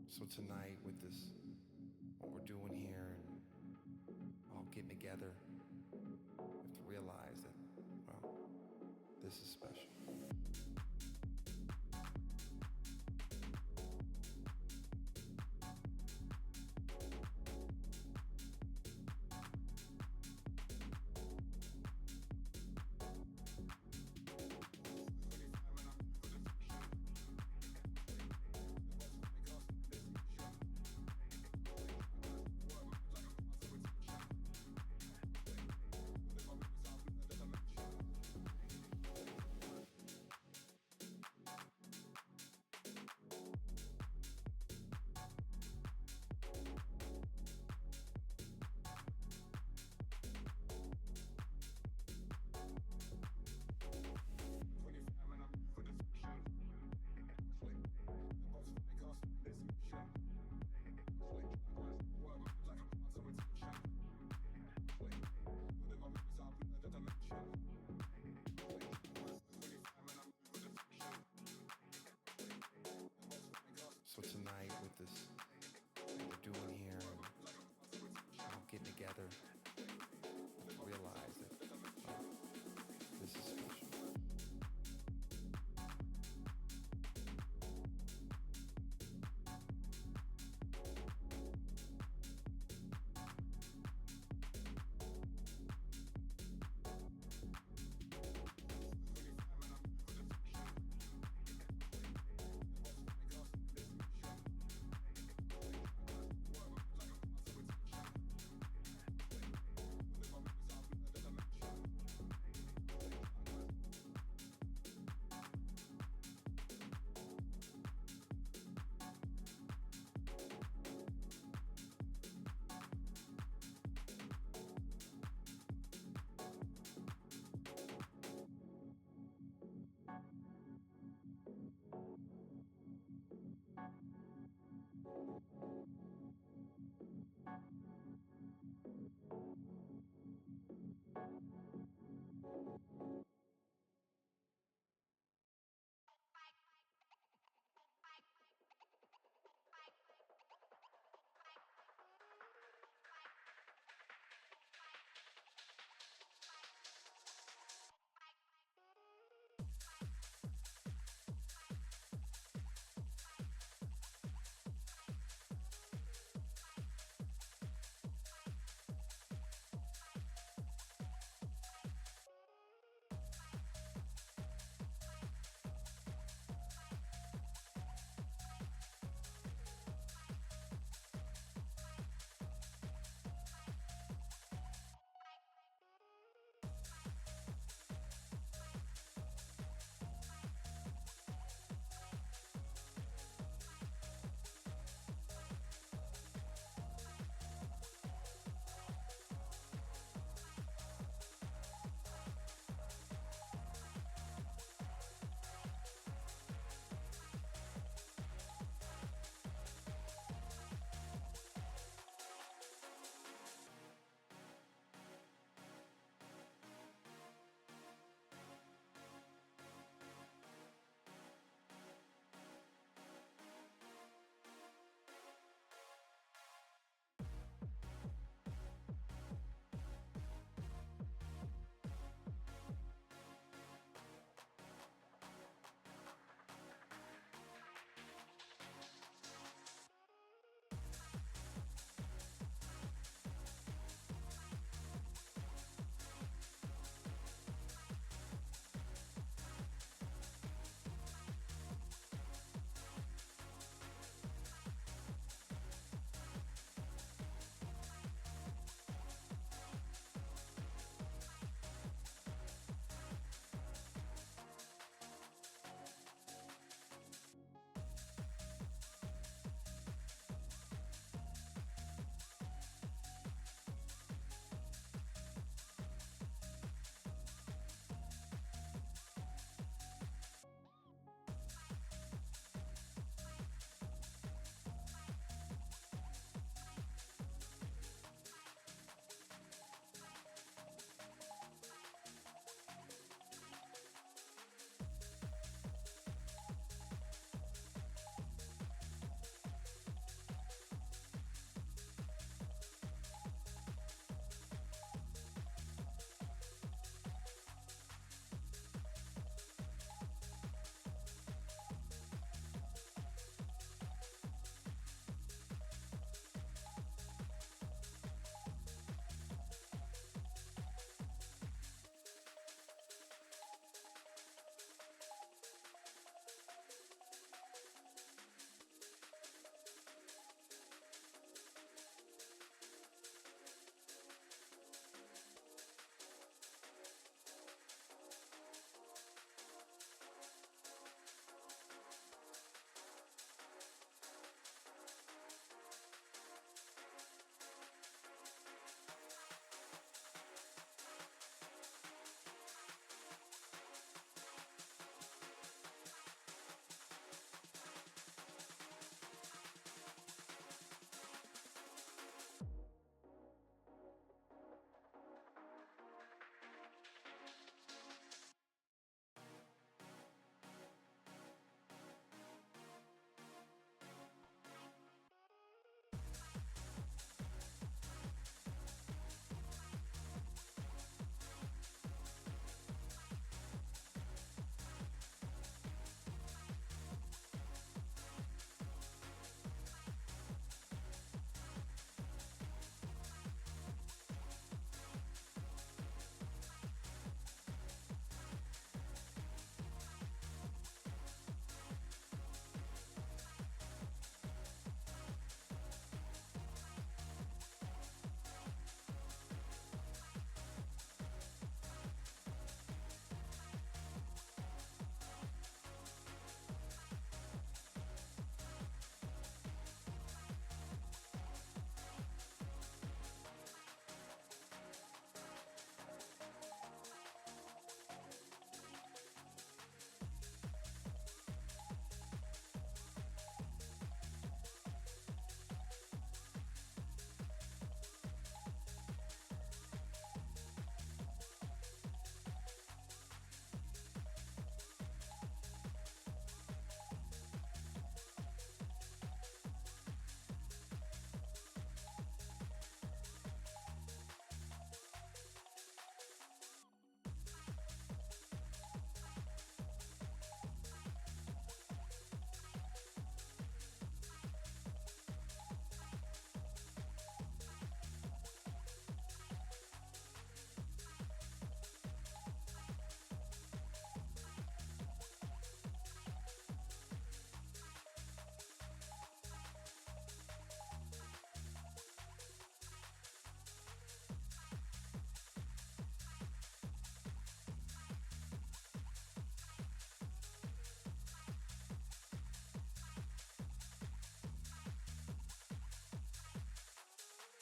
So tonight with this, what we're doing here and all getting together, we have to realize that, well, this is special.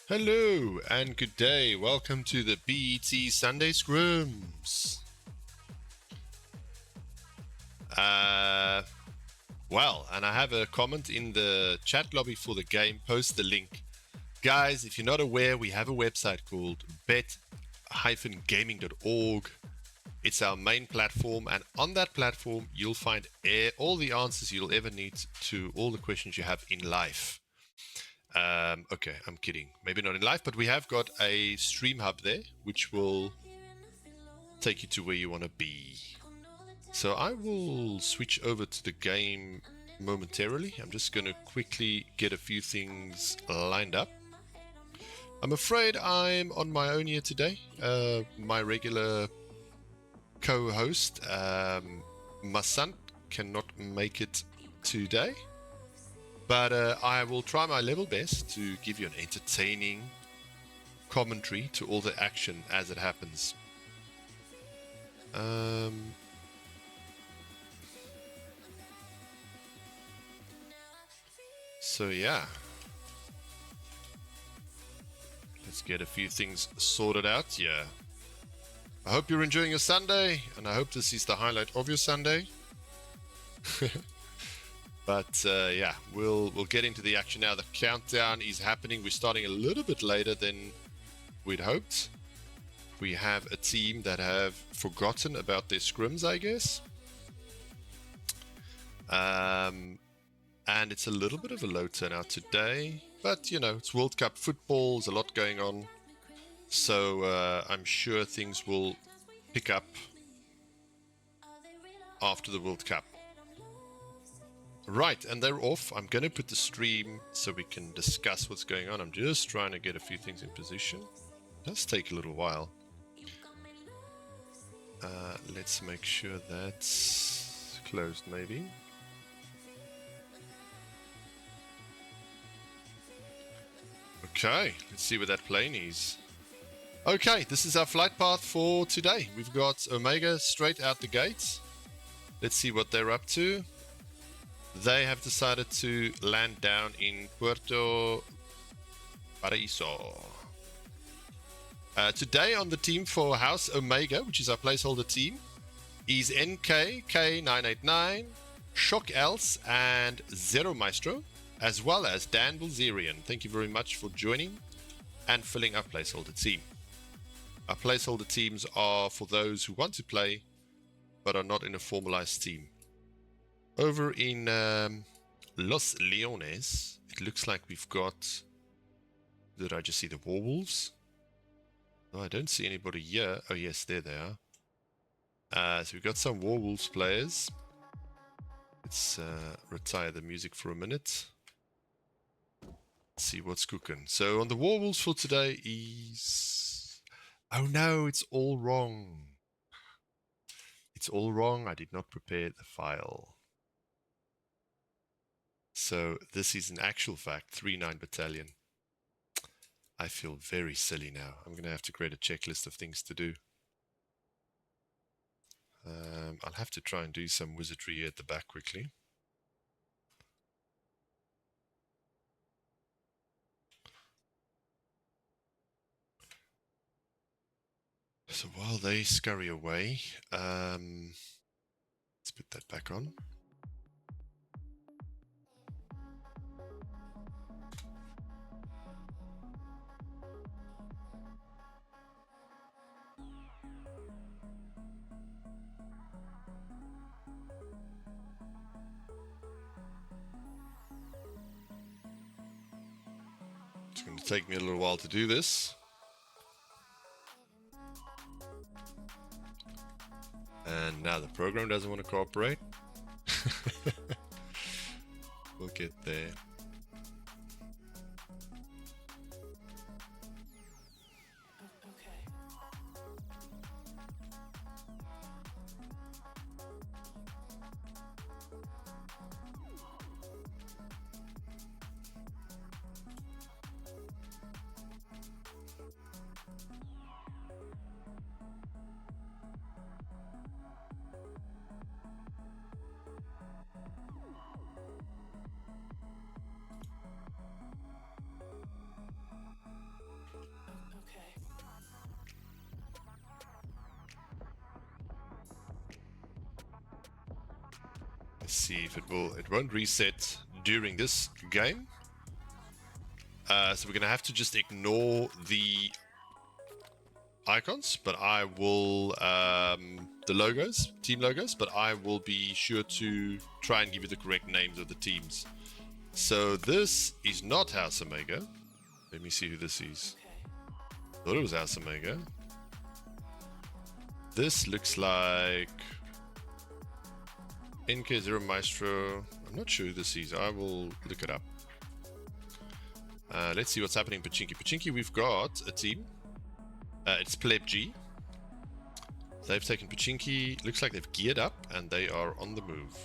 Hello and good day. Welcome to the BET Sunday Scrims. Well, and I have a comment in the chat lobby for the game. Post the link. Guys, if you're not aware, we have a website called bet-gaming.org. It's our main platform, and on that platform, you'll find all the answers you'll ever need to all the questions you have in life. Okay, I'm kidding. Maybe not in life, but we have got a stream hub there, which will take you to where you want to be. So I will switch over to the game momentarily. I'm just going to quickly get a few things lined up. I'm afraid I'm on my own here today. My regular co-host, Masant, cannot make it today. But I will try my level best to give you an entertaining commentary to all the action as it happens. So yeah. Let's get a few things sorted out here. I hope you're enjoying your Sunday, and I hope this is the highlight of your Sunday. But yeah, we'll get into the action now. The countdown is happening. We're starting a little bit later than we'd hoped. We have a team that have forgotten about their scrims, I guess. And it's a little bit of a low turnout today. But, you know, it's World Cup football. There's a lot going on. So I'm sure things will pick up after the World Cup. Right, and they're off. I'm going to put the stream so we can discuss what's going on. I'm just trying to get a few things in position. It does take a little while. Let's make sure that's closed, maybe. Okay, let's see where that plane is. Okay, this is our flight path for today. We've got Omega straight out the gates. Let's see what they're up to. They have decided to land down in Puerto Paraíso. Today on the team for House Omega, which is our placeholder team, is NKK989, Shock Else, and Zero Maestro, as well as Dan Bilzerian. Thank you very much for joining and filling our placeholder team. Our placeholder teams are for those who want to play but are not in a formalized team. Over in Los Leones, it looks like we've got... Did I just see the Warwolves? No, I don't see anybody here. Oh yes, there they are. So we've got some Warwolves players. Let's retire the music for a minute. Let's see what's cooking. So on the Warwolves for today is... Oh no, it's all wrong. It's all wrong. I did not prepare the file. So this is in actual fact 3-9 Battalion. I feel very silly now. I'm going to have to create a checklist of things to do. I'll have to try and do some wizardry here at the back quickly. So while they scurry away, let's put that back on. It's going to take me a little while to do this. And now the program doesn't want to cooperate. We'll get there. Let's see if it won't reset during this game. So we're gonna have to just ignore the icons, but I will the logos, team logos, but I will be sure to try and give you the correct names of the teams. So this is not House Omega. Let me see who this is. Thought it was House Omega. This looks like NK0 Maestro. I'm not sure who this is. I will look it up. Let's see what's happening in Pachinki. Pachinki, we've got a team. It's Pleb G. They've taken Pachinki. Looks like they've geared up and they are on the move.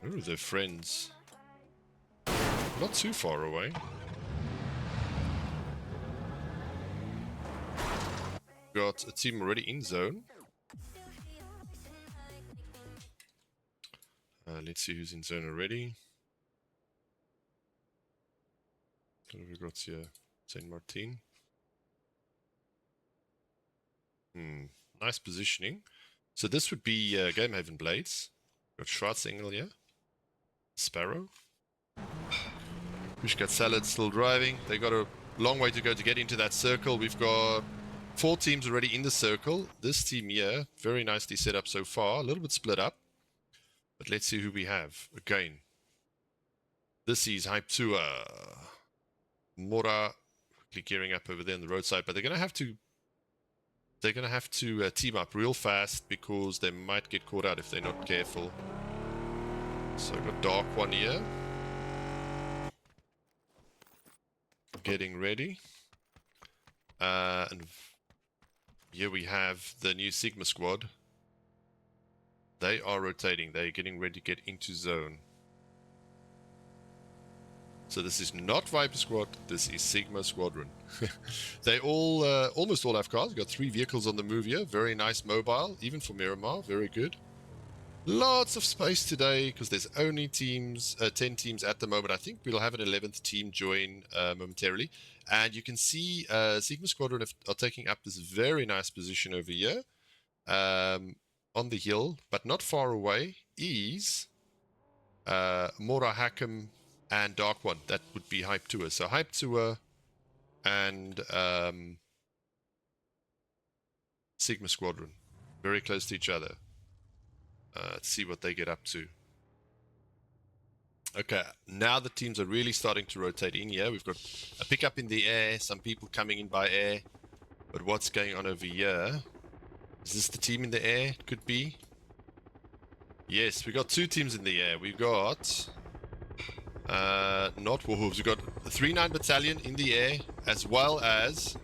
Ooh, they're friends. Not too far away. Got a team already in zone. Let's see who's in zone already. What have we got here? Saint Martin. Nice positioning. So this would be Gamehaven Blades. Got Schwarzengel here. Sparrow. Pushkat Salad still driving. They got a long way to go to get into that circle. We've got 4 teams already in the circle. This team here, very nicely set up so far. A little bit split up. But let's see who we have. Again. This is Hype Tour. Mora quickly gearing up over there on the roadside. But they're going to have to team up real fast because they might get caught out if they're not careful. So I've got Dark One here. Getting ready. And here we have the new Sigma squad. They are rotating. They're getting ready to get into zone. So this is not Viper Squad. This is Sigma Squadron. They all, almost all have cars. We've got 3 vehicles on the move here. Very nice mobile, even for Miramar. Very good. Lots of space today because there's only 10 teams at the moment. I think we'll have an 11th team join momentarily. And you can see Sigma Squadron are taking up this very nice position over here. On the hill, but not far away, is Mora Hakim and Dark One. That would be Hype Tour. So Hype Tour and Sigma Squadron. Very close to each other. Let's see what they get up to. Okay, now the teams are really starting to rotate in here. We've got a pickup in the air, some people coming in by air. But what's going on over here? Is this the team in the air? Could be. Yes, we got 2 teams in the air. We've got not Warhooves. We've got the 3-9 Battalion in the air, as well as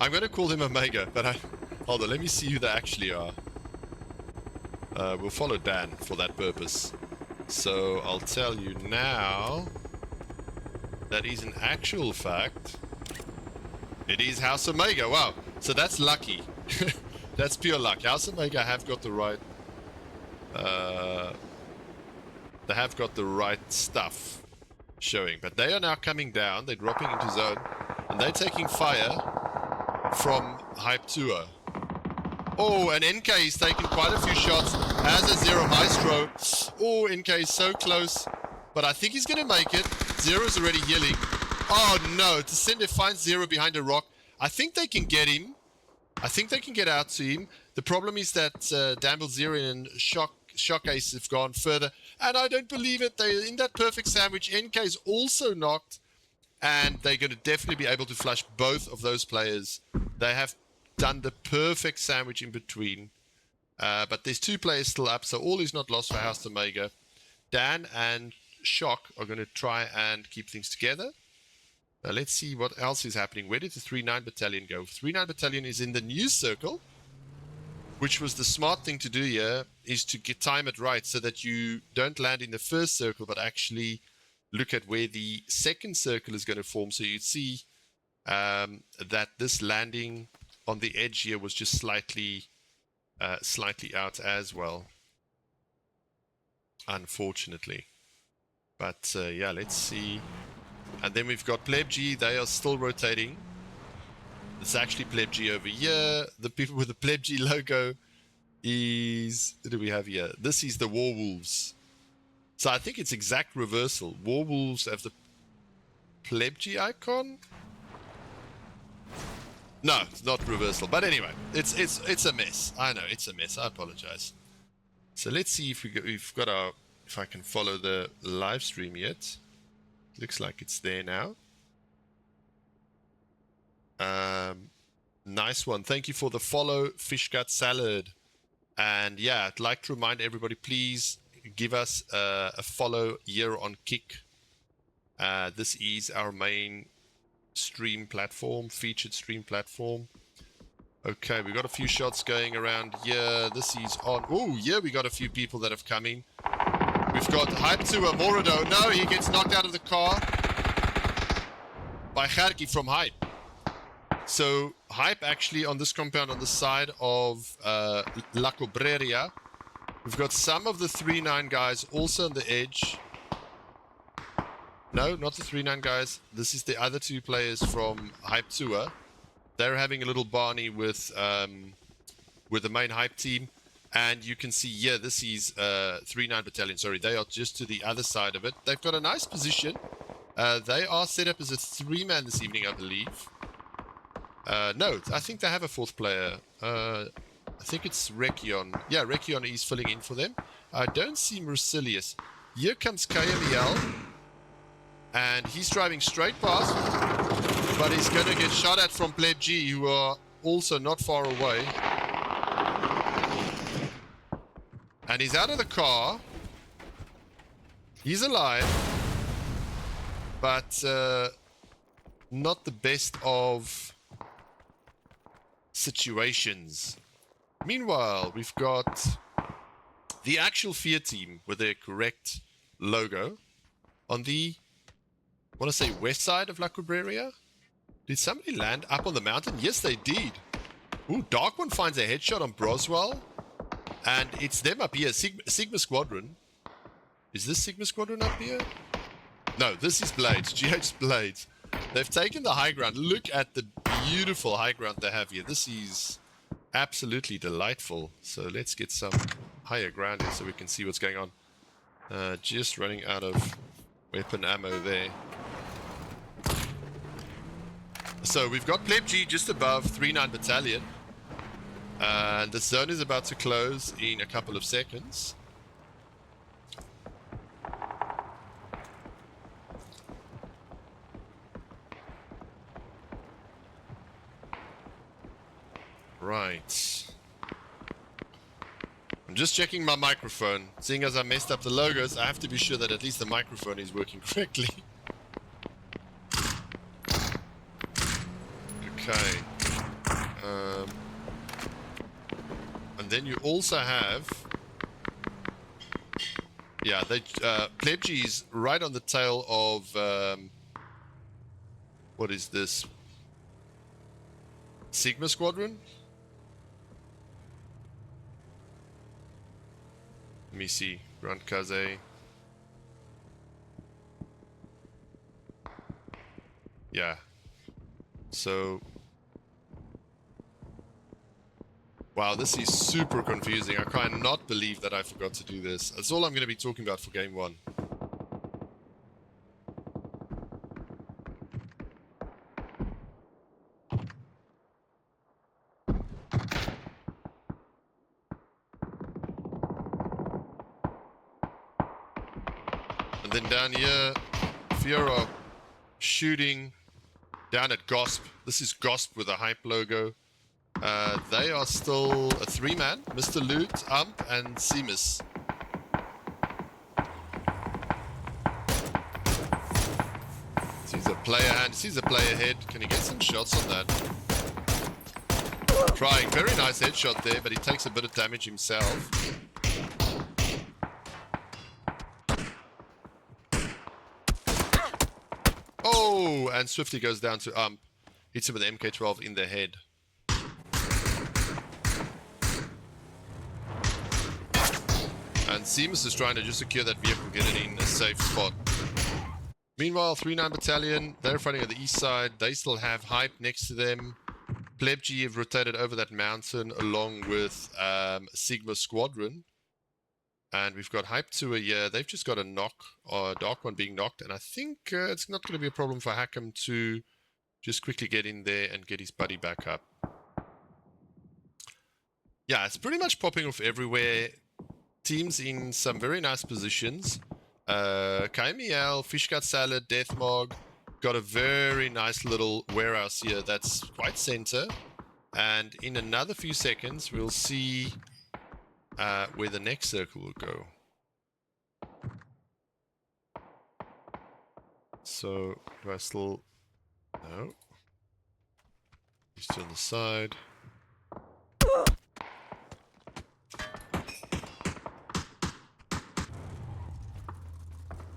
I'm going to call them Omega, but hold on, let me see who they actually are. We'll follow Dan for that purpose. So I'll tell you now. That is an actual fact. It is House Omega. Wow. So that's lucky. That's pure luck. House Omega have got the right. They have got the right stuff showing, but they are now coming down. They're dropping into zone, and they're taking fire from Hype Tour. Oh, and NK is taking quite a few shots as a Zero Maestro. Oh, NK is so close, but I think he's going to make it. Zero's already healing. Oh no, Tsende finds Zero behind a rock. I think they can get him. I think they can get out to him. The problem is that Danville Zero and Shock Ace have gone further, and I don't believe it. They're in that perfect sandwich. NK is also knocked, and they're going to definitely be able to flush both of those players. They have done the perfect sandwich in between. But there's 2 players still up, so all is not lost for House Omega. Dan and Shock are going to try and keep things together. Let's see what else is happening. Where did the 3-9 Battalion go? 3-9 Battalion is in the new circle, which was the smart thing to do here, is to time it right so that you don't land in the first circle, but actually look at where the second circle is going to form. So you'd see that this landing on the edge here was just slightly out as well, unfortunately. But yeah, let's see And then we've got Pleb G. They are still rotating. It's actually Pleb G over here. The people with the Pleb G logo is... What do we have here? This is the Warwolves. So I think it's exact reversal. Warwolves have the Pleb G icon. No, it's not reversal. But anyway, it's a mess. I know, it's a mess. I apologize. So let's see if we've got our... If I can follow the live stream yet. Looks like it's there now. Nice one. Thank you for the follow, Fish Gut Salad. And yeah, I'd like to remind everybody, please give us a follow here on Kick. This is our main stream platform, featured stream platform. Okay, we got a few shots going around here. This is on... Oh, yeah, we got a few people that have come in. We've got Hype to a Morado. No, he gets knocked out of the car by Kharki from Hype. So Hype actually on this compound on the side of La Cobreria. We've got some of the 3-9 guys also on the edge. No, not the 3-9 guys. This is the other two players from Hype Tour. They're having a little Barney with the main Hype team. And you can see, yeah, this is 3-9 Battalion. Sorry, they are just to the other side of it. They've got a nice position. They are set up as a 3-man this evening, I believe. No, I think they have a fourth player. I think it's Rekion. Yeah, Rekion is filling in for them. I don't see Mercilius. Here comes KMEL. And he's driving straight past. But he's going to get shot at from Pleb G, who are also not far away. And he's out of the car. He's alive. But not the best of situations. Meanwhile, we've got the actual Fear team with their correct logo on the, I want to say, west side of La Cobreria. Did somebody land up on the mountain? Yes, they did. Ooh, Dark One finds a headshot on Broswell. And it's them up here. Sigma Squadron. Is this Sigma Squadron up here? No, this is Blades. GH Blades. They've taken the high ground. Look at the beautiful high ground they have here. This is absolutely delightful. So let's get some higher ground here so we can see what's going on. Just running out of weapon ammo there. So we've got Pleb G just above 3-9 Battalion. And the zone is about to close in a couple of seconds. Right. I'm just checking my microphone. Seeing as I messed up the logos, I have to be sure that at least the microphone is working correctly. Okay. And then you also have... Yeah, Pleb G is right on the tail of... what is this? Sigma Squadron? Let me see. Grand Kaze. Yeah. So... Wow, this is super confusing. I cannot believe that I forgot to do this. That's all I'm going to be talking about for game one. And then down here, Fiora shooting down at Gosp. This is Gosp with a Hype logo. They are still a 3-man. Mr. Loot, Ump, and Seamus. Sees a player hand, sees a player head. Can he get some shots on that? Trying. Very nice headshot there, but he takes a bit of damage himself. Oh, and Swifty goes down to Ump. Hits him with the MK12 in the head. And Seamus is trying to just secure that vehicle, get it in a safe spot. Meanwhile, 3-9 Battalion, they're fighting on the east side. They still have Hype next to them. Pleb G have rotated over that mountain along with Sigma Squadron. And we've got Hype 2 here. They've just got a knock, or a Dark One being knocked. And I think it's not going to be a problem for Hackham to just quickly get in there and get his buddy back up. Yeah, it's pretty much popping off everywhere. Teams in some very nice positions. KML, Fishgut Salad, Deathmog. Got a very nice little warehouse here that's quite center. And in another few seconds, we'll see where the next circle will go. So, do I still... No. He's still on the side.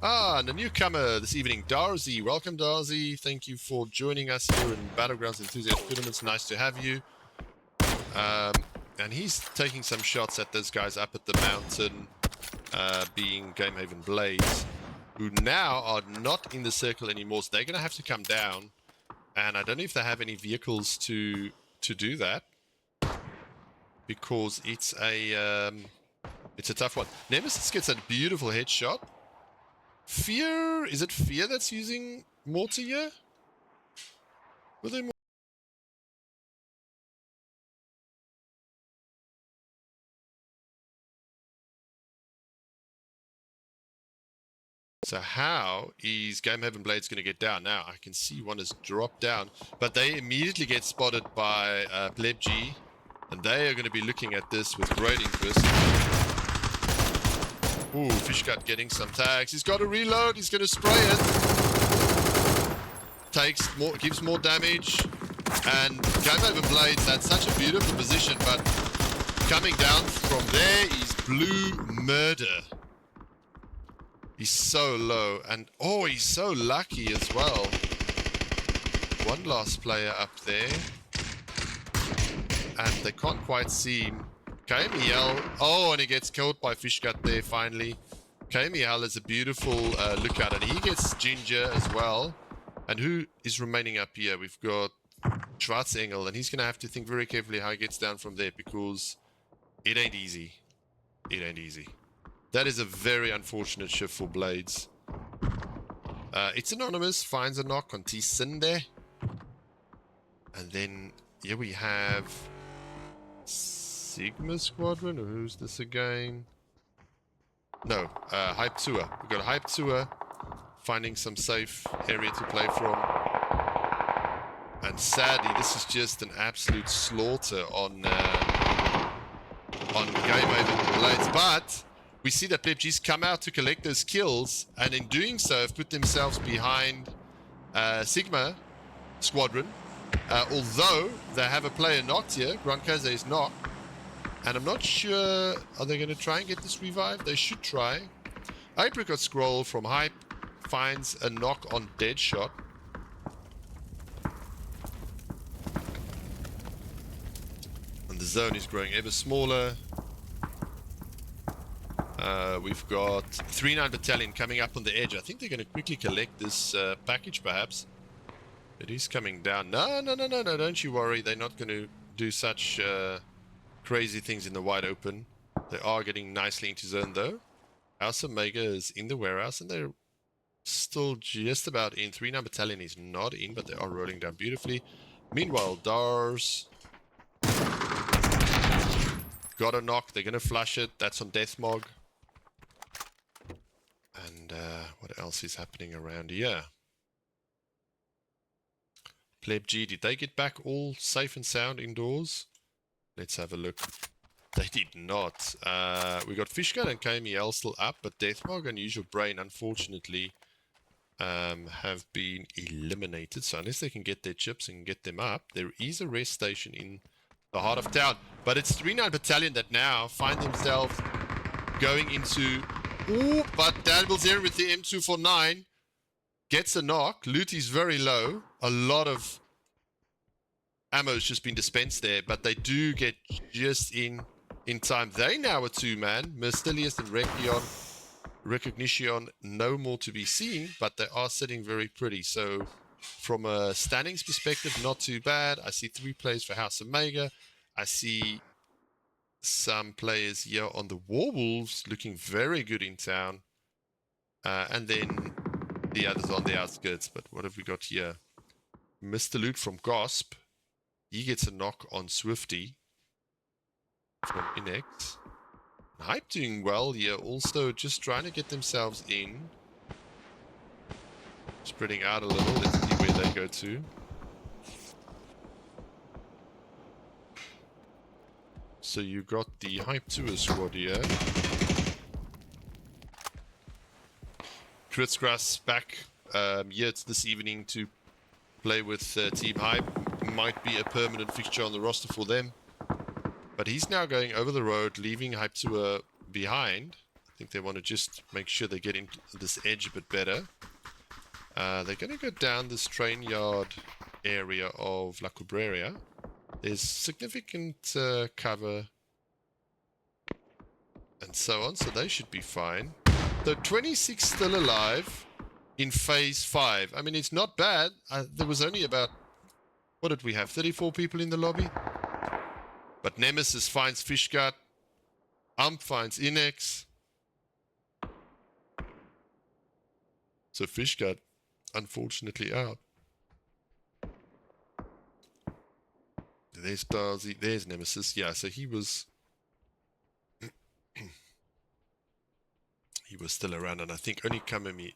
And a newcomer this evening, Darzi. Welcome, Darzi. Thank you for joining us here in Battlegrounds Enthusiast Tournaments. Nice to have you. And he's taking some shots at those guys up at the mountain, being Gamehaven Blades, who now are not in the circle anymore, so they're going to have to come down. And I don't know if they have any vehicles to do that, because it's a tough one. Nemesis gets a beautiful headshot. Fear, is it Fear that's using mortar here? Were they more? So how is Gamehaven Blades going to get down? Now, I can see one has dropped down, but they immediately get spotted by Pleb G, and they are going to be looking at this with great interest. Ooh, Fishgut getting some tags. He's got to reload. He's going to spray it. Takes more, gives more damage. And Gamehaven Blades, that's such a beautiful position, but coming down from there is Blue Murder. He's so low, and oh, he's so lucky as well. One last player up there, and they can't quite see him. KMEL, oh, and he gets killed by Fishgut there finally. KMEL is a beautiful lookout, and he gets Ginger as well. And who is remaining up here? We've got Schwarzengel, and he's going to have to think very carefully how he gets down from there, because it ain't easy. It ain't easy. That is a very unfortunate shift for Blades. It's anonymous, finds a knock on T-Sinde. And then here we have Sigma Squadron, or who's this again? No, Hype Tour. We've got Hype Tour finding some safe area to play from. And sadly, this is just an absolute slaughter on Gamehaven Blades. But we see that PUBG's come out to collect those kills, and in doing so have put themselves behind Sigma Squadron. Although they have a player knocked here, Grandkaze is knocked. And I'm not sure, are they going to try and get this revived? They should try. Apricot Scroll from Hype finds a knock on Deadshot. And the zone is growing ever smaller. We've got 3-9 Battalion coming up on the edge. I think they're going to quickly collect this package, perhaps. It is coming down. No, don't you worry. They're not going to do such crazy things in the wide open. They are getting nicely into zone, though. House Omega is in the warehouse, and they're still just about in. 3-9 Battalion is not in, but they are rolling down beautifully. Meanwhile, Dars got a knock. They're going to flush it. That's on Deathmog. And what else is happening around here? Pleb G, did they get back all safe and sound indoors? Let's have a look. They did not. We got Fishgun and KMEL still up, but Deathmog and Usual Brain, unfortunately, have been eliminated. So unless they can get their chips and get them up, there is a rest station in the heart of town. But it's 3-9 Battalion that now find themselves going into... Ooh, but Dan Bilzerian with the M249 gets a knock. Loot is very low. A lot of ammo's just been dispensed there, but they do get just in time. They now a two-man. Mystilius and Rekion recognition, no more to be seen, but they are sitting very pretty. So from a standings perspective, not too bad. I see 3 players for House Omega. I see some players here on the Warwolves looking very good in town. And then the others on the outskirts. But what have we got here? Mr. Loot from Gosp. He gets a knock on Swifty from Inex. Hype doing well here, also just trying to get themselves in. Spreading out a little, let's see where they go to. So you got the Hype Tour squad here. Kritzgrass back here this evening to play with Team Hype. Might be a permanent fixture on the roster for them. But he's now going over the road, leaving Hype Tour behind. I think they want to just make sure they get into this edge a bit better. They're going to go down this train yard area of La Cubreria. There's significant cover and so on, so they should be fine. So 26 still alive in phase 5. I mean, it's not bad. There was only about, what did we have, 34 people in the lobby? But Nemesis finds Fishgut. Ump finds Inex. So Fishgut, unfortunately, out. There's Darcy, there's Nemesis. Yeah, so he was... he was still around, and I think only Kamemi...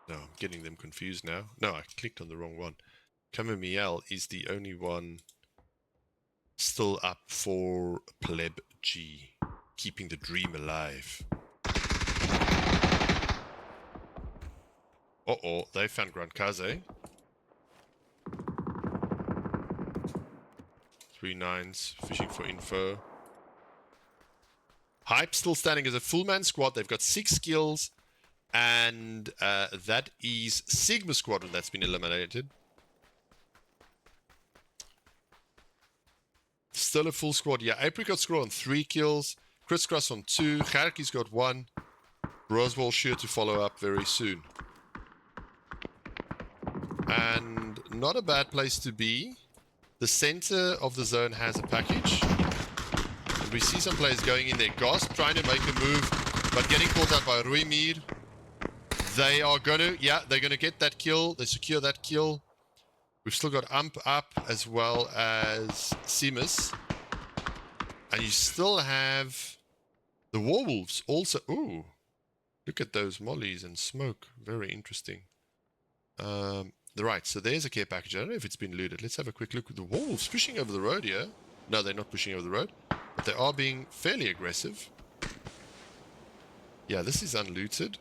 No, I'm getting them confused now. No, I clicked on the wrong one. Kamemiel is the only one still up for Pleb G, keeping the dream alive. Uh-oh, they found Grand Kaze. 3 9s, fishing for info. Hype still standing as a full-man squad. They've got 6 kills, and that is Sigma Squadron that's been eliminated. Still a full squad. Yeah, Apricot score on 3 kills. Kritzgrass on 2. Gerki's got 1. Roswell sure to follow up very soon. And not a bad place to be. The center of the zone has a package. And we see some players going in there. Gosp trying to make a move, but getting caught out by Ruimir. They are going to, yeah, they're going to get that kill. They secure that kill. We've still got Ump up as well as Seamus. And you still have the Warwolves also. Ooh, look at those mollies and smoke. Very interesting. Right, so there's a care package. I don't know if it's been looted. Let's have a quick look at the Wolves pushing over the road here. No, they're not pushing over the road, but they are being fairly aggressive. Yeah, this is unlooted.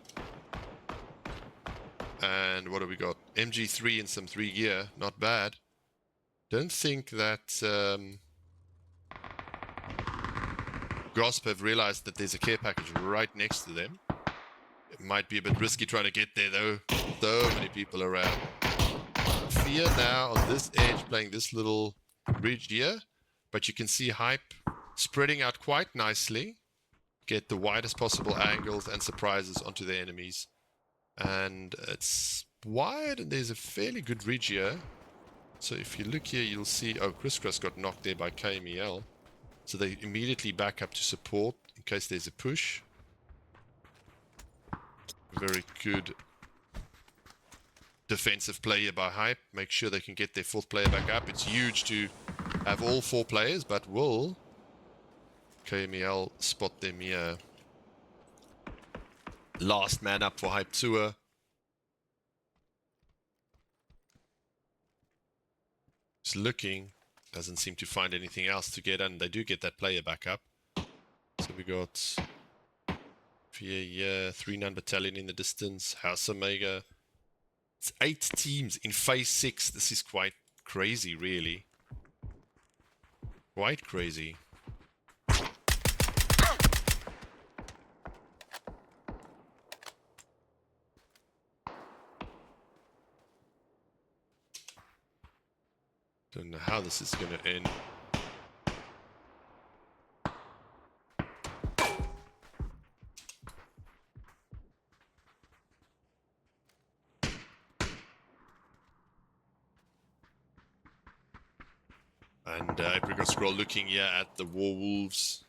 And what have we got? MG3 and some 3 gear. Not bad. Don't think that Gosp have realized that there's a care package right next to them. It might be a bit risky trying to get there though. So many people around. Fear now on this edge playing this little bridge here. But you can see Hype spreading out quite nicely. Get the widest possible angles and surprises onto their enemies. And it's wide and there's a fairly good ridge here. So if you look here, you'll see... Oh, Kritzgrass got knocked there by KMEL. So they immediately back up to support in case there's a push. Very good defensive play here by Hype. Make sure they can get their 4th player back up. It's huge to have all 4 players, but will KMEL spot them here? Last man up for Hype Tour. Just looking. Doesn't seem to find anything else to get, and they do get that player back up. So we got Fear, 3-9 Battalion in the distance. House Omega. It's 8 teams in phase 6. This is quite crazy, really. Quite crazy. Don't know how this is going to end. And Apricot Scroll looking here at the Warwolves.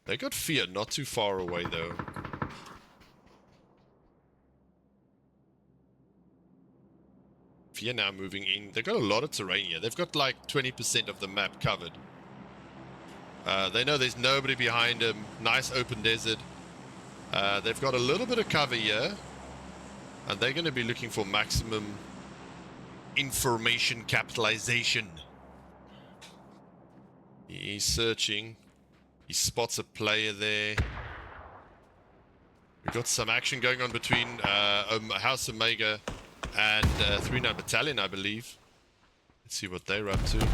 They got Fear not too far away though. Fear now moving in. They've got a lot of terrain here. They've got like 20% of the map covered. They know there's nobody behind them. Nice open desert. They've got a little bit of cover here. And they're going to be looking for maximum information capitalization. He's searching. He spots a player there. We've got some action going on between House Omega and 39 Battalion, I believe. Let's see what they're up to.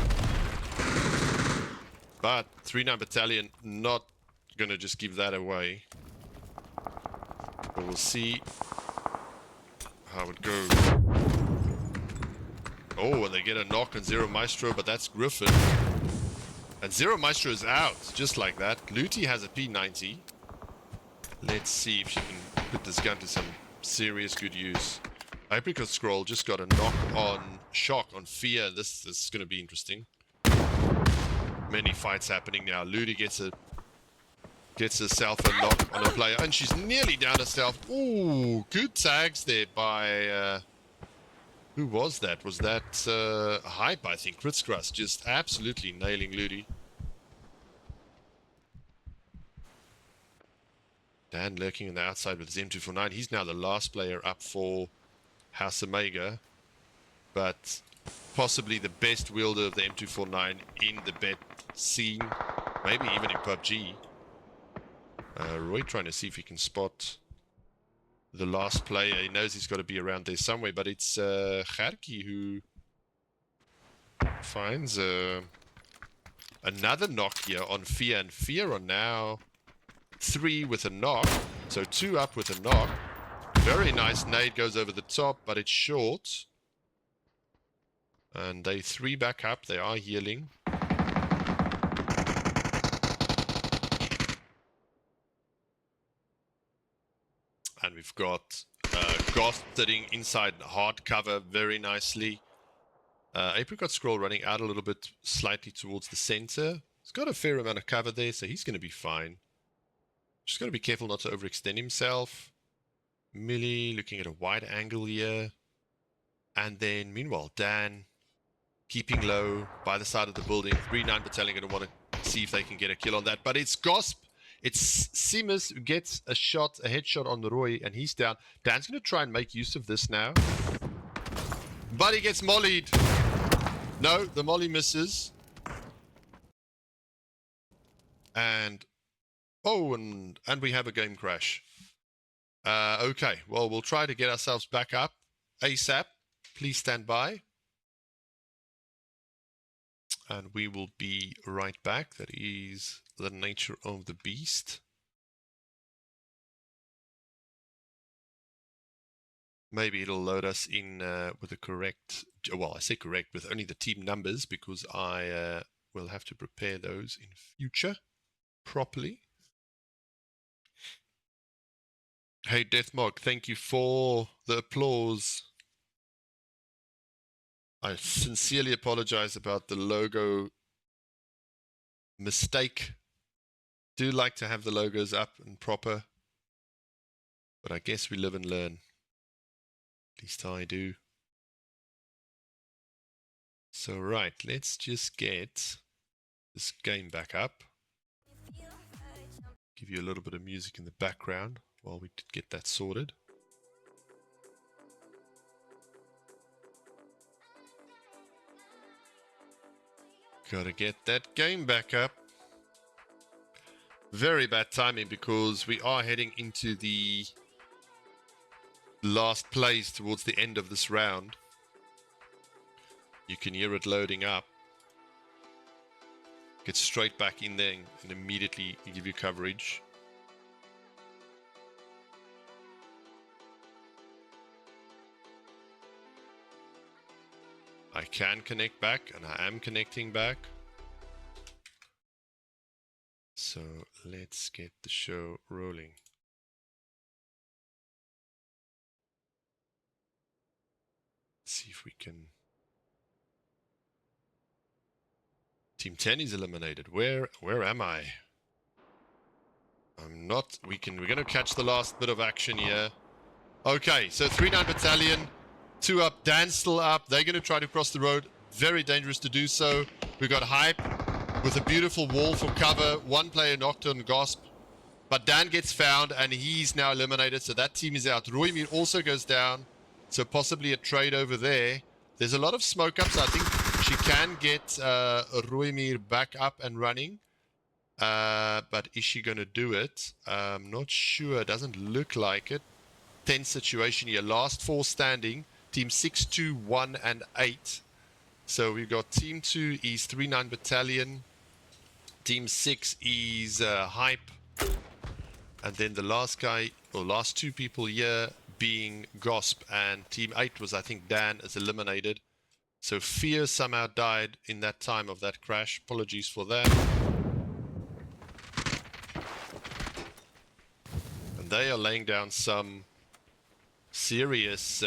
But 39 Battalion not going to just give that away. But we'll see how it goes. Oh, and they get a knock on Zero Maestro, but that's Griffin. And Zero Maestro is out, just like that. Looty has a P90. Let's see if she can put this gun to some serious good use. Apricot Scroll just got a knock on Shock, on Fear. This is going to be interesting. Many fights happening now. Looty gets herself a knock on a player, and she's nearly down herself. Ooh, good tags there by... who was that? Was that Hype, I think. Kritzkruss just absolutely nailing Looty. Dan lurking on the outside with his M249. He's now the last player up for House Omega, but possibly the best wielder of the M249 in the bet scene, maybe even in PUBG. Roy trying to see if he can spot the last player. He knows he's got to be around there somewhere, but it's Kharki who finds another knock here on Fear, and Fear are now 3 with a knock, so 2 up with a knock. Very nice nade goes over the top, but it's short. And they 3 back up. They are healing. And we've got Goth sitting inside hard cover very nicely. Apricot Scroll running out a little bit, slightly towards the center. He's got a fair amount of cover there, so he's going to be fine. Just got to be careful not to overextend himself. Millie looking at a wide angle here. And then, meanwhile, Dan keeping low by the side of the building. 39 Battalion going to want to see if they can get a kill on that. But it's Gosp. It's Seamus who gets a shot, a headshot on Roy, and he's down. Dan's going to try and make use of this now. But he gets mollied. No, the molly misses. And... oh, and we have a game crash. Okay, well, we'll try to get ourselves back up ASAP. Please stand by. And we will be right back. That is the nature of the beast. Maybe it'll load us in with the correct... well, I say correct, with only the team numbers, because I will have to prepare those in future properly. Hey, Deathmark, thank you for the applause. I sincerely apologize about the logo mistake. Do like to have the logos up and proper, but I guess we live and learn. At least I do. So right, let's just get this game back up. Give you a little bit of music in the background while we get that sorted. Gotta get that game back up. Very bad timing because we are heading into the last plays towards the end of this round. You can hear it loading up. Get straight back in there and immediately give you coverage. I can connect back, and I am connecting back. So let's get the show rolling. See if we can Team 10 is eliminated. Where am I? I'm not. We're going to catch the last bit of action here. Okay, so 3-9 Battalion, 2 up. Dan's still up. They're going to try to cross the road. Very dangerous to do so. We got Hype with a beautiful wall for cover. One player knocked on Gosp. But Dan gets found, and he's now eliminated, so that team is out. Roymir also goes down, so possibly a trade over there. There's a lot of smoke up, so I think she can get Roymir back up and running. But is she going to do it? I'm not sure. Doesn't look like it. Tense situation here. Last 4 standing. Team 6, 2, 1, and 8. So we've got Team 2 is 3-9 Battalion. Team 6 is Hype. And then the last guy, or last 2 people here being Gosp, and Team 8 was, I think, Dan is eliminated. So Fear somehow died in that time of that crash. Apologies for that. And they are laying down some serious...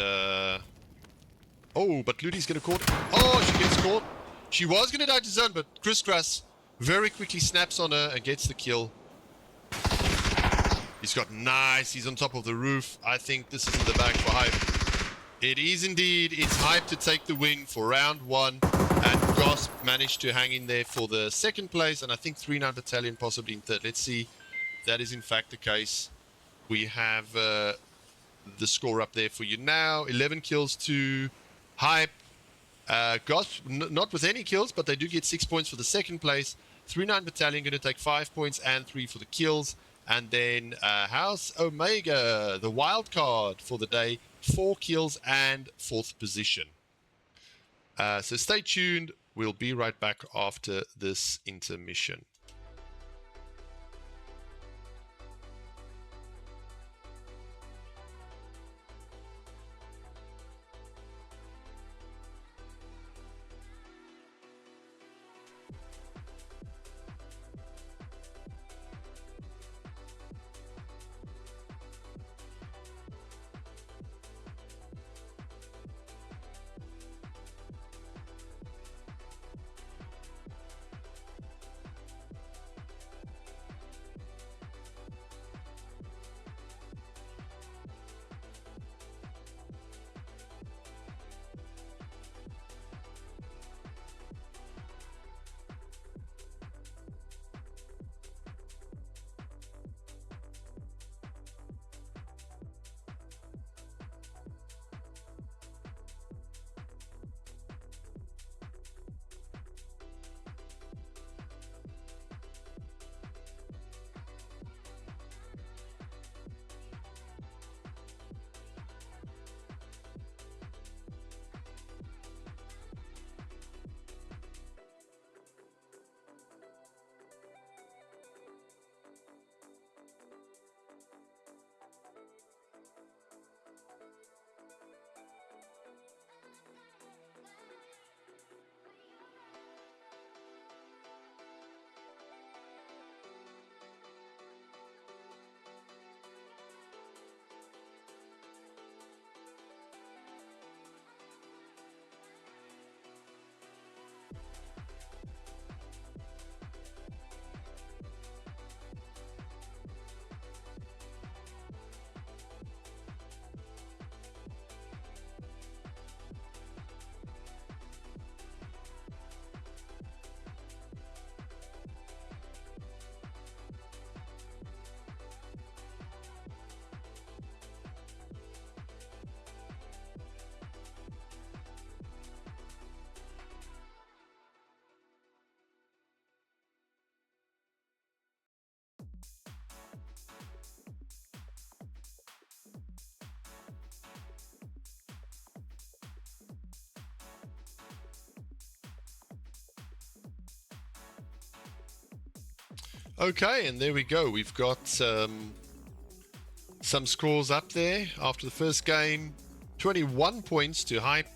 Oh, but Ludi's going to caught. Oh, she gets caught. She was going to die to zone, but Chris Grass very quickly snaps on her and gets the kill. He's got nice. He's on top of the roof. I think this is in the bag for Hype. It is indeed. It's Hype to take the win for round 1. And Gosp managed to hang in there for the 2nd place. And I think 3-9 Battalion possibly in 3rd. Let's see. That is in fact the case. We have the score up there for you now. 11 kills to Hype. Gosp, not with any kills, but they do get 6 points for the 2nd place. 3-9 Battalion going to take 5 points and 3 for the kills. And then House Omega, the wild card for the day, 4 kills and 4th position. So stay tuned. We'll be right back after this intermission. Okay, and there we go. We've got some scores up there after the first game. 21 points to Hype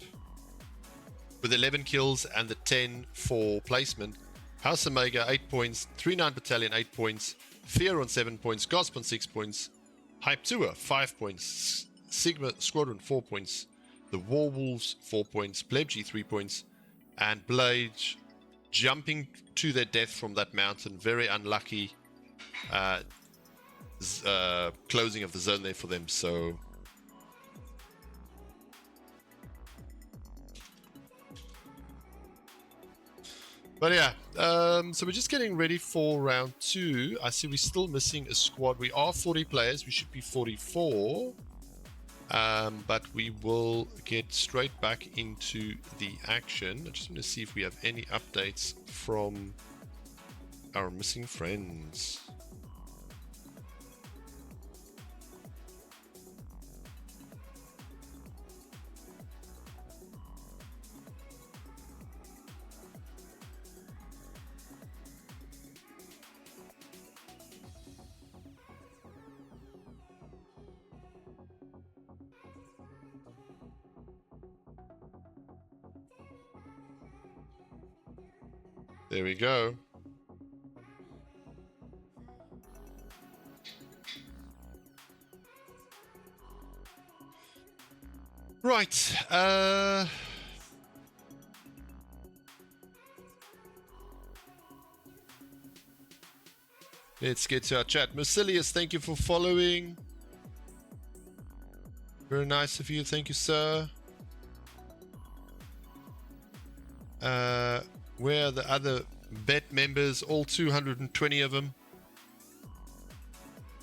with 11 kills and the 10 for placement. House Omega 8 points, 3-9 Battalion 8 points, Fear on 7 points, Gosp on 6 points, Hype Tour 5 points, Sigma Squadron 4 points, the Warwolves 4 points, Plebg 3 points, and Blade jumping to their death from that mountain. Very unlucky closing of the zone there for them. So but yeah, so we're just getting ready for round 2. I see we're still missing a squad. We are 40 players. We should be 44. But we will get straight back into the action. I just want to see if we have any updates from our missing friends. There we go. Right. Let's get to our chat. Mercilius, thank you for following. Very nice of you. Thank you, sir. Where are the other bet members? All 220 of them.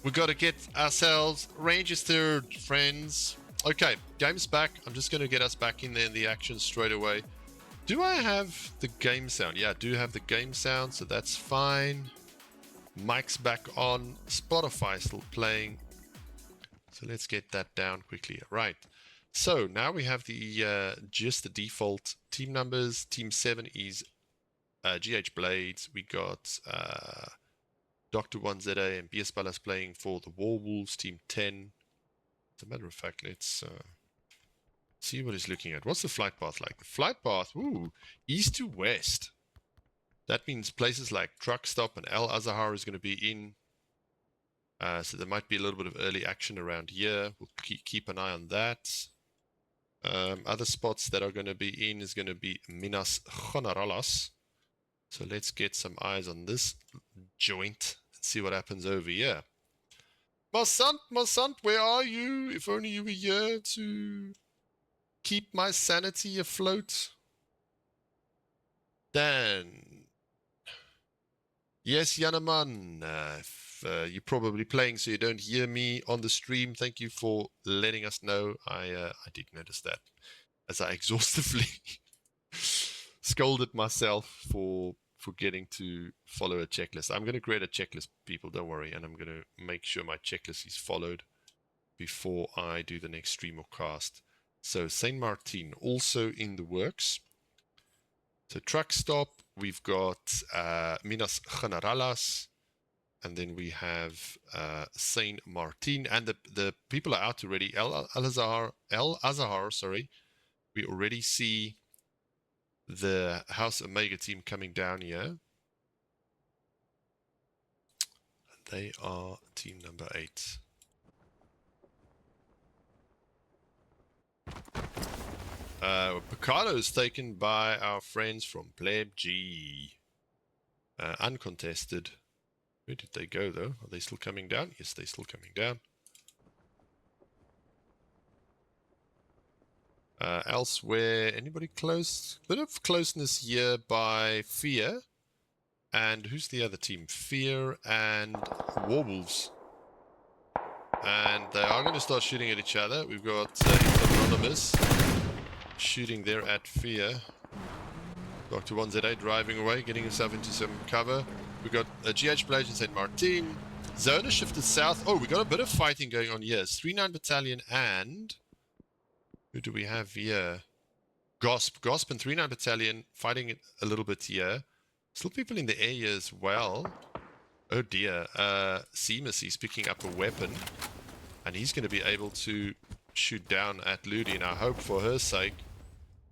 We got to get ourselves registered, friends. Okay, game's back. I'm just going to get us back in there in the action straight away. Do I have the game sound? Yeah, I do have the game sound, so that's fine. Mic's back on. Spotify still playing. So let's get that down quickly. Right. So now we have the just the default team numbers. Team 7 is GH Blades. We got Dr. 1ZA and BS Ballas playing for the Warwolves. Team 10. As a matter of fact, let's see what he's looking at. What's the flight path like? The flight path, ooh, east to west. That means places like Truck Stop and El Azahar is going to be in. So there might be a little bit of early action around here. We'll keep an eye on that. Other spots that are going to be in is going to be Minas Generalas. So let's get some eyes on this joint and see what happens over here. My son, where are you? If only you were here to keep my sanity afloat. Dan. Yes, Yanaman. You're probably playing so you don't hear me on the stream. Thank you for letting us know. I did notice that as I exhaustively scolded myself for forgetting to follow a checklist. I'm going to create a checklist, people, don't worry, and I'm going to make sure my checklist is followed before I do the next stream or cast. So Saint Martin also in the works. So Truck Stop, we've got Minas Generalas, and then we have Saint Martin, and the people are out already. El Azahar, sorry. We already see the House Omega team coming down here. They are team number 8. Picardo is taken by our friends from Pleb G. Uncontested. Where did they go, though? Are they still coming down? Yes, they're still coming down. Elsewhere, anybody close? Bit of closeness here by Fear. And who's the other team? Fear and Warwolves. And they are going to start shooting at each other. We've got Anonymous shooting there at Fear. Dr. 1ZA driving away, getting himself into some cover. We've got GH Blades in St. Martin. Zona shifted south. Oh, we got a bit of fighting going on here. It's 39 Battalion and... who do we have here? Gosp and 39 Battalion fighting a little bit here. Still people in the area as well. Oh dear. Seamus is picking up a weapon. And he's going to be able to shoot down at Ludi. And I hope for her sake...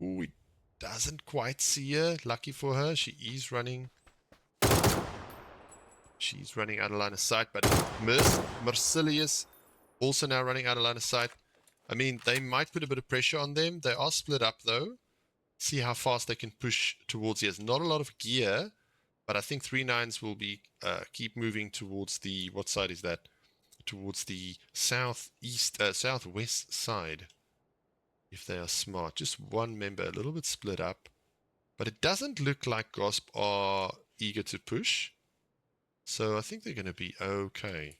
ooh, he doesn't quite see her. Lucky for her. She is running... she's running out of line of sight. But Mercilius also now running out of line of sight. I mean, they might put a bit of pressure on them. They are split up, though. See how fast they can push towards here. There's not a lot of gear, but I think 3-9s will be keep moving towards the, what side is that? Towards the southwest side. If they are smart. Just one member, a little bit split up. But it doesn't look like Gosp are eager to push. So I think they're going to be okay.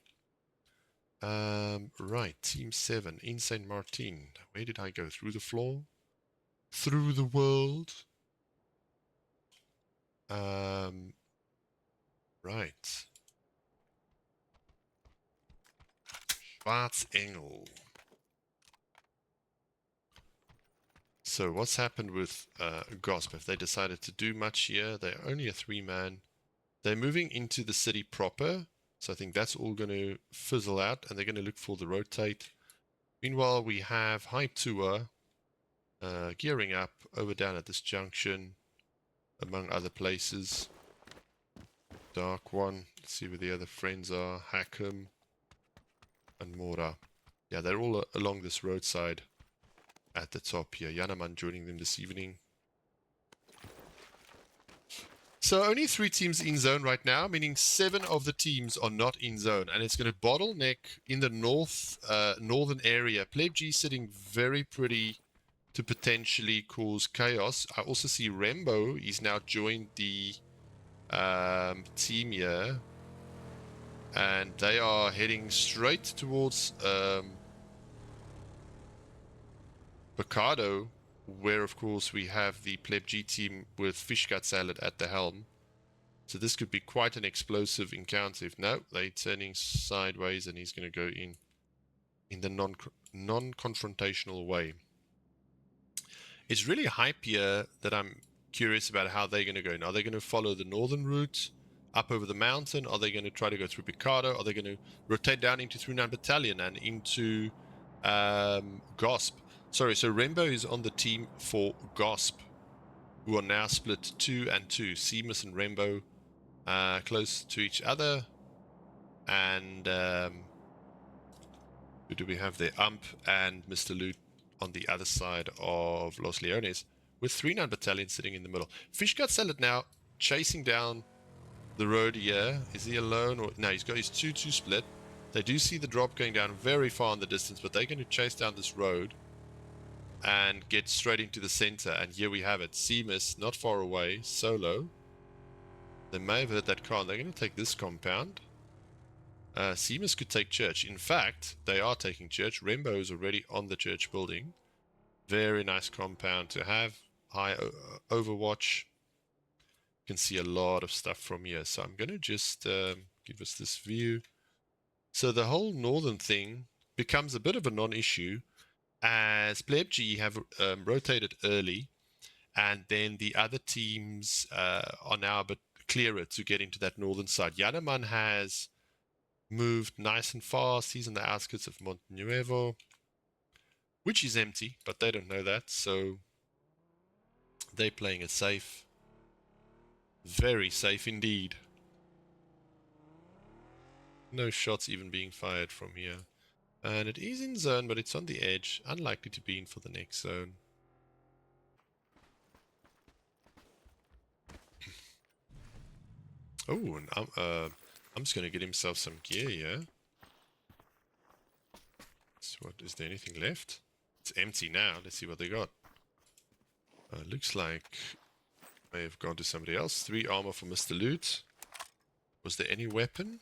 Right, Team 7 in St. Martin. Where did I go? Through the floor? Through the world? Right. Schwarzengel. So what's happened with Gosp? If they decided to do much here, they're only a 3-man. They're moving into the city proper. So I think that's all going to fizzle out, and they're going to look for the rotate. Meanwhile, we have Hype Tour gearing up over down at this junction, among other places. Dark One. Let's see where the other friends are. Hackham and Mora. Yeah, they're all along this roadside at the top here. Yanaman joining them this evening. So only 3 teams in zone right now, meaning 7 of the teams are not in zone, and it's going to bottleneck in the northern area. Pleb G sitting very pretty to potentially cause chaos. I also see Rembo. He's now joined the team here, and they are heading straight towards Picardo, where of course we have the Pleb G team with Fishgut Salad at the helm. So this could be quite an explosive encounter. If no, they're turning sideways, and he's going to go in the non-confrontational way. It's really hype here that I'm curious about how they're going to go. Now, are they going to follow the northern route up over the mountain? Are they going to try to go through Picardo? Are they going to rotate down into 3-9 Battalion and into Gosp? Sorry, so Rembo is on the team for Gosp, who are now split 2 and 2. Seamus and Rembo close to each other. And who do we have there? Ump and Mr. Loot on the other side of Los Leones, with 3-9 Battalion sitting in the middle. Fishgut Salad now chasing down the road here. Is he alone? Or no, he's got his 2-2 split. They do see the drop going down very far in the distance, but they're going to chase down this road and get straight into the center. And here we have it. Seamus not far away, solo. They may have heard that car. They're going to take this compound. Seamus could take church. In fact, they are taking church. Rembo is already on the church building. Very nice compound to have. High overwatch. You can see a lot of stuff from here. So I'm going to just give us this view. So the whole northern thing becomes a bit of a non-issue, as Pleb G have rotated early, and then the other teams are now a bit clearer to get into that northern side. Yanaman has moved nice and fast. He's on the outskirts of Montenuevo, which is empty, but they don't know that, so they're playing it safe. Very safe indeed. No shots even being fired from here. And it is in zone, but it's on the edge. Unlikely to be in for the next zone. Oh, and I'm just going to get himself some gear here. So what, is there anything left? It's empty now. Let's see what they got. Looks like may have gone to somebody else. 3 armor for Mr. Loot. Was there any weapon?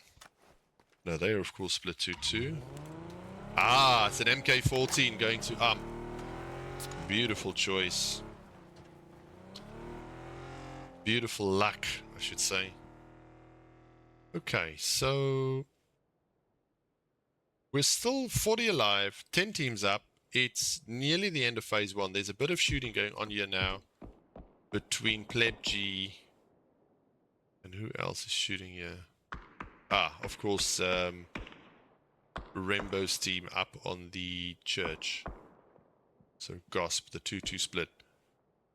No, they are of course split 2-2. Ah, it's an MK14 going to Beautiful choice. Beautiful luck, I should say. Okay, so we're still 40 alive, 10 teams up. It's nearly the end of phase 1. There's a bit of shooting going on here now between Pleb G and who else is shooting here? Of course, Rembo's team up on the church. So Gosp, the 2-2 split.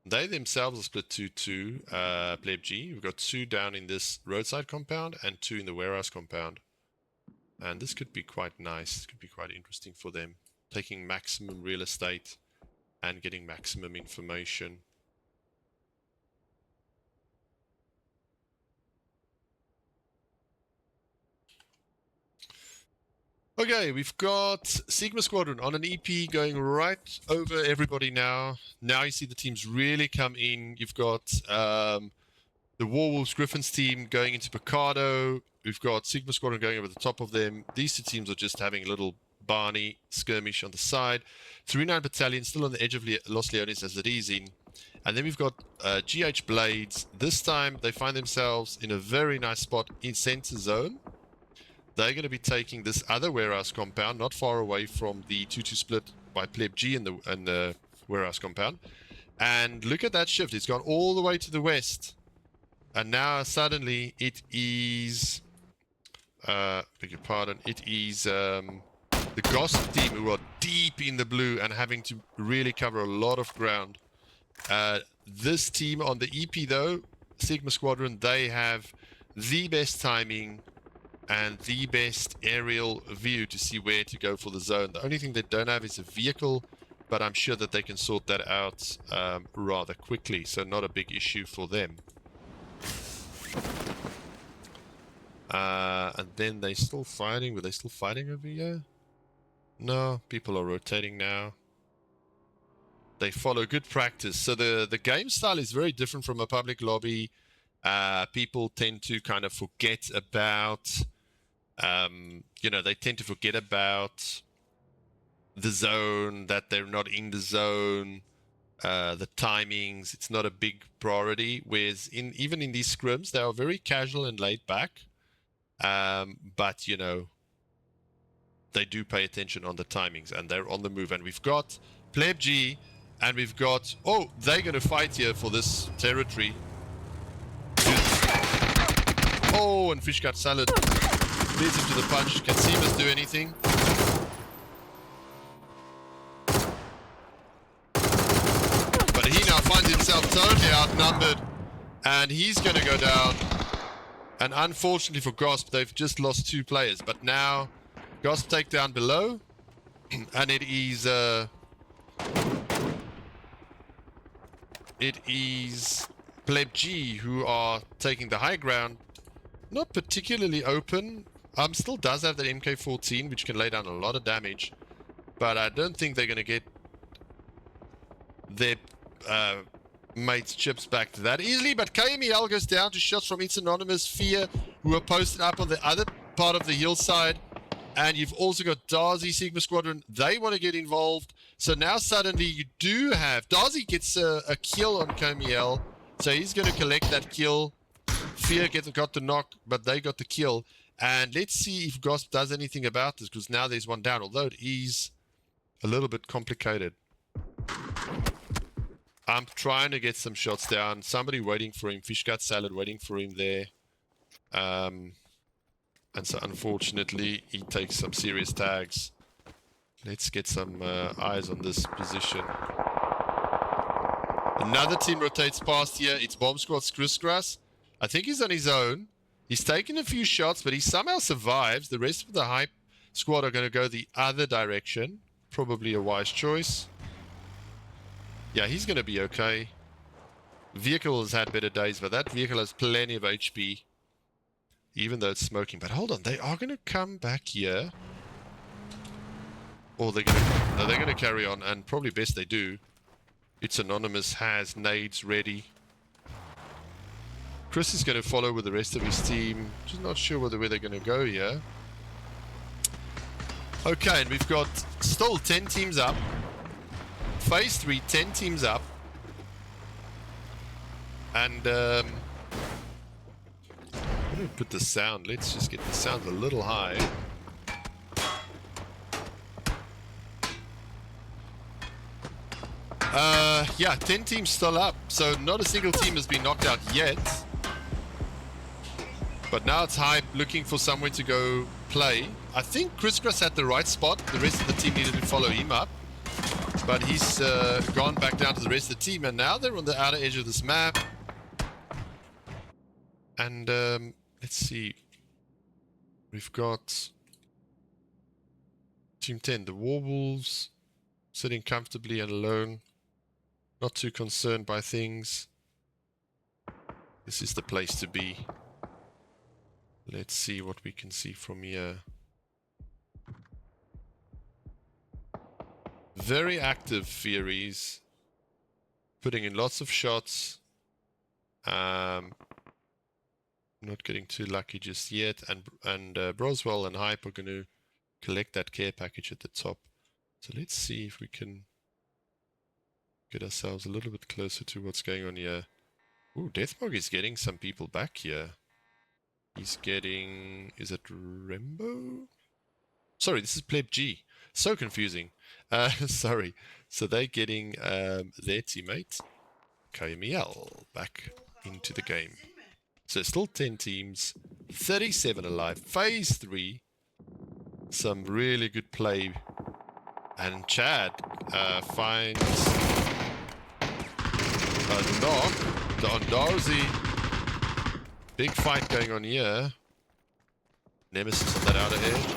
They themselves are split 2-2, Pleb G. We've got 2 down in this roadside compound and 2 in the warehouse compound. And this could be quite nice. It could be quite interesting for them. Taking maximum real estate and getting maximum information. Okay, we've got Sigma Squadron on an EP going right over everybody now. Now you see the teams really come in. You've got the Warwolves Griffins team going into Picardo. We've got Sigma Squadron going over the top of them. These two teams are just having a little Barney skirmish on the side. 3-9 Battalion still on the edge of Los Leones as it is in. And then we've got GH Blades. This time they find themselves in a very nice spot in center zone. They're going to be taking this other warehouse compound, not far away from the 2-2 split by Pleb G in the warehouse compound. And look at that shift. It's gone all the way to the west. And now suddenly it is... beg your pardon. It is the Gossip team who are deep in the blue and having to really cover a lot of ground. This team on the EP, though, Sigma Squadron, they have the best timing and the best aerial view to see where to go for the zone. The only thing they don't have is a vehicle, but I'm sure that they can sort that out rather quickly, so not a big issue for them. And then they're still fighting. Were they still fighting over here? No, people are rotating now. They follow good practice. So the game style is very different from a public lobby. People tend to kind of forget about, they tend to forget about the zone, that they're not in the zone, the timings. It's not a big priority. Whereas even in these scrims, they are very casual and laid back. But, they do pay attention on the timings and they're on the move. And we've got Pleb G and we've got, they're going to fight here for this territory. And Fish Gut Salad leads him to the punch. Can Seamus do anything? But he now finds himself totally outnumbered and he's going to go down. And unfortunately for Gosp, they've just lost 2 players. But now Gosp take down below and it is Pleb G who are taking the high ground. Not particularly open. Still does have the MK14, which can lay down a lot of damage. But I don't think they're going to get their mates' chips back that easily. But KMEL goes down to shots from It's Anonymous, Fear, who are posted up on the other part of the hillside. And you've also got Darcy, Sigma Squadron. They want to get involved. So now suddenly you do have... Darcy gets a kill on KMEL. So he's going to collect that kill. Fear got the knock, but they got the kill. And let's see if Gosp does anything about this, because now there's one down, although it is a little bit complicated. I'm trying to get some shots down. Somebody waiting for him. Fish Gut Salad waiting for him there. And so unfortunately, he takes some serious tags. Let's get some eyes on this position. Another team rotates past here. It's Bomb Squad's Chris Grass. I think he's on his own. He's taken a few shots, but he somehow survives. The rest of the hype squad are going to go the other direction. Probably a wise choice. Yeah, he's going to be okay. Vehicle has had better days, but that vehicle has plenty of HP. Even though it's smoking. But hold on, they are going to come back here. Or they're going to carry on, and probably best they do. It's Anonymous has nades ready. Chris is going to follow with the rest of his team. Just not sure where they're going to go here. Okay, and we've got still 10 teams up. Phase 3, 10 teams up. And where do we put the sound? Let's just get the sound a little high. Yeah, 10 teams still up. So not a single team has been knocked out yet. But now it's hype looking for somewhere to go play. I think Chris Grass had the right spot. The rest of the team needed to follow him up. But he's gone back down to the rest of the team. And now they're on the outer edge of this map. And let's see. We've got Team 10, the Warwolves, sitting comfortably and alone. Not too concerned by things. This is the place to be. Let's see what we can see from here. Very active Furies. Putting in lots of shots. Not getting too lucky just yet. And Broswell and Hype are going to collect that care package at the top. So let's see if we can get ourselves a little bit closer to what's going on here. Ooh, Deathmog is getting some people back here. He's getting... Is it Rembo? Sorry, this is Pleb G. So confusing. Sorry. So they're getting their teammate, KMEL, back into the game. So still 10 teams, 37 alive. Phase 3. Some really good play. And Chad finds a knock on Darcy. Big fight going on here. Nemesis on that outer edge.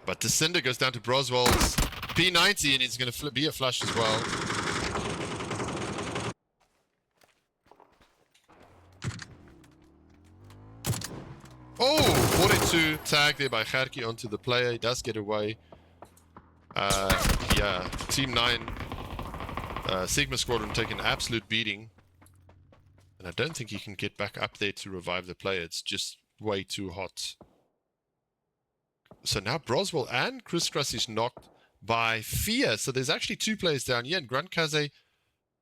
But Descender goes down to Broswell's P90 and it's going to be a flush as well. Oh, 42 tag there by Gerki onto the player. He does get away. Yeah, Team 9, Sigma Squadron taking an absolute beating. And I don't think he can get back up there to revive the player. It's just way too hot. So now Broswell and Chris Cross is knocked by Fear. So there's actually 2 players down here. And Grandkaze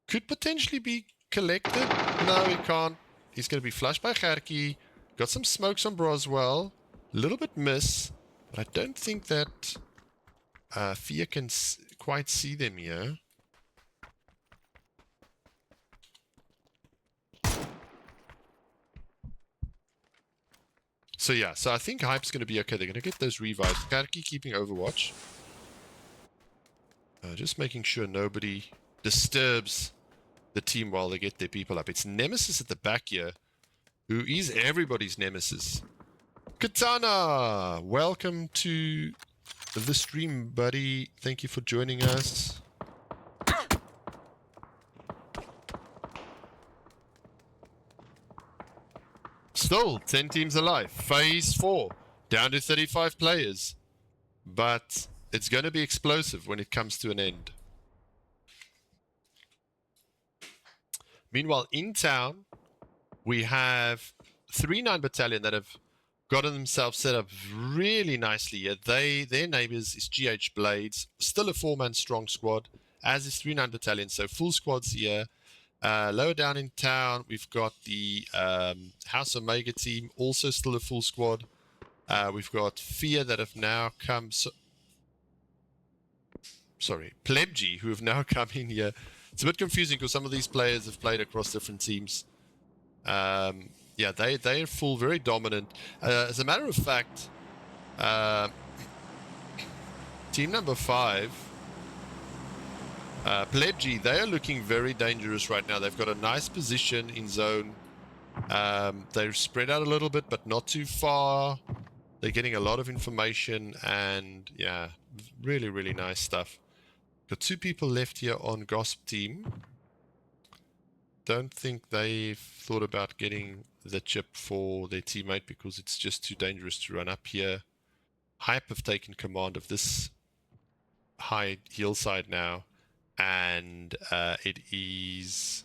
could potentially be collected. No, he can't. He's going to be flushed by Gerki. Got some smokes on Broswell. A little bit miss. But I don't think that Fear can quite see them here. So yeah, so I think Hype's going to be okay. They're going to get those revives. Gerki keeping Overwatch. Just making sure nobody disturbs the team while they get their people up. It's Nemesis at the back here, who is everybody's Nemesis. Katana! Welcome to the stream, buddy. Thank you for joining us. Still, 10 teams alive. Phase 4. Down to 35 players. But it's going to be explosive when it comes to an end. Meanwhile, in town, we have 3-9 Battalion that have gotten themselves set up really nicely here. Their neighbors is GH Blades. Still a 4-man strong squad, as is 3-9 Battalion. So full squads here. Lower down in town, we've got the House Omega team, also still a full squad. We've got Fear that have now come... Plebg, who have now come in here. It's a bit confusing because some of these players have played across different teams. Yeah, they are full, very dominant. As a matter of fact, team number 5... Plebg, they are looking very dangerous right now. They've got a nice position in zone. They're spread out a little bit, but not too far. They're getting a lot of information, and yeah, really, really nice stuff. Got 2 people left here on Gosp team. Don't think they've thought about getting the chip for their teammate because it's just too dangerous to run up here. Hype have taken command of this high hillside now. And it is...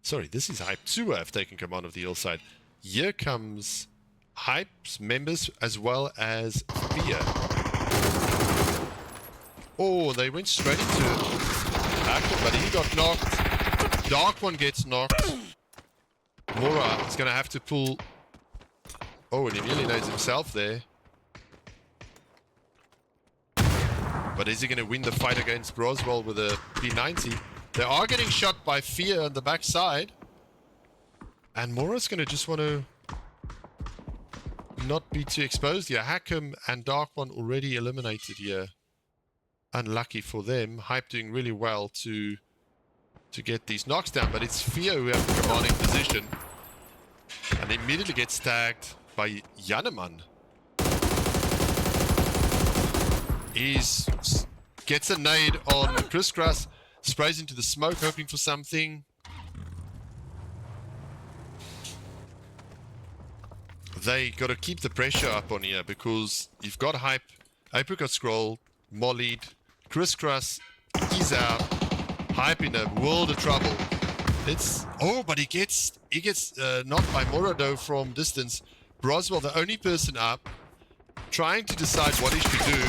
Sorry, this is Hype 2 have taken command of the hillside. Here comes Hype's members as well as Fear. Oh, they went straight into Active, but he got knocked. Dark One gets knocked. Mora is going to have to pull... Oh, and he nearly knows himself there. But is he going to win the fight against Broswell with a P90? They are getting shot by Fear on the backside. And Mora's going to just want to not be too exposed here. Hackham and Dark One already eliminated here. Unlucky for them. Hype doing really well to get these knocks down. But it's Fear who have the commanding position. And immediately gets tagged by Janneman. Gets a nade on Chris Grass, sprays into the smoke, hoping for something. They got to keep the pressure up on here because you've got Hype Apricot Scroll, mollied. Crisscross, he's out. Hype in a world of trouble. But he gets knocked by Morado from distance. Broswell, the only person up, trying to decide what he should do.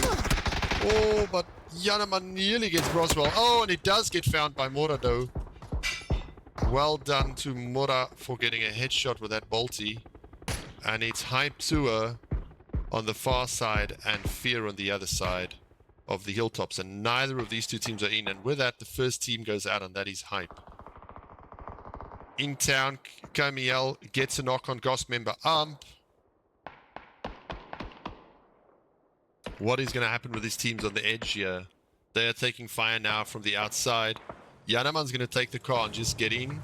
Oh, but Yanaman nearly gets Broswell. Oh, and it does get found by Morado. Well done to Mora for getting a headshot with that bolty. And it's Hype Tour on the far side and Fear on the other side of the hilltops. And neither of these two teams are in. And with that, the first team goes out, and that is Hype. In town, Camiel gets a knock on Goss member Amp. What is going to happen with these teams on the edge here? They are taking fire now from the outside. Yanaman's going to take the car and just get in.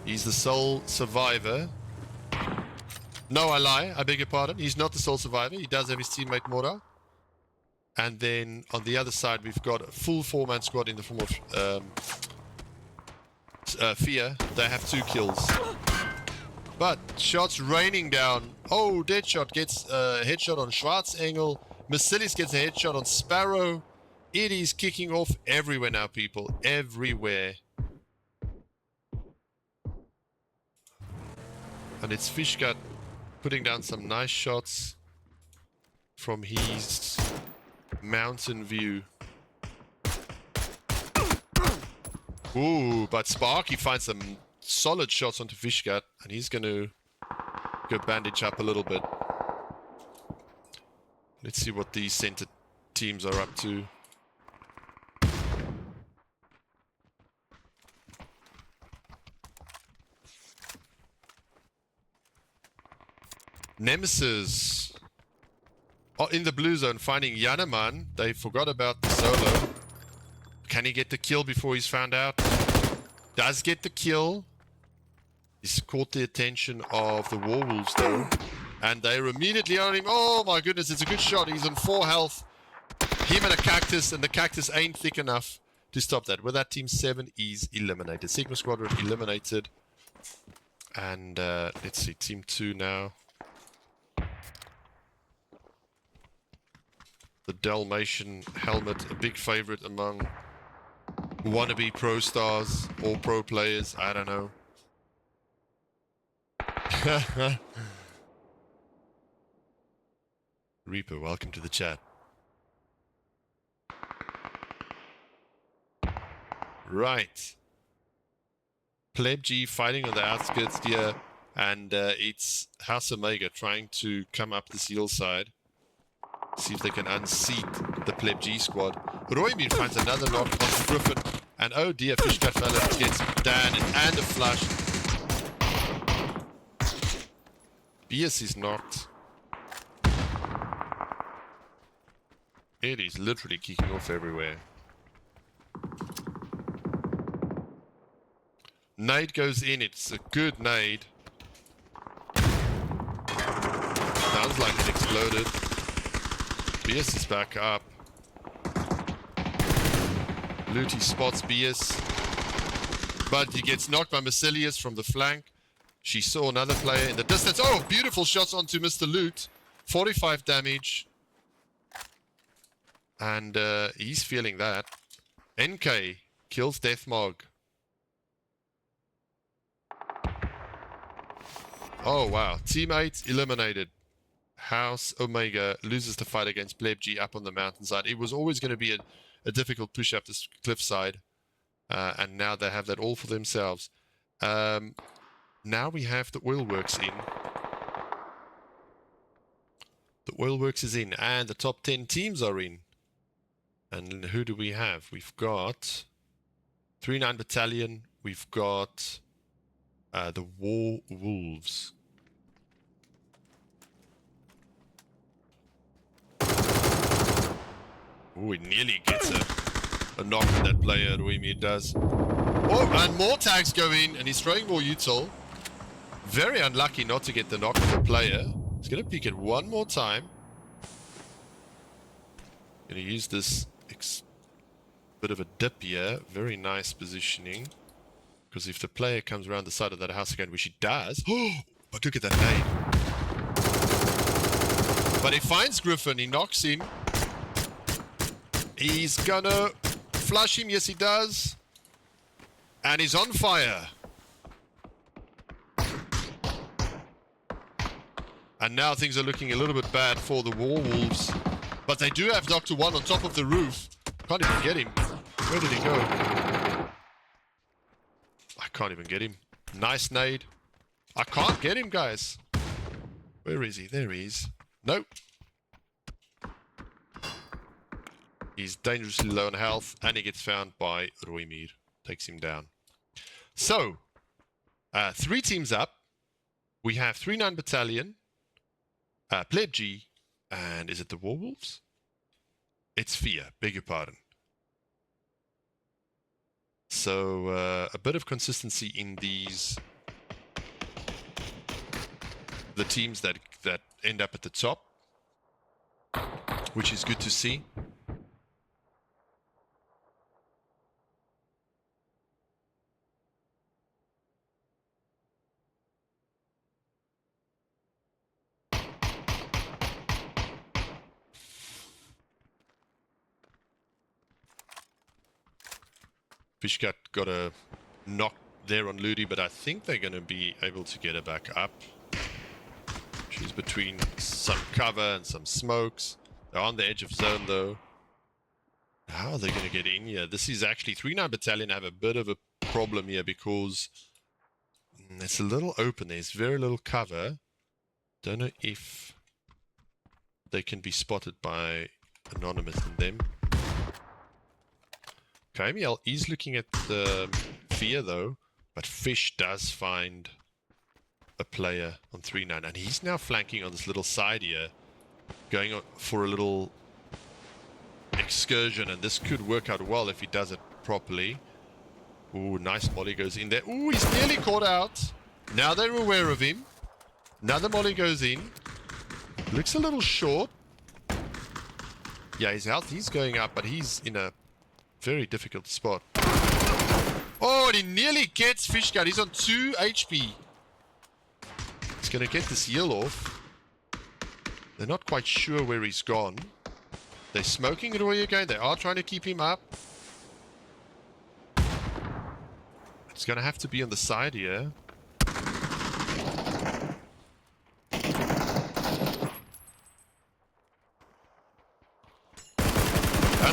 He's the sole survivor. No, I lie. I beg your pardon. He's not the sole survivor. He does have his teammate Mora. And then on the other side, we've got a full four-man squad in the form of Fear. They have 2 kills. But shots raining down. Oh, Deadshot gets a headshot on Schwarzengel. Mercedes gets a headshot on Sparrow. It is kicking off everywhere now, people. Everywhere. And it's Fishgut putting down some nice shots from his mountain view. Ooh, but Sparky finds some solid shots onto Fishgut, and he's going to go bandage up a little bit. Let's see what these center teams are up to. Nemesis in the blue zone, finding Yanaman. They forgot about the solo. Can he get the kill before he's found out? Does get the kill. He's caught the attention of the Warwolves though. And they're immediately on him. Oh my goodness, it's a good shot. He's on 4 health. Him and a cactus, and the cactus ain't thick enough to stop that. With that, Team 7 is eliminated. Sigma Squadron eliminated. And let's see, Team 2 now. The Dalmatian helmet, a big favorite among wannabe pro stars or pro players. I don't know. Reaper, welcome to the chat. Right. Pleb G fighting on the outskirts here, and it's House Omega trying to come up this hill side. See if they can unseat the Pleb G squad. Roymir finds another knock on Griffin, and oh dear, Fishcut Fella gets Dan and a flush. Bias is knocked. It is literally kicking off everywhere. Nade goes in. It's a good nade. Sounds like it exploded. Bias is back up. Looty spots Bias. But he gets knocked by Massilius from the flank. She saw another player in the distance. Oh, beautiful shots onto Mr. Loot. 45 damage. And he's feeling that. NK kills Deathmog. Oh, wow. Teammate eliminated. House Omega loses the fight against Pleb G up on the mountainside. It was always going to be a difficult push up this cliffside. And now they have that all for themselves. Now we have the oil works in. The oil works is in, and the top 10 teams are in. And who do we have? We've got 39 Battalion. We've got the War Wolves. Oh, he nearly gets a knock on that player. Ruimi does. Oh, and more tags go in, and he's throwing more util. Very unlucky not to get the knock on the player. He's going to peek it one more time. Going to use this bit of a dip here. Very nice positioning. Because if the player comes around the side of that house again, which he does. Oh, but look at that nade. But he finds Griffin. He knocks him. He's gonna flush him. Yes, he does. And he's on fire. And now things are looking a little bit bad for the Warwolves. But they do have Dr. One on top of the roof. Can't even get him. Where did he go? I can't even get him. Nice nade. I can't get him, guys. Where is he? There he is. Nope. He's dangerously low on health, and he gets found by Roymir. Takes him down. So, 3 teams up. We have 3-9 Battalion, Pleb G, and is it the Warwolves? It's Fear, beg your pardon. So, a bit of consistency in the teams that end up at the top, which is good to see. Fishgut got a knock there on Ludi, but I think they're going to be able to get her back up. She's between some cover and some smokes. They're on the edge of zone, though. How are they going to get in here? This is actually 3-9 Battalion have a bit of a problem here because it's a little open. There's very little cover. Don't know if they can be spotted by Anonymous and them. KML is looking at the Fear, though, but Fish does find a player on 3-9, and he's now flanking on this little side here, going for a little excursion, and this could work out well if he does it properly. Ooh, nice molly goes in there. Ooh, he's nearly caught out. Now they're aware of him. Another molly goes in. Looks a little short. Yeah, his health, he's going up, but he's in a very difficult spot. Oh, and he nearly gets Fishgut. He's on 2 HP. He's going to get this heal off. They're not quite sure where he's gone. They're smoking Roy again. They are trying to keep him up. It's going to have to be on the side here. And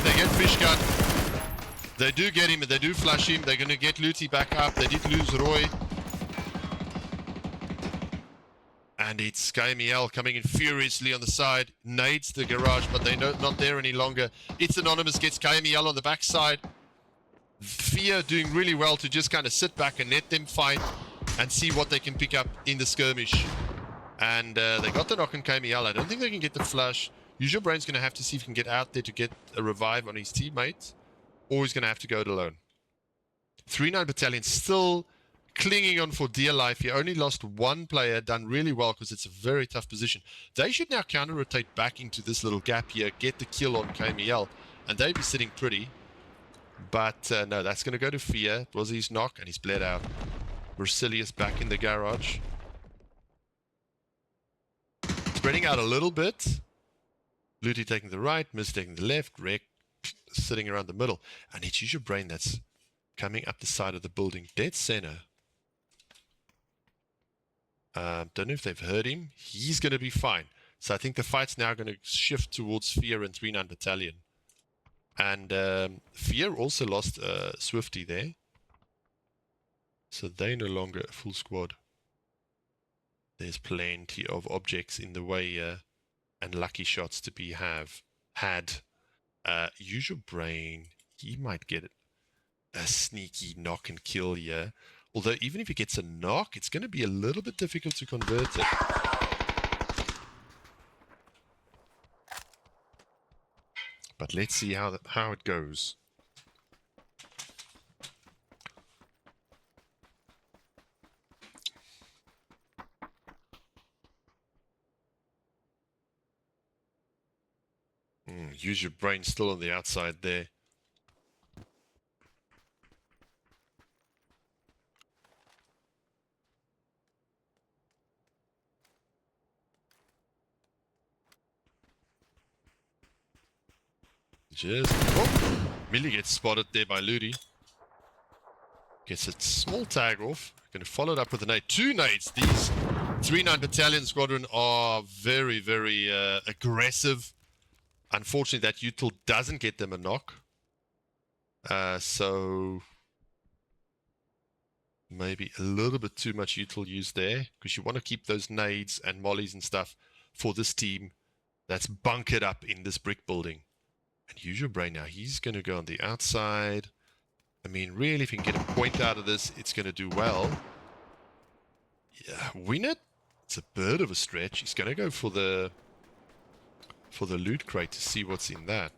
they get Fishgut. They do get him, they do flush him. They're going to get Luti back up. They did lose Roy. And it's KML coming in furiously on the side. Nades the garage, but they're not there any longer. It's Anonymous, gets KML on the backside. Fear doing really well to just kind of sit back and let them fight and see what they can pick up in the skirmish. And they got the knock on KML. I don't think they can get the flush. Usual Brain's going to have to see if he can get out there to get a revive on his teammates. Or he's going to have to go it alone. 3-9 Battalion still clinging on for dear life. He only lost 1 player, done really well because it's a very tough position. They should now counter-rotate back into this little gap here, get the kill on KML, and they'd be sitting pretty. But no, that's going to go to Fear. It was his knock, and he's bled out. Mercilius back in the garage. Spreading out a little bit. Luti taking the right, Miz taking the left, Rek sitting around the middle. And it's Usual Brain that's coming up the side of the building, dead center. Don't know if they've heard him. He's going to be fine. So I think the fight's now going to shift towards Fear and 3-9 Battalion. And Fear also lost Swifty there. So they're no longer a full squad. There's plenty of objects in the way and lucky shots to be had. Usual Brain, he might get a sneaky knock and kill here. Although even if he gets a knock, it's going to be a little bit difficult to convert it. But let's see how it goes. Usual Brain still on the outside there. Dangers. Oh, Millie gets spotted there by Ludi. Gets a small tag off. Going to follow it up with a nade. 2 nades. These 3-9 Battalion Squadron are very, very aggressive. Unfortunately, that util doesn't get them a knock. So maybe a little bit too much util used there, because you want to keep those nades and mollies and stuff for this team that's bunkered up in this brick building. And use your brain now. He's going to go on the outside. I mean, really, if you can get a point out of this, it's going to do well. Yeah, win it? It's a bit of a stretch. He's going to go for the loot crate to see what's in that.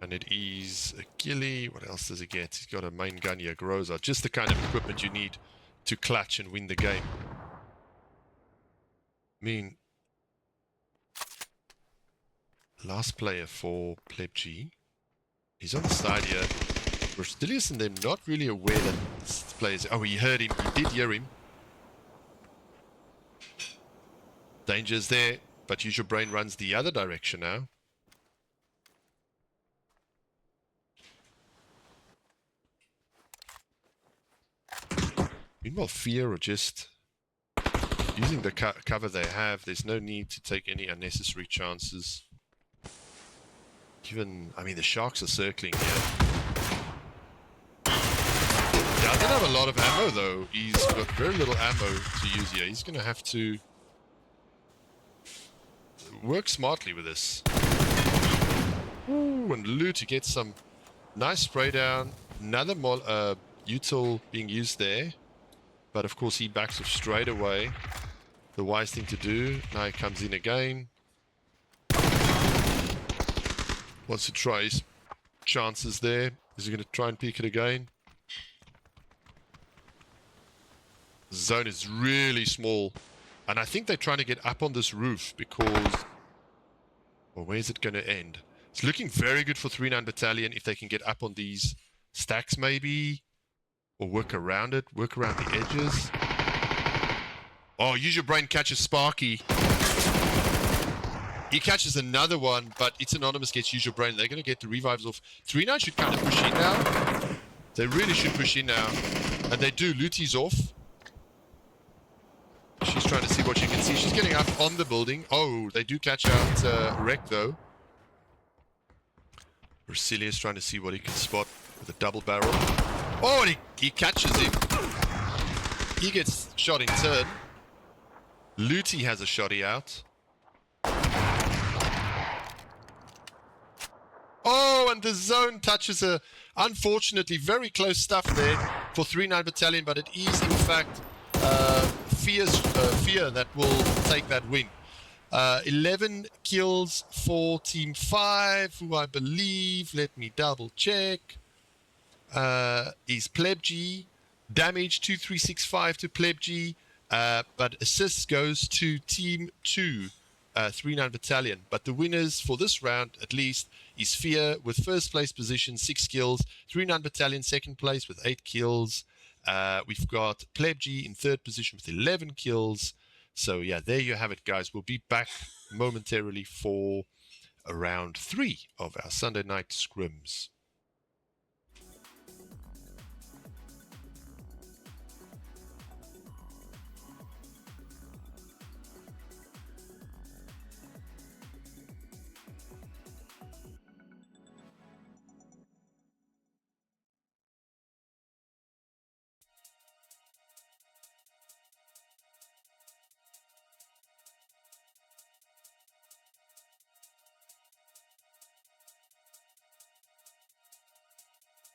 And it is a ghillie. What else does he get? He's got a main gun here, Groza. Just the kind of equipment you need to clutch and win the game. I mean, last player for Pleb G. He's on the side here. Rostilius and them not really aware that this player's... Oh, he heard him. He did hear him. Danger's there, but Use Your Brain runs the other direction now. Meanwhile, Fear are just using the cover they have. There's no need to take any unnecessary chances. Even, I mean, the Sharks are circling here. Doesn't have a lot of ammo, though. He's got very little ammo to use here. He's going to have to work smartly with this. Ooh, and loot to get some nice spray down. Another util being used there. But of course he backs off straight away. The wise thing to do. Now he comes in again. Wants to try his chances there. Is he going to try and peek it again? The zone is really small. And I think they're trying to get up on this roof because... Well, where's it going to end? It's looking very good for 3-9 Battalion if they can get up on these stacks maybe. Or work around it. Work around the edges. Oh, Use Your Brain catches Sparky. He catches another one, but it's anonymous gets Use Your Brain. They're going to get the revives off. 3-9 should kind of push in now. They really should push in now. And they do. Luti's off. She's trying to see what she can see. She's getting up on the building. Oh, they do catch out Wreck, though. Brasilia's trying to see what he can spot with a double barrel. Oh, and he catches him. He gets shot in turn. Luti has a shotty out. Oh, and the zone touches a, unfortunately, very close stuff there for 3-9 Battalion, but it is, in fact, Fear that will take that win. 11 kills for Team 5, who I believe, let me double check, is Pleb G. Damage 2365 to Pleb G, but assists goes to Team 2, 3-9 Battalion. But the winners for this round, at least, is Fear with first place position, 6 kills. 3-9 Battalion second place with 8 kills. We've got Pleb G in third position with 11 kills. So yeah, there you have it, guys. We'll be back momentarily for round 3 of our Sunday night scrims.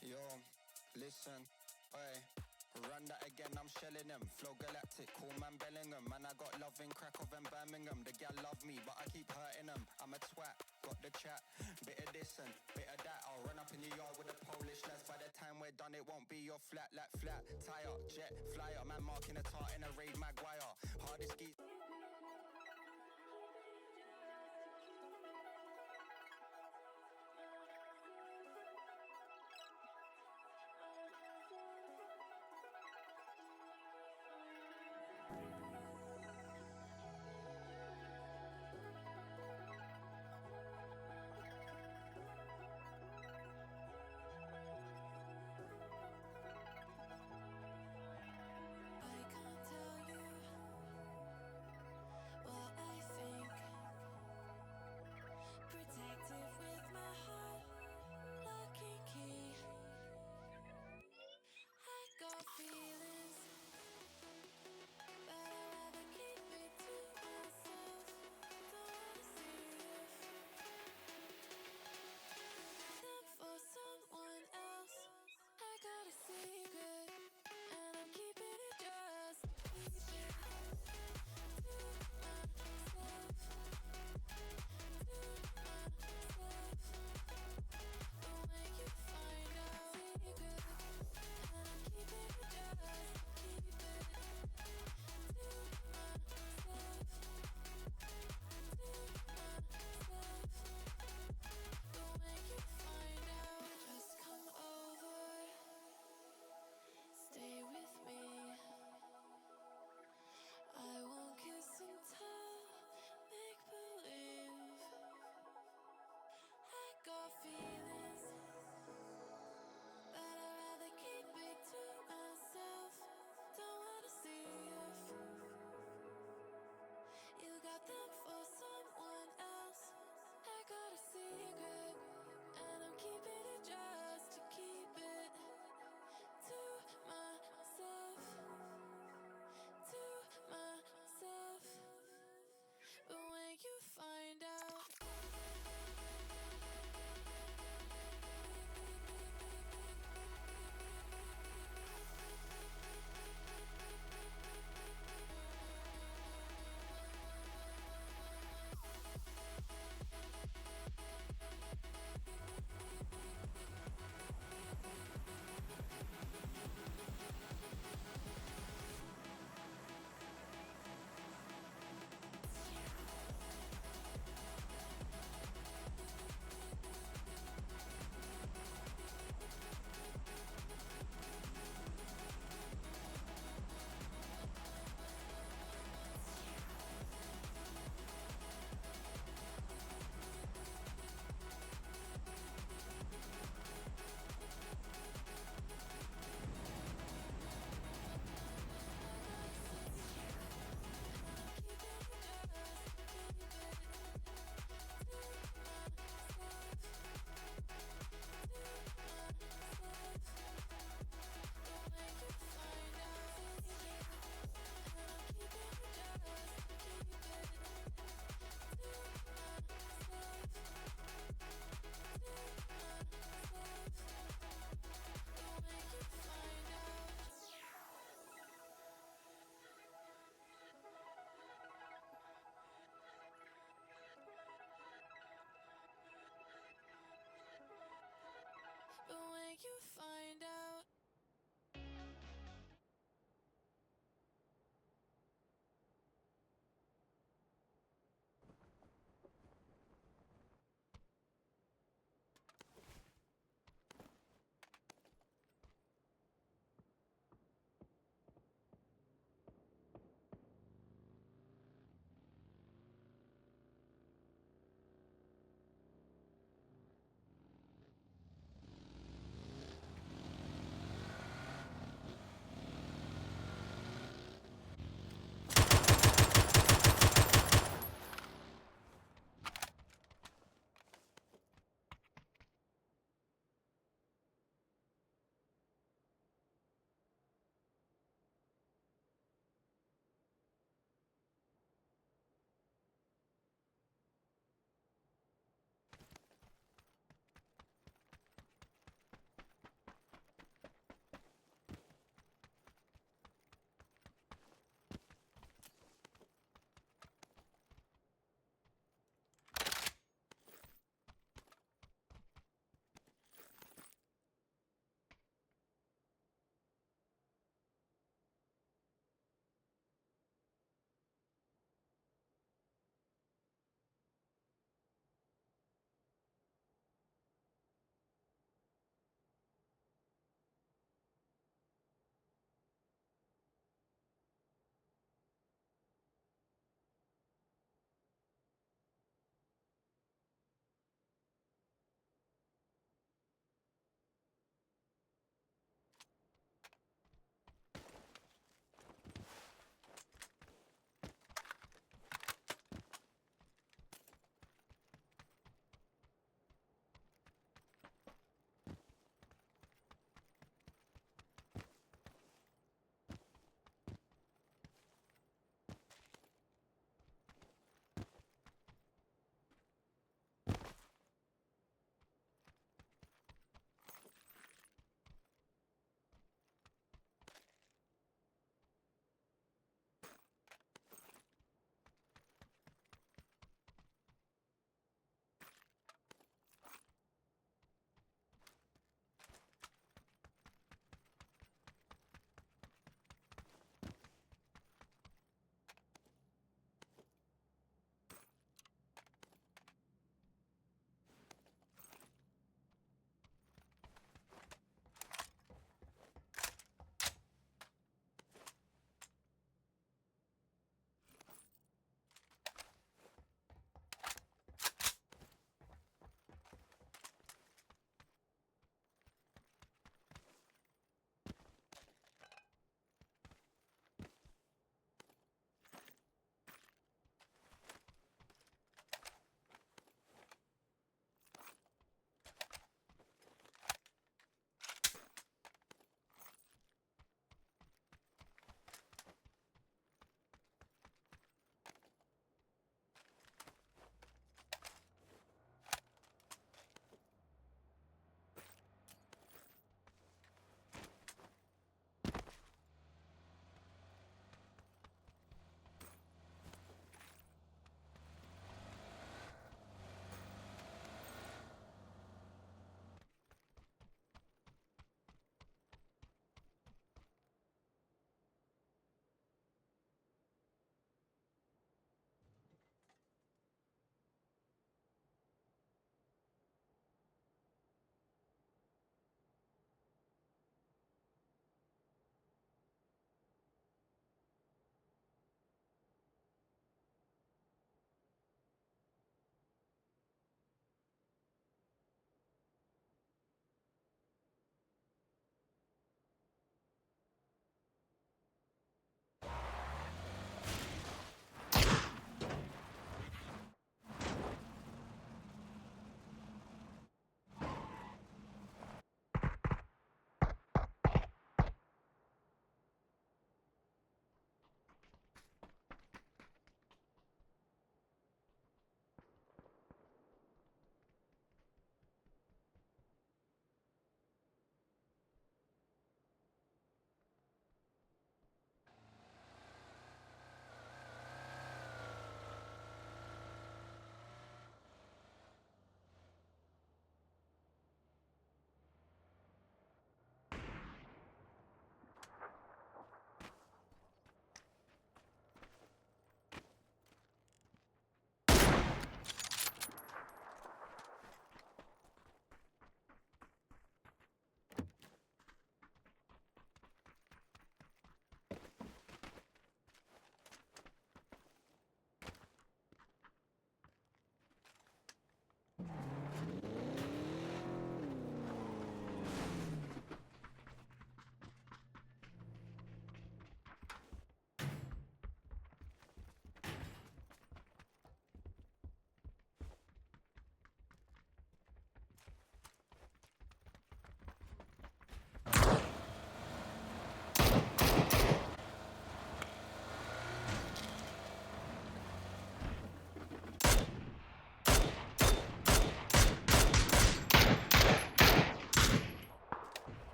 Yo, listen, oi, run that again, I'm shelling them. Flow galactic, cool man Bellingham. Man, I got love in Krakow and Birmingham. The gal love me, but I keep hurting them. I'm a twat, got the chat. Bit of this and bit of that. I'll run up in your yard with the Polish lads. By the time we're done, it won't be your flat, like flat. Tire, jet, flyer. Man marking a tart in a raid, Maguire. Hardest geek. you find out?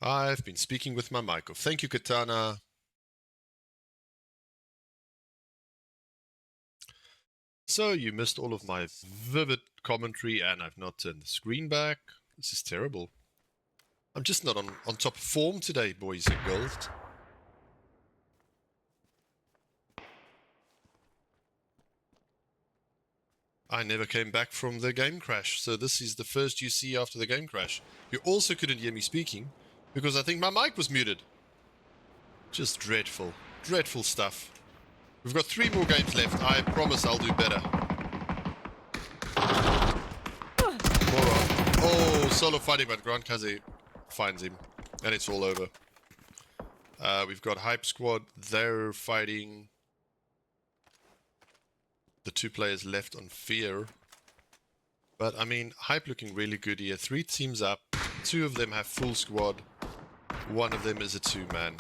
I've been speaking with my mic off. Thank you, Katana. So you missed all of my vivid commentary and I've not turned the screen back. This is terrible. I'm just not on top of form today, boys and girls. I never came back from the game crash, so this is the first you see after the game crash. You also couldn't hear me speaking because I think my mic was muted. Just dreadful. Dreadful stuff. We've got 3 more games left. I promise I'll do better. Moron. Oh, solo fighting, but Grand Kaze finds him. And it's all over. We've got Hype Squad. They're fighting the 2 players left on Fear. But, I mean, Hype looking really good here. 3 teams up. 2 of them have full squad. 1 of them is a 2-man.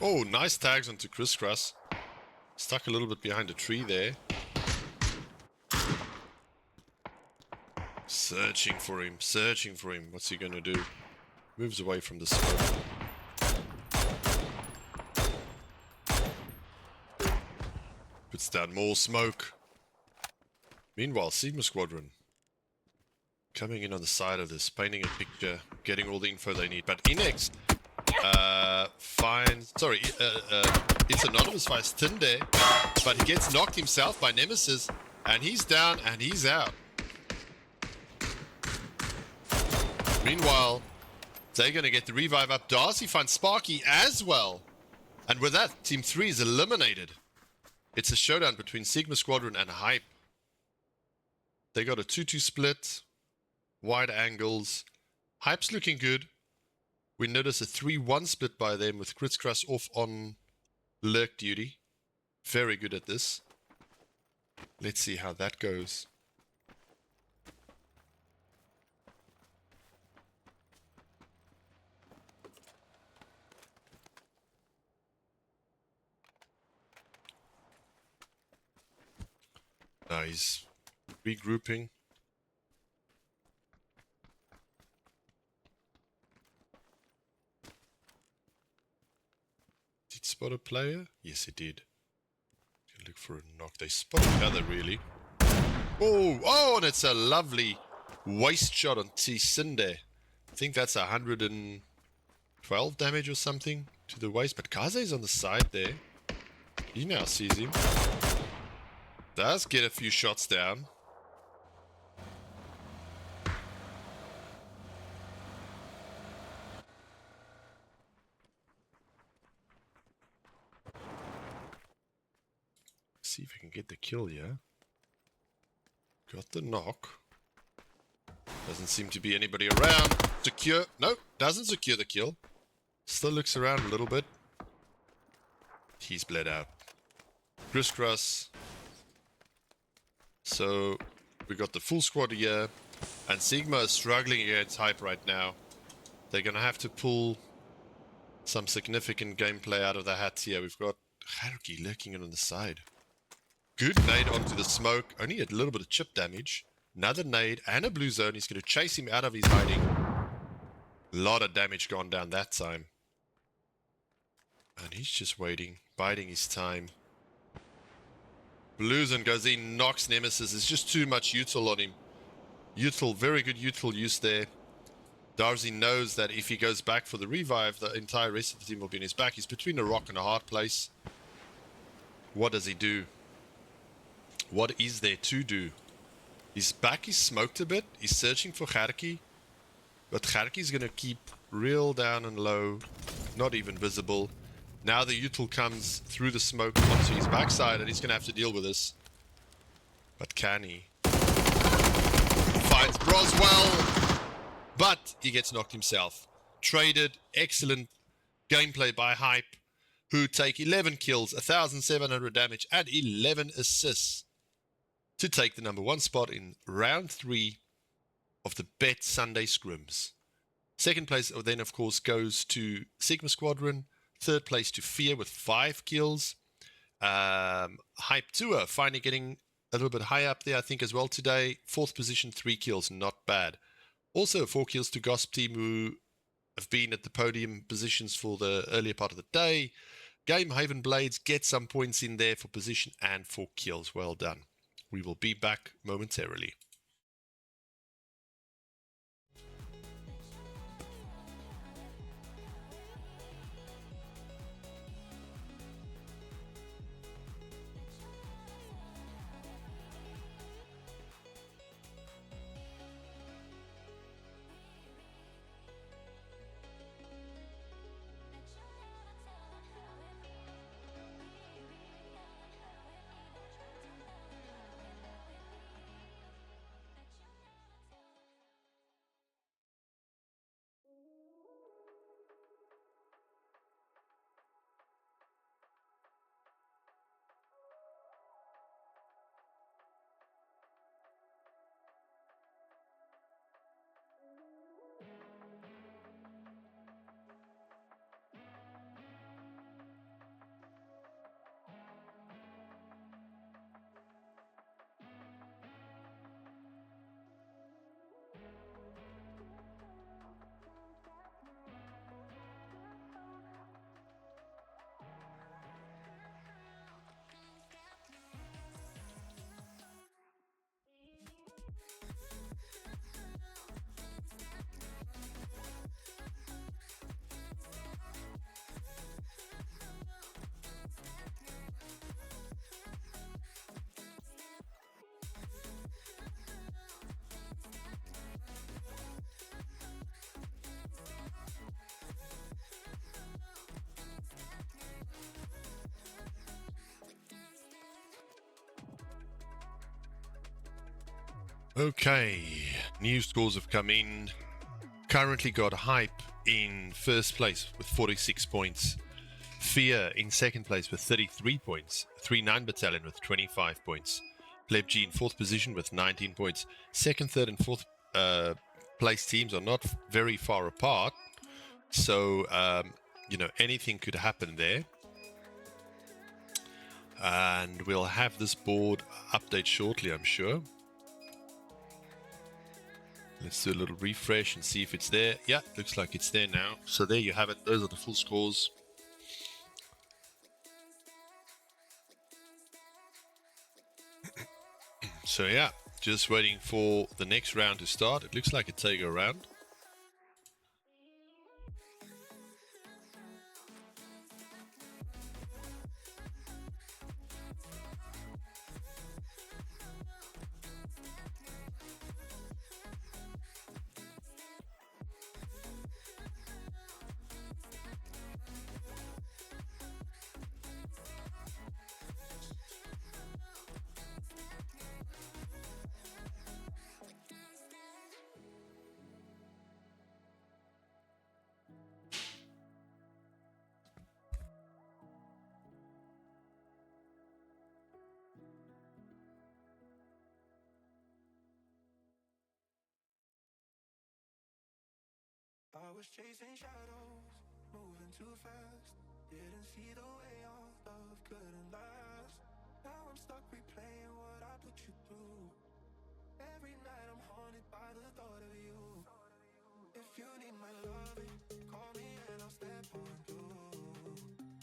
Oh, nice tags onto Crisscross. Stuck a little bit behind a tree there. Searching for him, searching for him. What's he gonna do? Moves away from the smoke. Puts down more smoke. Meanwhile, Sigma Squadron coming in on the side of this, painting a picture, getting all the info they need. But Inex finds... Sorry, it's Anonymous finds Tinde, but he gets knocked himself by Nemesis, and he's down and he's out. Meanwhile, they're going to get the revive up. Darcy finds Sparky as well. And with that, Team 3 is eliminated. It's a showdown between Sigma Squadron and Hype. They got a 2-2 split. Wide angles. Hype's looking good. We notice a 3-1 split by them with Crisscross off on lurk duty. Very good at this. Let's see how that goes. He's regrouping. Did spot a player? Yes, it did. Look for a knock. They spot each other, really. Oh, and it's a lovely waist shot on T. Sinde. I think that's 112 damage or something to the waist. But Kaze's on the side there. He now sees him. Does get a few shots down. See if we can get the kill here. Got the knock. Doesn't seem to be anybody around. Secure. No, doesn't secure the kill. Still looks around a little bit. He's bled out. Crisscross. So we got the full squad here. And Sigma is struggling against Hype right now. They're going to have to pull some significant gameplay out of the hat here. We've got Haruki lurking in on the side. Good nade onto the smoke. Only a little bit of chip damage. Another nade and a blue zone. He's going to chase him out of his hiding. A lot of damage gone down that time. And he's just waiting, biding his time. Blue zone goes in, knocks Nemesis. There's just too much util on him. Util, very good util use there. Darcy knows that if he goes back for the revive, the entire rest of the team will be in his back. He's between a rock and a hard place. What does he do? What is there to do? His back is smoked a bit. He's searching for Kharki. But Kharki's going to keep real down and low. Not even visible. Now the util comes through the smoke onto his backside and he's going to have to deal with this. But can he? Finds Broswell. But he gets knocked himself. Traded. Excellent gameplay by Hype, who take 11 kills, 1,700 damage, and 11 assists to take the #1 spot in round 3 of the Bet Sunday Scrims. Second place then, of course, goes to Sigma Squadron. Third place to Fear with 5 kills. Hype Tour finally getting a little bit high up there, I think, as well today. 4th position, 3 kills, not bad. Also, 4 kills to Gossip Team, who have been at the podium positions for the earlier part of the day. Game Haven Blades get some points in there for position and for kills. Well done. We will be back momentarily. Okay, new scores have come in. Currently got Hype in first place with 46 points. Fear in second place with 33 points. 3-9 Battalion with 25 points. Pleb G in fourth position with 19 points. Second, third, and fourth place teams are not very far apart. So, anything could happen there. And we'll have this board update shortly, I'm sure. Let's do a little refresh and see if it's there. Yeah, looks like it's there now. So there you have it. Those are the full scores. So yeah, just waiting for the next round to start. It looks like a Tego round. I was chasing shadows, moving too fast. Didn't see the way our love couldn't last. Now I'm stuck replaying what I put you through. Every night I'm haunted by the thought of you. If you need my loving, call me and I'll step on through.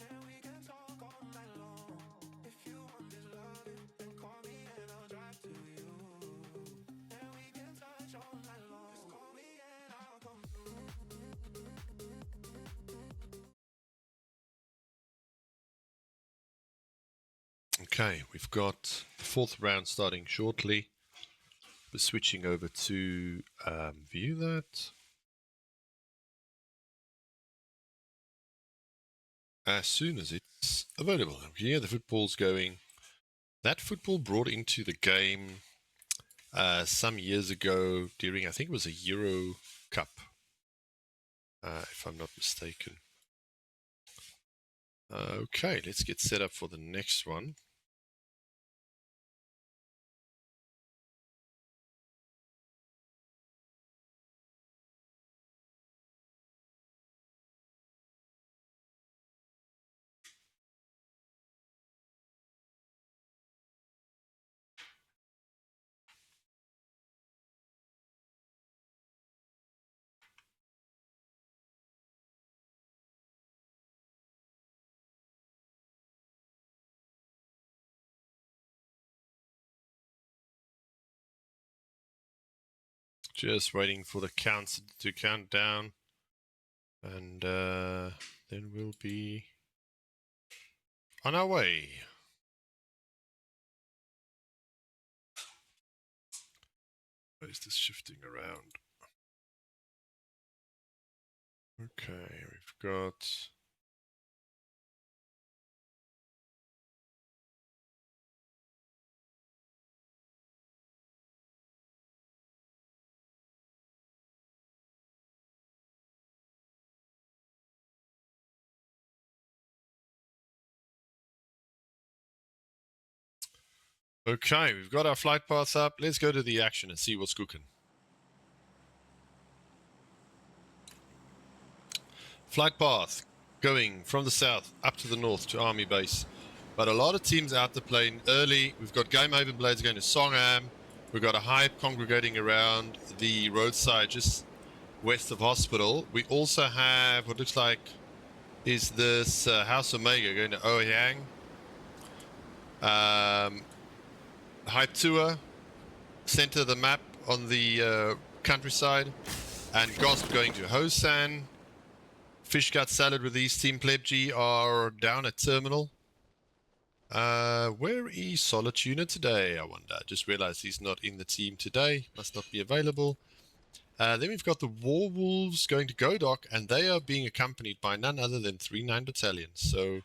And we can talk all night long. If you want this loving, then call me and I'll drive to you. And we can touch all night long. Just call me and I'll come through. Okay, we've got the fourth round starting shortly. We're switching over to view that. As soon as it's available. Here the football's going. That football brought into the game some years ago during, I think it was a Euro Cup, if I'm not mistaken. Okay, let's get set up for the next one. Just waiting for the counts to count down. And then we'll be on our way. Why is this shifting around? Okay, we've got... Okay, we've got our flight paths up. Let's go to the action and see what's cooking. Flight path going from the south up to the north to Army Base. But a lot of teams out the plane early. We've got Game Haven Blades going to Songham. We've got a hype congregating around the roadside just west of Hospital. We also have what looks like is this House Omega going to Ouyang. Hype tour, center of the map on the countryside, and Gosp going to Hosan. Fish Gut Salad with these Team Pleb G are down at Terminal. Where is Solid Tuna today, I wonder? I just realized he's not in the team today. Must not be available. Then we've got the War Wolves going to Godok, and they are being accompanied by none other than 3-9 Battalion. So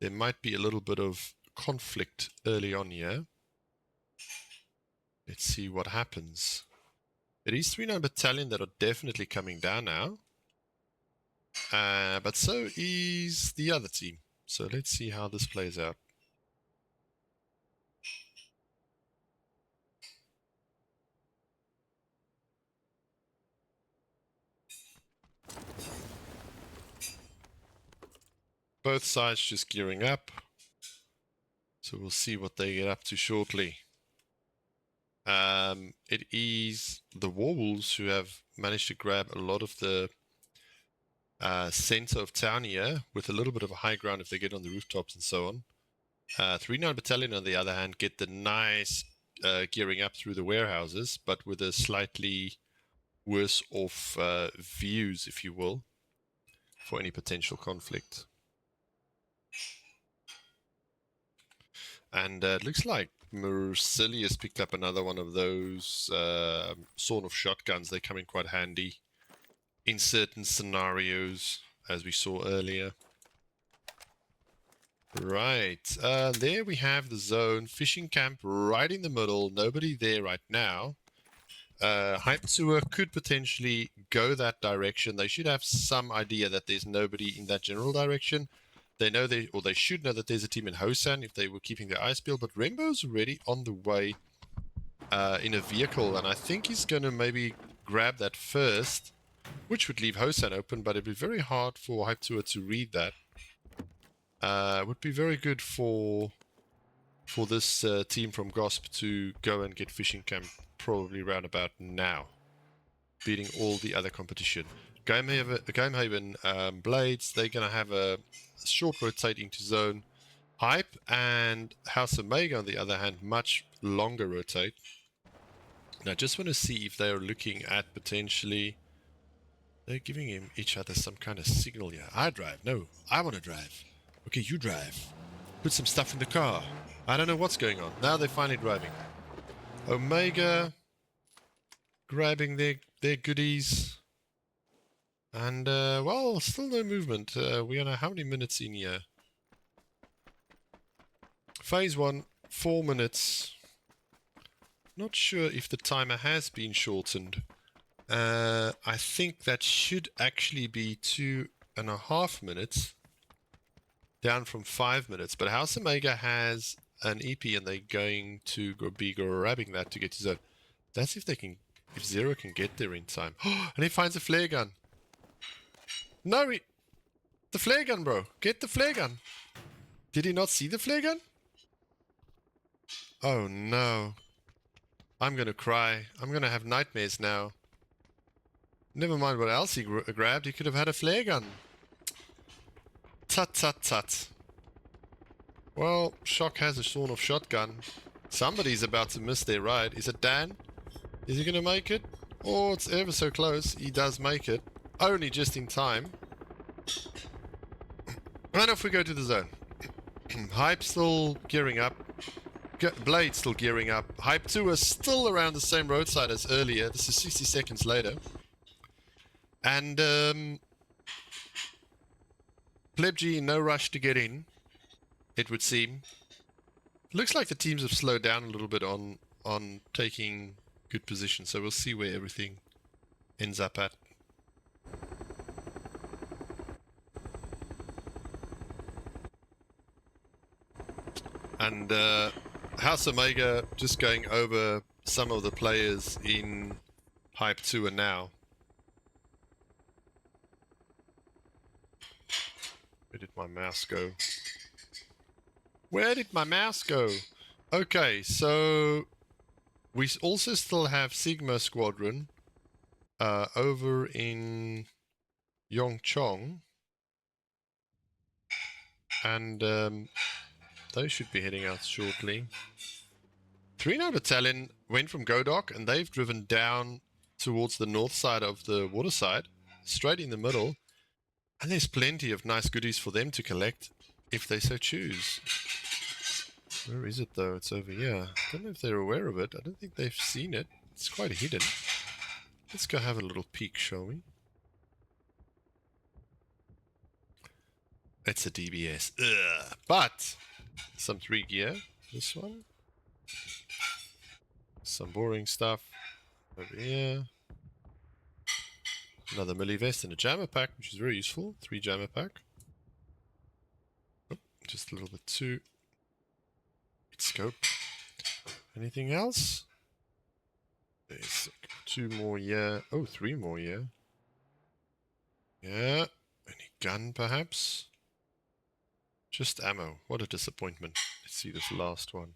there might be a little bit of conflict early on here. Let's see what happens. It is 3-9 Battalion that are definitely coming down now. But so is the other team. So let's see how this plays out. Both sides just gearing up. So we'll see what they get up to shortly. It is the Warwolves who have managed to grab a lot of the center of town here with a little bit of a high ground if they get on the rooftops and so on. 3-9 Battalion, on the other hand, get the nice gearing up through the warehouses, but with a slightly worse off views, if you will, for any potential conflict. And it looks like Mercilius picked up another one of those sort of shotguns. They come in quite handy in certain scenarios, as we saw earlier. Right, there we have the zone. Fishing camp right in the middle. Nobody there right now. Hype Tour could potentially go that direction. They should have some idea that there's nobody in that general direction. They know they should know that there's a team in Hosan if they were keeping their eyes peeled. But Rainbow's already on the way in a vehicle, and I think he's going to maybe grab that first, which would leave Hosan open, but it'd be very hard for Hype Tour to read that. Would be very good for this team from Gosp to go and get Fishing Camp probably round about now, beating all the other competition. Game Haven Blades, they're going to have a short rotating to zone. Hype and House Omega, on the other hand, much longer rotate. Now, I just want to see if they're looking at potentially... They're giving each other some kind of signal here. I drive. No, I want to drive. Okay, you drive. Put some stuff in the car. I don't know what's going on. Now they're finally driving. Omega grabbing their goodies. And, well, still no movement. We are how many minutes in here? Phase 1, 4 minutes. Not sure if the timer has been shortened. I think that should actually be 2.5 minutes. Down from 5 minutes. But House Omega has an EP and they're going to be grabbing that to get to zone. That's if Zero can get there in time. And he finds a flare gun. No, the flare gun, bro. Get the flare gun. Did he not see the flare gun? Oh, no. I'm going to cry. I'm going to have nightmares now. Never mind what else he grabbed. He could have had a flare gun. Tut, tut, tut. Well, Shock has a sort of shotgun. Somebody's about to miss their ride. Is it Dan? Is he going to make it? Oh, it's ever so close. He does make it. Only just in time. And off we go to the zone. Hype still gearing up. Blade still gearing up. Hype 2 is still around the same roadside as earlier. This is 60 seconds later. And Plebg, no rush to get in, it would seem. Looks like the teams have slowed down a little bit on taking good position, so we'll see where everything ends up at. And House Omega just going over some of the players in Hype 2 and now. Where did my mouse go? Where did my mouse go? Okay, so we also still have Sigma Squadron over in Yongchong. And they should be heading out shortly. 3-9 Battalion went from Godok and they've driven down towards the north side of the waterside, straight in the middle. And there's plenty of nice goodies for them to collect if they so choose. Where is it though? It's over here. I don't know if they're aware of it. I don't think they've seen it. It's quite hidden. Let's go have a little peek, shall we? It's a DBS. Ugh. But some 3 gear. This one. Some boring stuff over here. Another melee vest and a jammer pack, which is very useful. 3 jammer pack. Oh, just a little bit too. Scope. Anything else? There's 2 more here. Oh, 3 more here. Yeah. Any gun, perhaps? Just ammo. What a disappointment. Let's see this last one.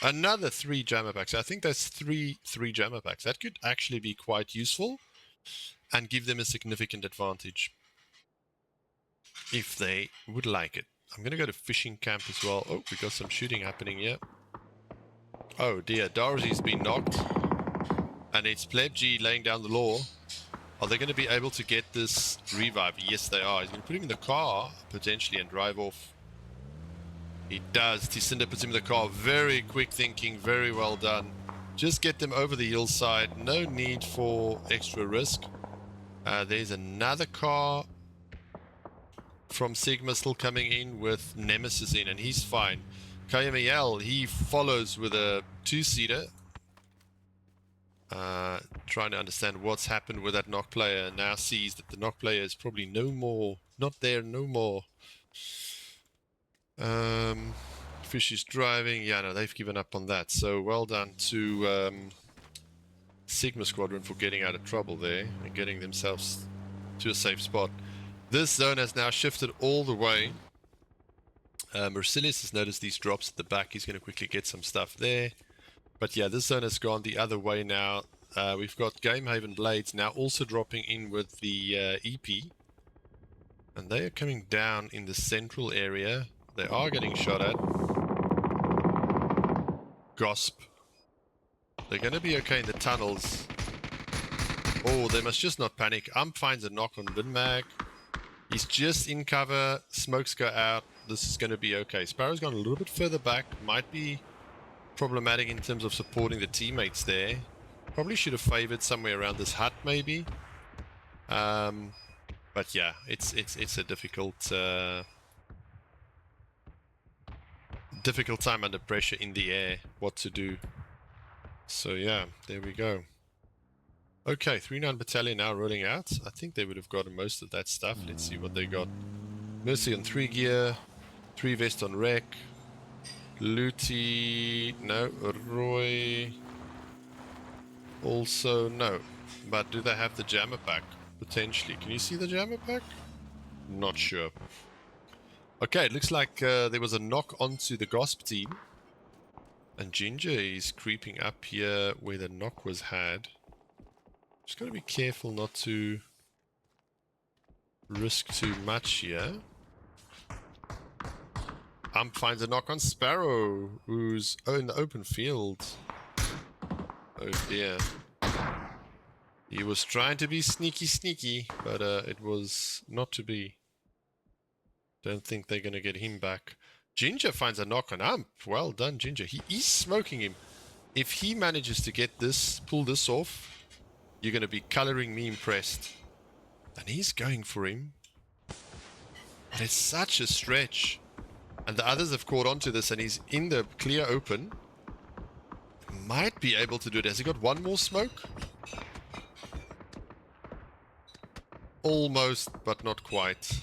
Another 3 jammer packs. I think that's 3 jammer packs. That could actually be quite useful and give them a significant advantage if they would like it. I'm going to go to fishing camp as well. Oh, we got some shooting happening here. Oh dear, Dorothy's been knocked. And it's Plebg laying down the law. Are they going to be able to get this revive? Yes, they are. He's going to put him in the car, potentially, and drive off. He does. Ticinda puts him in the car. Very quick thinking. Very well done. Just get them over the hillside. No need for extra risk. There's another car from Sigma still coming in with Nemesis in, and he's fine. KMEL, he follows with a 2-seater. Trying to understand what's happened with that knock player. Now sees that the knock player is probably not there no more. Fish is driving. Yeah, no, they've given up on that. So well done to Sigma Squadron for getting out of trouble there and getting themselves to a safe spot. This zone has now shifted all the way. Merciless has noticed these drops at the back. He's going to quickly get some stuff there. But yeah, this zone has gone the other way now. We've got Gamehaven Blades now also dropping in with the EP. And they are coming down in the central area. They are getting shot at. Gosp. They're going to be okay in the tunnels. Oh, they must just not panic. Finds a knock on Binmag. He's just in cover. Smokes go out. This is going to be okay. Sparrow's gone a little bit further back. Might be problematic in terms of supporting the teammates there. Probably should have favored somewhere around this hut, maybe. But yeah, it's a difficult time under pressure in the air. What to do? So yeah, there we go. Okay, 3-9 Battalion now rolling out. I think they would have gotten most of that stuff. Let's see what they got. Mercy on 3 gear. 3 vest on wreck. Looty. No. Roy. Also no. But do they have the jammer pack? Potentially. Can you see the jammer pack? Not sure. Okay, it looks like there was a knock onto the Gosp team. And Ginger is creeping up here where the knock was had. Just gotta be careful not to risk too much here. Finds a knock on Sparrow, who's in the open field. Oh dear. He was trying to be sneaky, but it was not to be. Don't think they're going to get him back. Ginger finds a knock on Ump. Well done, Ginger. He is smoking him. If he manages to get this, pull this off, you're going to be coloring me impressed. And he's going for him. But it's such a stretch. And the others have caught on to this, and he's in the clear open. Might be able to do it. Has he got one more smoke? Almost, but not quite.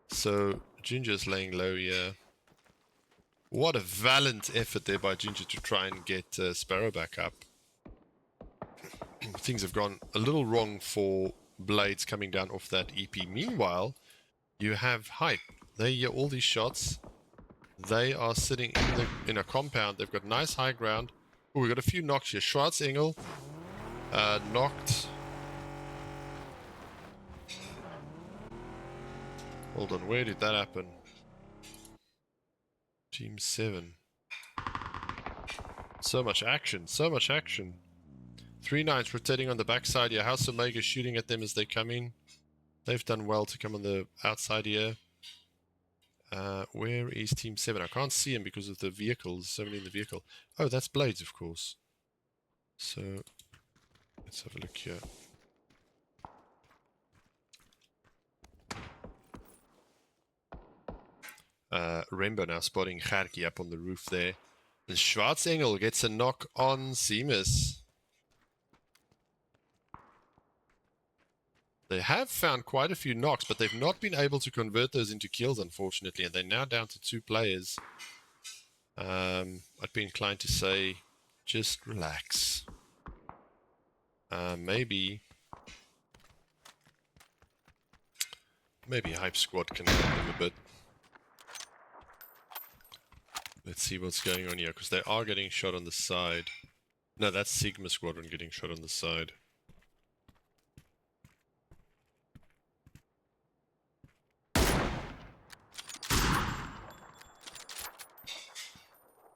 So, Ginger's laying low here. What a valiant effort there by Ginger to try and get Sparrow back up. Things have gone a little wrong for Blades coming down off that EP. Meanwhile, you have Hype. They hear all these shots. They are sitting in a compound. They've got nice high ground. Oh, we've got a few knocks here. Schwarzengel knocked. Hold on, where did that happen? Team 7. So much action, so much action. 3 9s rotating on the backside here. House Omega shooting at them as they come in. They've done well to come on the outside here. Where is Team 7? I can't see him because of the vehicles. So many in the vehicle. Oh, that's Blades, of course. So, let's have a look here. Rainbow now spotting Gerki up on the roof there. And Schwarzengel gets a knock on Seamus. They have found quite a few knocks, but they've not been able to convert those into kills, unfortunately. And they're now down to 2 players. I'd be inclined to say, just relax. Maybe Hype Squad can help them a bit. Let's see what's going on here, because they are getting shot on the side. No, that's Sigma Squadron getting shot on the side.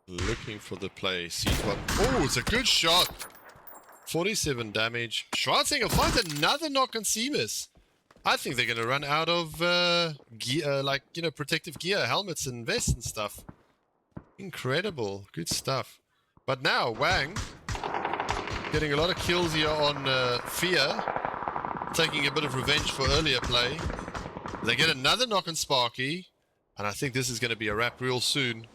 Looking for the play. Sees one. Oh, it's a good shot. 47 damage. Schwarzengel finds another knock on Seamus. I think they're going to run out of gear, like, you know, protective gear, helmets and vests and stuff. Incredible. Good stuff. But now, Wang getting a lot of kills here on Fear. Taking a bit of revenge for earlier play. They get another knock on Sparky. And I think this is going to be a wrap real soon.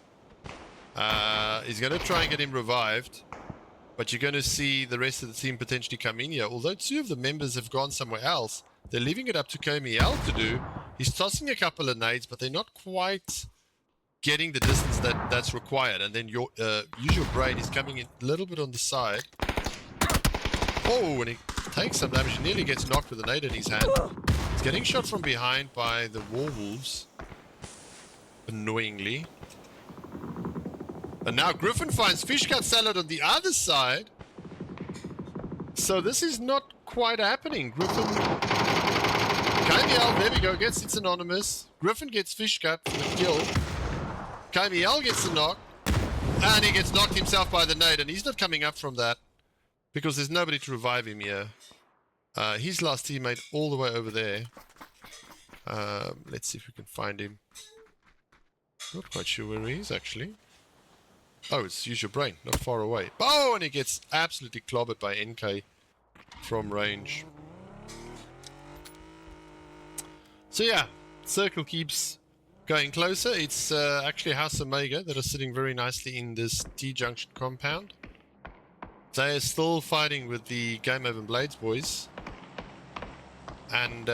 He's going to try and get him revived. But you're going to see the rest of the team potentially come in here. Although 2 of the members have gone somewhere else. They're leaving it up to KML to do. He's tossing a couple of nades, but they're not quite getting the distance that's required. And then your use your brain. He's coming in a little bit on the side. Oh, and he takes some damage. He nearly gets knocked with a nade in his hand. He's getting shot from behind by the Warwolves. Annoyingly. And now Griffin finds fish cut salad on the other side. So this is not quite happening. Griffin... KML, there we go, gets it's anonymous. Griffin gets fish cut for the kill. KML gets the knock. And he gets knocked himself by the nade. And he's not coming up from that. Because there's nobody to revive him here. His last teammate all the way over there. Let's see if we can find him. Not quite sure where he is, actually. Oh, it's use your brain, not far away. Oh, and he gets absolutely clobbered by NK from range. So yeah, circle keeps going closer. It's actually House Omega that are sitting very nicely in this T-junction compound. They are still fighting with the Game Over Blades boys. And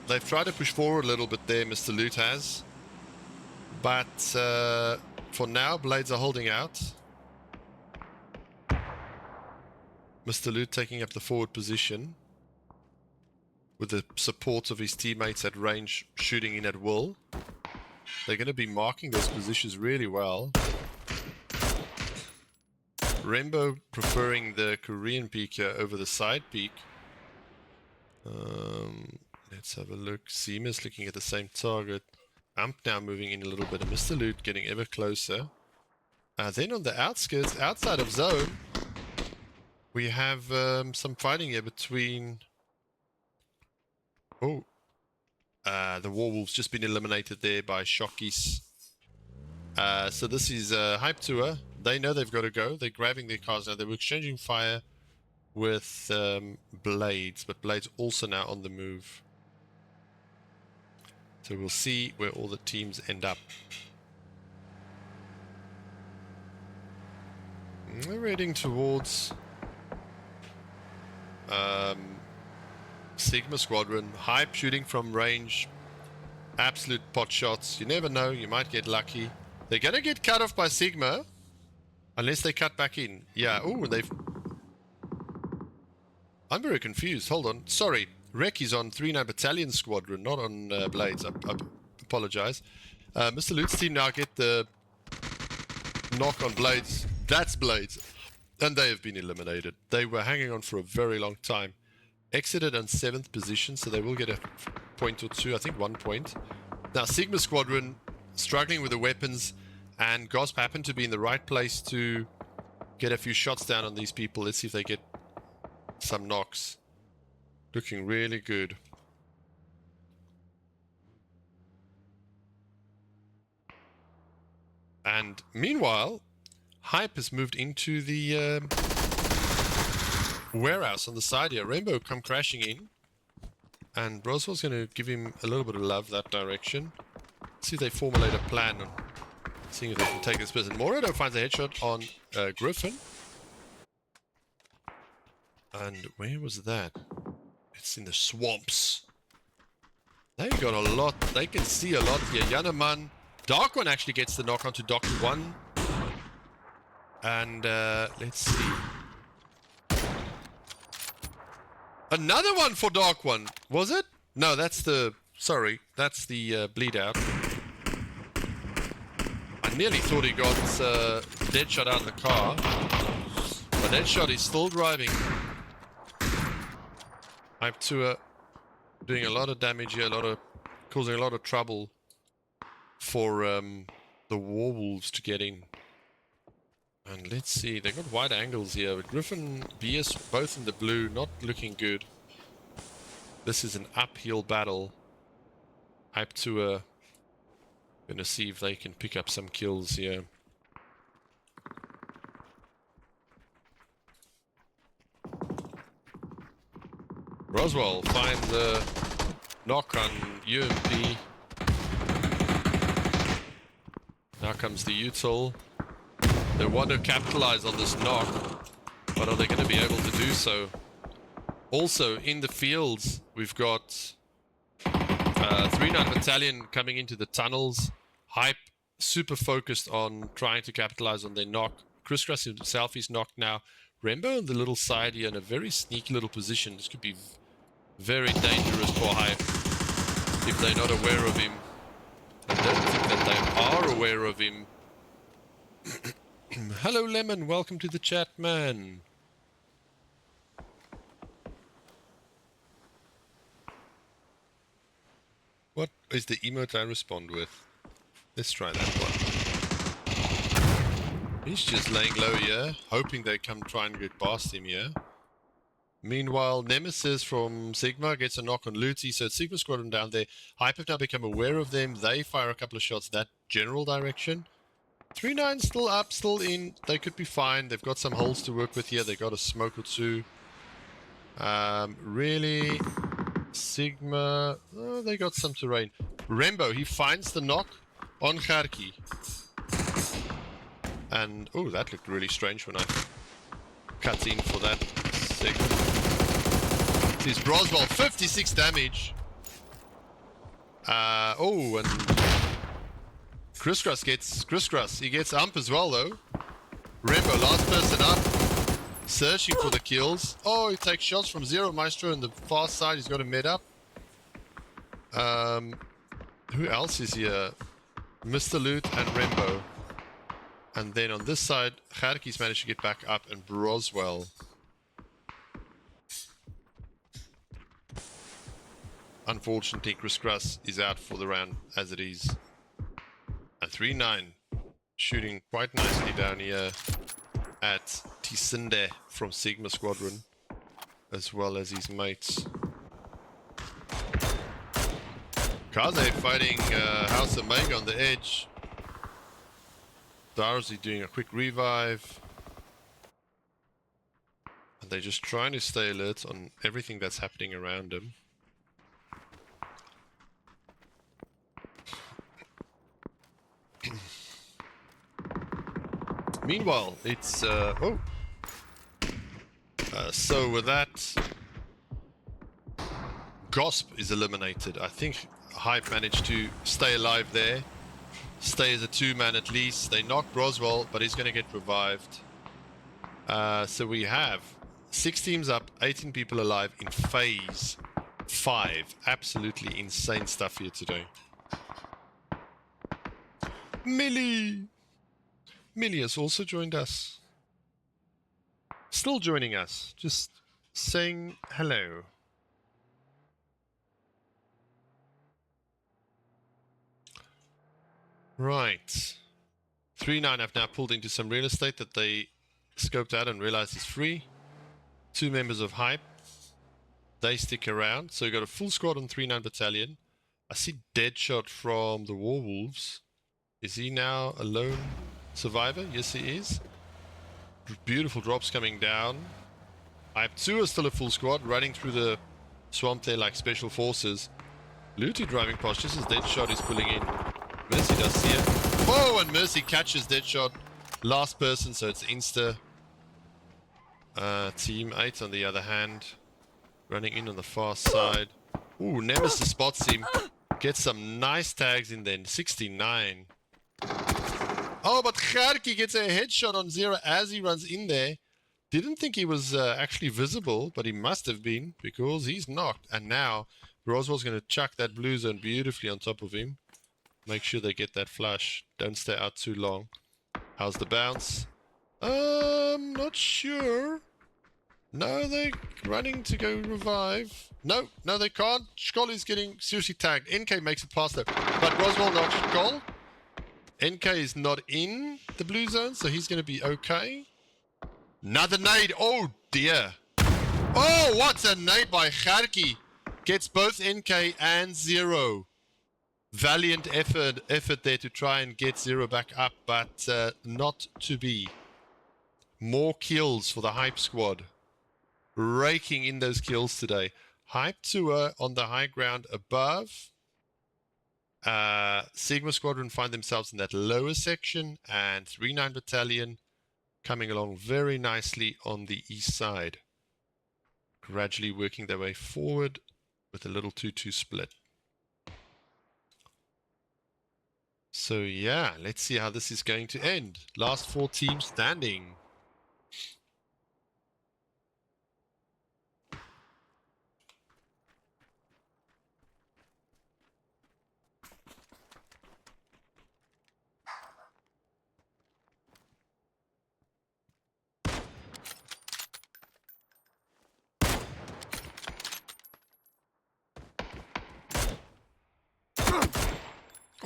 they've tried to push forward a little bit there, Mr. Loot has. But for now, Blades are holding out. Mr. Loot taking up the forward position. With the support of his teammates at range shooting in at will. They're going to be marking those positions really well. Rembo preferring the Korean peak here over the side peak. Let's have a look. Seamus looking at the same target. Amp now moving in a little bit. And Mr. Loot getting ever closer. Then on the outskirts, outside of zone, We have some fighting here between... Oh. The Warwolves just been eliminated there by Shockies. So this is Hype Tour. They know they've got to go. They're grabbing their cars now. They were exchanging fire with Blades, but Blades also now on the move. So we'll see where all the teams end up. We're heading towards Sigma Squadron. Hype shooting from range. Absolute pot shots. You never know. You might get lucky. They're going to get cut off by Sigma. Unless they cut back in. Yeah. Oh, they've... I'm very confused. Hold on. Sorry. Rek is on 39 Battalion Squadron, not on Blades. I apologize. Mr. Loot's team now get the knock on Blades. That's Blades. And they have been eliminated. They were hanging on for a very long time. Exited on 7th position, so they will get a point or two. I think 1 point. Now, Sigma Squadron struggling with the weapons, and Gosp happened to be in the right place to get a few shots down on these people. Let's see if they get some knocks. Looking really good. And meanwhile, Hype has moved into the warehouse on the side here. Rainbow come crashing in. And Broswell's going to give him a little bit of love that direction. See if they formulate a plan on seeing if they can take this person. Morodo finds a headshot on Griffin. And where was that? It's in the swamps. They got a lot. They can see a lot here. Yanaman. Dark One actually gets the knock onto Doctor One. And let's see. Another one for Dark One. Was it? No, that's the... Sorry. That's the bleed out. I nearly thought he got Deadshot out of the car. But Deadshot is still driving. Hype Tour doing a lot of damage here, causing a lot of trouble for the Warwolves to get in. And let's see, they got wide angles here. But Griffin, BS, both in the blue, not looking good. This is an uphill battle. Hype Tour gonna see if they can pick up some kills here. Roswell finds the knock on UMP. Now comes the util. They want to capitalize on this knock, but are they going to be able to do so? Also, in the fields, we've got 39 Battalion coming into the tunnels. Hype, super focused on trying to capitalize on their knock. Chris Cross himself is knocked now. Rembo on the little side here in a very sneaky little position. This could be very dangerous for Hype if they're not aware of him. I don't think that they are aware of him. Hello Lemon, welcome to the chat, man. What is the emote I respond with? Let's try that one. He's just laying low here, hoping they come try and get past him here. Meanwhile, Nemesis from Sigma gets a knock on Looty, so it's Sigma Squadron down there. Hype have now become aware of them. They fire a couple of shots that general direction. 3-9 still up, still in. They could be fine. They've got some holes to work with here. They got a smoke or two. Really, Sigma, oh, they got some terrain. Rembo, he finds the knock on Kharki. And, oh, that looked really strange when I cut in for that Sigma. This is Broswell, 56 damage. Oh, and Criss, he gets ump as well though. Rembo, last person up, searching for the kills. Oh, he takes shots from Zero Maestro on the far side. He's got a med up. Who else is here? Mr. Loot and Rembo. And then on this side, Kharki's managed to get back up, and Broswell. Unfortunately, Chris Grass is out for the round as it is. And 3-9 shooting quite nicely down here at Tisinde from Sigma Squadron, as well as his mates. Kaze fighting House Omega on the edge. Darzi doing a quick revive. And they're just trying to stay alert on everything that's happening around them. Meanwhile, it's so with that, Gosp is eliminated. I think Hype managed to stay alive there. Stay as a 2-man at least. They knocked Roswell, but he's going to get revived. So we have 6 teams up, 18 people alive in phase 5. Absolutely insane stuff here today. Millie has also joined us. Still joining us. Just saying hello. Right. 3-9 have now pulled into some real estate that they scoped out and realized is free. 2 members of Hype. They stick around. So you got a full squad on 3-9 Battalion. I see Deadshot from the Warwolves. Is he now a lone survivor? Yes, he is. Beautiful drops coming down. Hype 2 is still a full squad, running through the swamp there like special forces. Looty driving past just as Deadshot is pulling in. Mercy does see it. Whoa, and Mercy catches Deadshot. Last person, so it's insta. Team 8 on the other hand. Running in on the far side. Ooh, Nemesis spots him. Gets some nice tags in then. 69. Oh, but Kharki gets a headshot on Zero as he runs in there. Didn't think he was actually visible, but he must have been because he's knocked. And now Roswell's going to chuck that blue zone beautifully on top of him. Make sure they get that flush. Don't stay out too long. How's the bounce? Not sure. No, they're running to go revive. No, they can't. Skoll is getting seriously tagged. NK makes it past though. But Roswell knocks Skoll. NK is not in the blue zone, so he's going to be okay. Another nade. Oh, dear. Oh, what a nade by Kharki. Gets both NK and Zero. Valiant effort there to try and get Zero back up, but not to be. More kills for the Hype squad. Raking in those kills today. Hype Tour on the high ground above. Sigma Squadron find themselves in that lower section, and 3-9 Battalion coming along very nicely on the east side. Gradually working their way forward with a little 2-2 split. So yeah, let's see how this is going to end. Last 4 teams standing.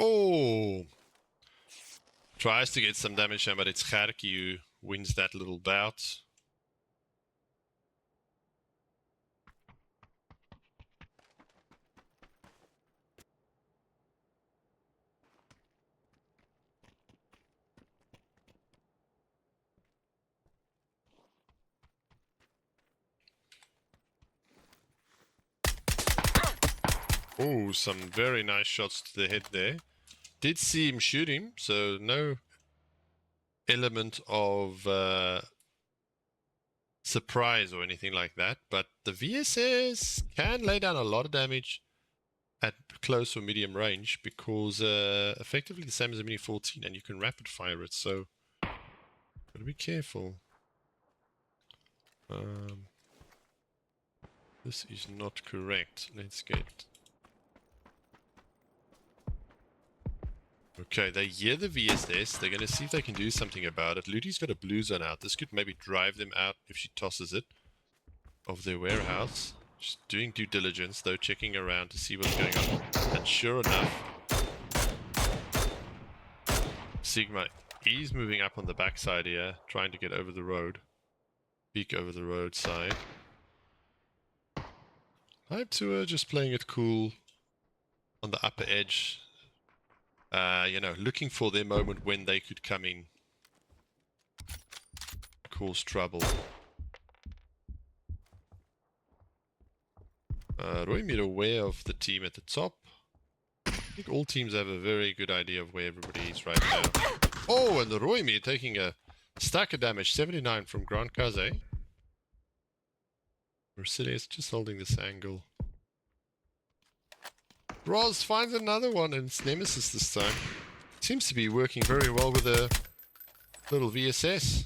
Oh! Tries to get some damage done, but it's Kharki who wins that little bout. Oh, some very nice shots to the head there. Did see him shoot him, so no element of surprise or anything like that. But the VSS can lay down a lot of damage at close or medium range because effectively the same as a Mini 14 and you can rapid fire it, so gotta be careful. This is not correct. Let's get... Okay, they hear the VSS. They're going to see if they can do something about it. Ludi's got a blue zone out. This could maybe drive them out if she tosses it of their warehouse. Just doing due diligence, though, checking around to see what's going on. And sure enough, Sigma is moving up on the backside here, trying to get over the road. Peek over the roadside. Hype Tour just playing it cool on the upper edge. You know, looking for their moment when they could come in, cause trouble. Roymir aware of the team at the top. I think all teams have a very good idea of where everybody is right now. Oh, and the Roymir taking a stack of damage, 79 from Grand Kaze. Mercedes just holding this angle. Roz finds another one, and it's Nemesis this time. Seems to be working very well with a little VSS.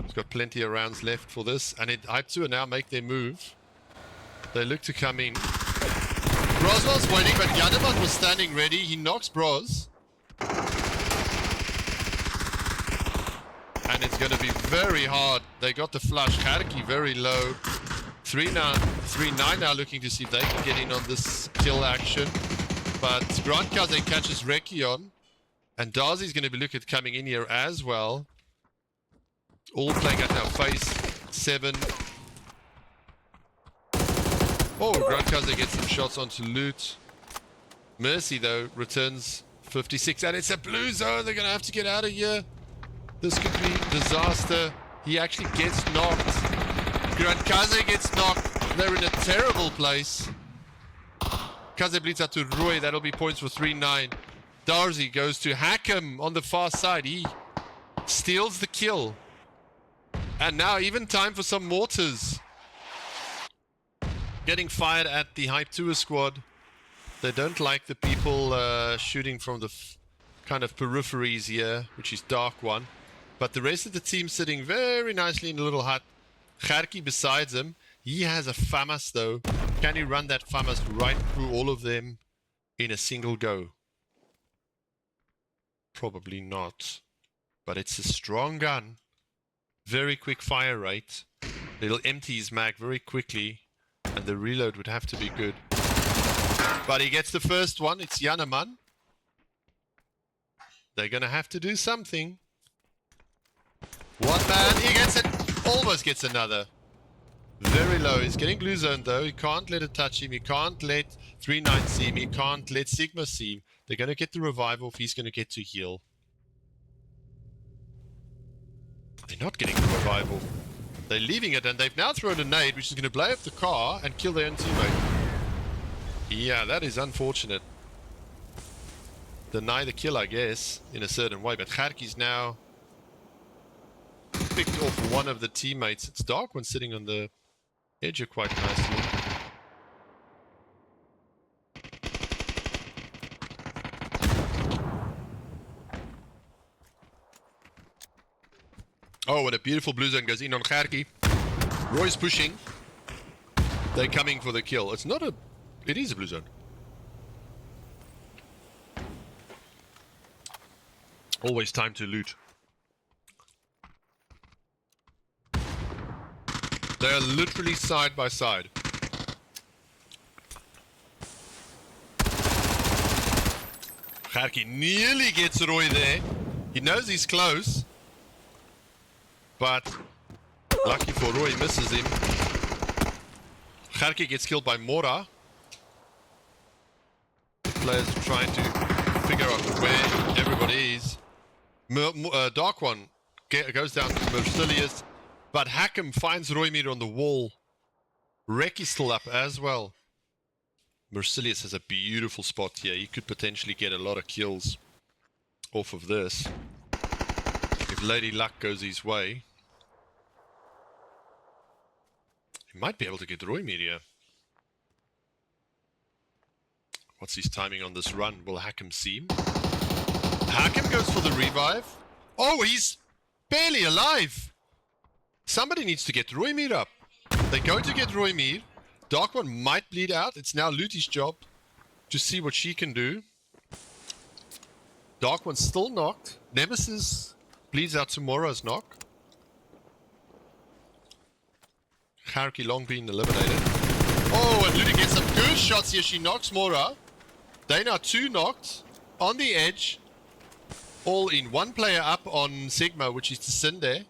He's got plenty of rounds left for this, and Hype 2 now make their move. They look to come in. Bros was waiting, but Yaneman was standing ready. He knocks Bros. And it's going to be very hard. They got the flush. Kharki very low. 3-9 now looking to see if they can get in on this kill action. But Grand Kaze catches Rekion. And Darzy's going to be looking at coming in here as well. All playing at now. Phase 7. Oh, Grand Kaze gets some shots onto loot. Mercy, though, returns 56. And it's a blue zone. They're going to have to get out of here. This could be disaster. He actually gets knocked. Grand Kaze gets knocked. They're in a terrible place. Kaze bleeds out to Roy. That'll be points for 3-9. Darzy goes to Hakim on the far side. He steals the kill. And now even time for some mortars. Getting fired at the Hype Tour squad. They don't like the people shooting from the kind of peripheries here, which is Dark One. But the rest of the team sitting very nicely in a little hut. Kharki besides him. He has a FAMAS though. Can he run that FAMAS right through all of them in a single go? Probably not. But it's a strong gun. Very quick fire rate. It'll empty his mag very quickly. And the reload would have to be good. But he gets the first one. It's Yaneman. They're going to have to do something. One man, he gets it, almost gets another. Very low, he's getting blue zone though, he can't let it touch him, he can't let 3-9 see him, he can't let Sigma see him. They're going to get the revival if he's going to get to heal. They're not getting the revival. They're leaving it, and they've now thrown a nade, which is going to blow up the car and kill their own teammate. Yeah, that is unfortunate. Deny the kill, I guess, in a certain way, but Kharki's now picked off one of the teammates. It's Dark One sitting on the edge quite nicely. Oh, and a beautiful blue zone goes in on Kharki. Roy's pushing. They're coming for the kill. It's not a... It is a blue zone. Always time to loot. They are literally side by side. Kharki nearly gets Roy there. He knows he's close. But lucky for Roy, misses him. Kharki gets killed by Mora. The players are trying to figure out where everybody is. Dark One goes down to Mercilius. But Hakim finds Roymir on the wall. Rek is still up as well. Mercilius has a beautiful spot here. He could potentially get a lot of kills off of this. If Lady Luck goes his way. He might be able to get Roymir here. What's his timing on this run? Will Hakim see him? Hakim goes for the revive. Oh, he's barely alive. Somebody needs to get Roymir up. They go to get Roymir. Dark One might bleed out. It's now Luti's job to see what she can do. Dark One's still knocked. Nemesis bleeds out tomorrow's knock. Kharki long being eliminated. Oh, and Luti gets some good shots here. She knocks Mora. They now 2 knocked on the edge. All in. One player up on Sigma, which is Tsinde.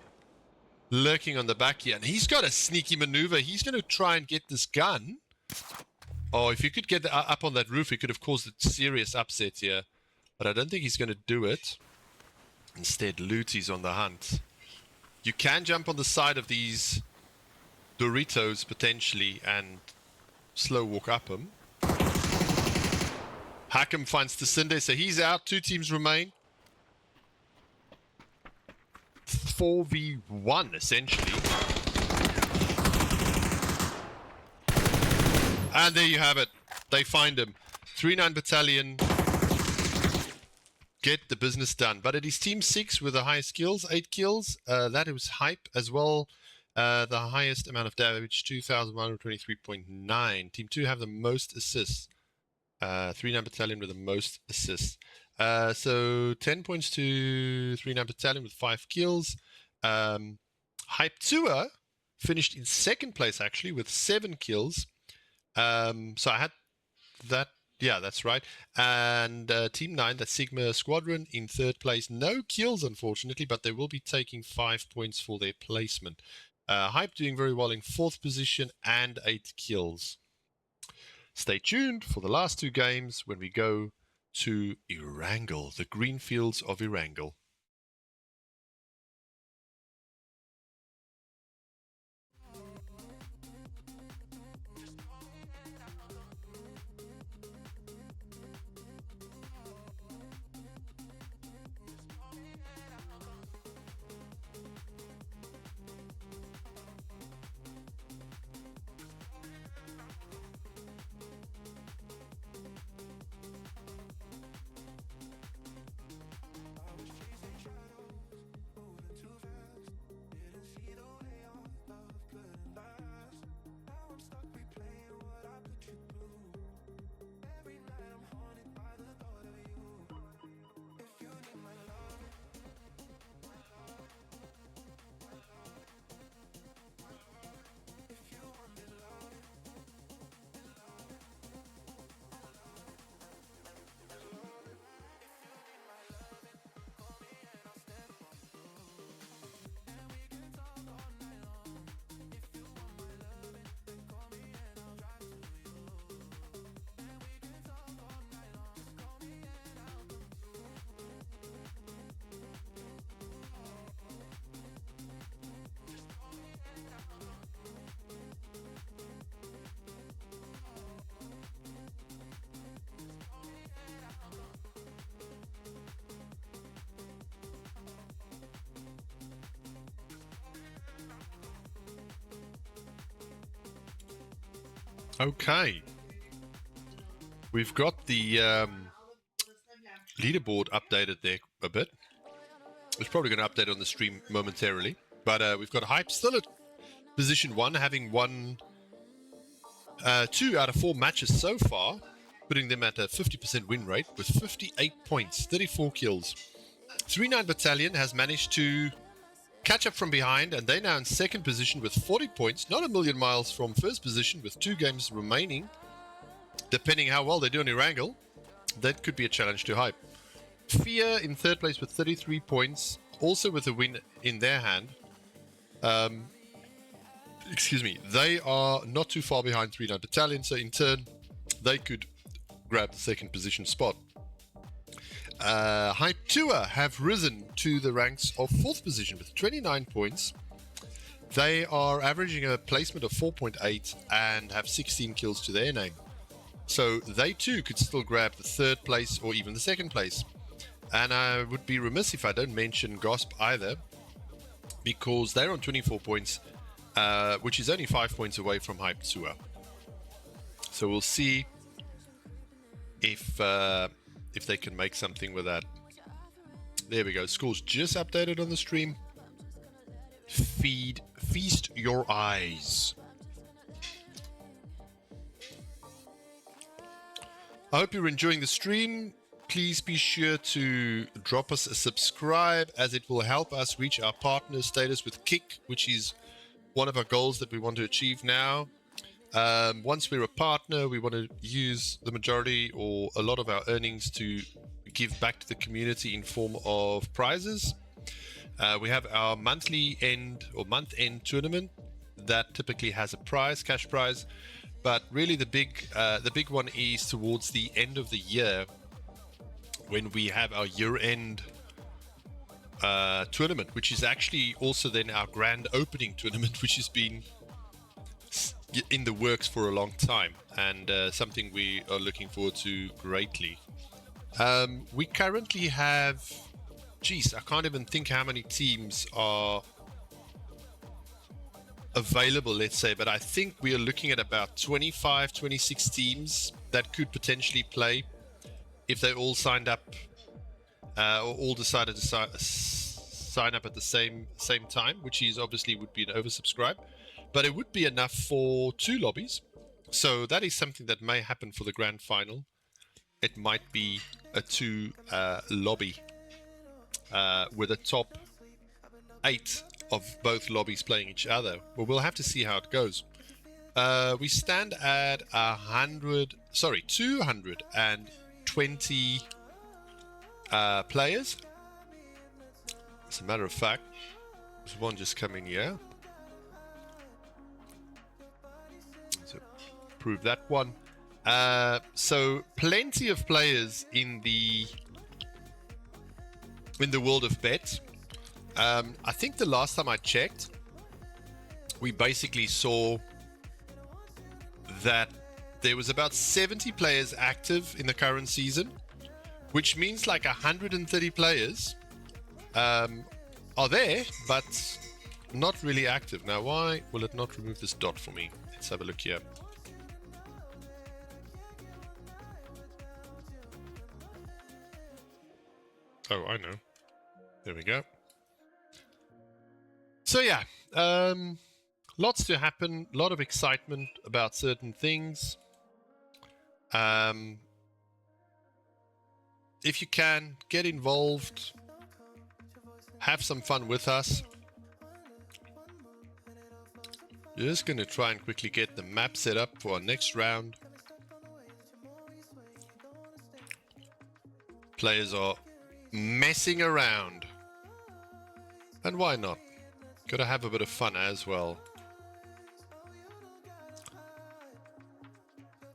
lurking on the back here. And he's got a sneaky maneuver. He's going to try and get this gun. Oh, if you could get up on that roof, he could have caused a serious upset here. But I don't think he's going to do it. Instead, Luti's on the hunt. You can jump on the side of these Doritos, potentially, and slow walk up them. Hakim finds Tasinde, so he's out. 2 teams remain. 4v1, essentially. And there you have it. They find him. 3-9 Battalion get the business done. But it is Team 6 with the highest kills, 8 kills. That was Hype as well. The highest amount of damage, 2,123.9. Team 2 have the most assists. 3-9 Battalion with the most assists. So 10 points to 3-9 Battalion with 5 kills. Hype Tour finished in 2nd place, actually, with 7 kills. So I had that. Yeah, that's right. And Team 9, that's Sigma Squadron, in 3rd place. No kills, unfortunately, but they will be taking 5 points for their placement. Hype doing very well in 4th position and 8 kills. Stay tuned for the last 2 games when we go to Erangel, the green fields of Erangel. Okay. We've got the leaderboard updated there a bit. It's probably going to update on the stream momentarily. But we've got Hype still at position 1, having won 2 out of 4 matches so far, putting them at a 50% win rate with 58 points, 34 kills. 3-9 Battalion has managed to catch up from behind, and they're now in 2nd position with 40 points, not a million miles from 1st position with 2 games remaining. Depending how well they do in Erangel, that could be a challenge to Hype. Fear in 3rd place with 33 points, also with a win in their hand. Excuse me, they are not too far behind 3-9 Battalion, so in turn, they could grab the 2nd position spot. Hype Tour have risen to the ranks of 4th position with 29 points. They are averaging a placement of 4.8 and have 16 kills to their name. So they too could still grab the 3rd place or even the 2nd place. And I would be remiss if I don't mention Gosp either, because they're on 24 points, which is only 5 points away from Hype Tour. So we'll see if they can make something with that. There we go. Scores just updated on the stream. Feast your eyes. I hope you're enjoying the stream. Please be sure to drop us a subscribe, as it will help us reach our partner status with Kick, which is one of our goals that we want to achieve now. Once we're a partner, we want to use the majority or a lot of our earnings to give back to the community in form of prizes. We have our monthly end or month-end tournament that typically has a prize, cash prize, but really the big one is towards the end of the year when we have our year-end tournament, which is actually also then our grand opening tournament, which has been in the works for a long time and something we are looking forward to greatly. We currently have, geez, I can't even think how many teams are available, let's say, but I think we are looking at about 25, 26 teams that could potentially play if they all signed up or all decided to sign up at the same time, which is obviously would be an oversubscribe, but it would be enough for 2 lobbies. So that is something that may happen for the grand final. It might be a 2 lobby with a top 8 of both lobbies playing each other. Well, we'll have to see how it goes. We stand at 220 players. As a matter of fact, there's one just coming here. So prove that one. So plenty of players in the world of bets. I think the last time I checked, we basically saw that there was about 70 players active in the current season, which means like 130 players are there, but not really active. Now, why will it not remove this dot for me? Let's have a look here. Oh, I know. There we go. So yeah, lots to happen, a lot of excitement about certain things. If you can, get involved, have some fun with us. Just going to try and quickly get the map set up for our next round. Players are messing around. And why not? Gotta have a bit of fun as well.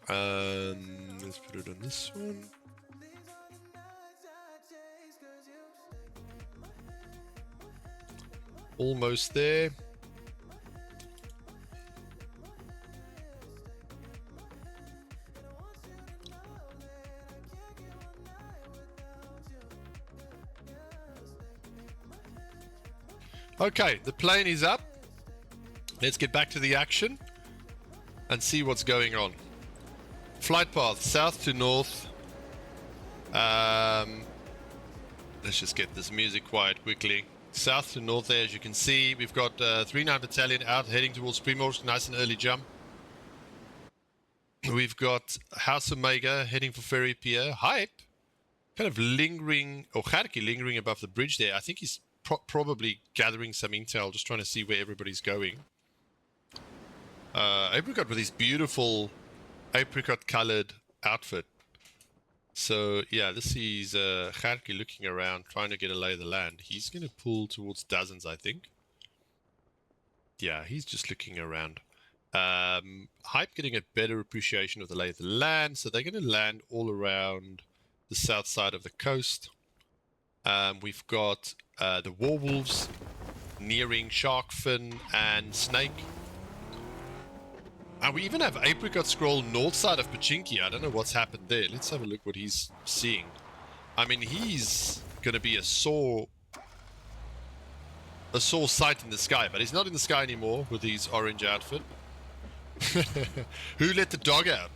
Let's put it on this one. Almost there. Okay, the plane is up. Let's get back to the action and see what's going on. Flight path, south to north. Let's just get this music quiet quickly. South to north there, as you can see, we've got 3-9 Battalion out heading towards Primorsk. Nice and early jump. We've got House Omega heading for Ferry Pier. Hype, kind of lingering, or Kharki lingering above the bridge there. I think he's probably gathering some intel, just trying to see where everybody's going. Apricot with his beautiful apricot colored outfit. So yeah, this is Kharki looking around, trying to get a lay of the land. He's going to pull towards dozens, I think. Yeah, he's just looking around. Hype getting a better appreciation of the lay of the land, so they're going to land all around the south side of the coast. We've got the Warwolves nearing Sharkfin and Snake. And we even have Apricot Scroll north side of Pachinki. I don't know what's happened there. Let's have a look what he's seeing. I mean, he's going to be a sore sight in the sky, but he's not in the sky anymore with his orange outfit. Who let the dog out?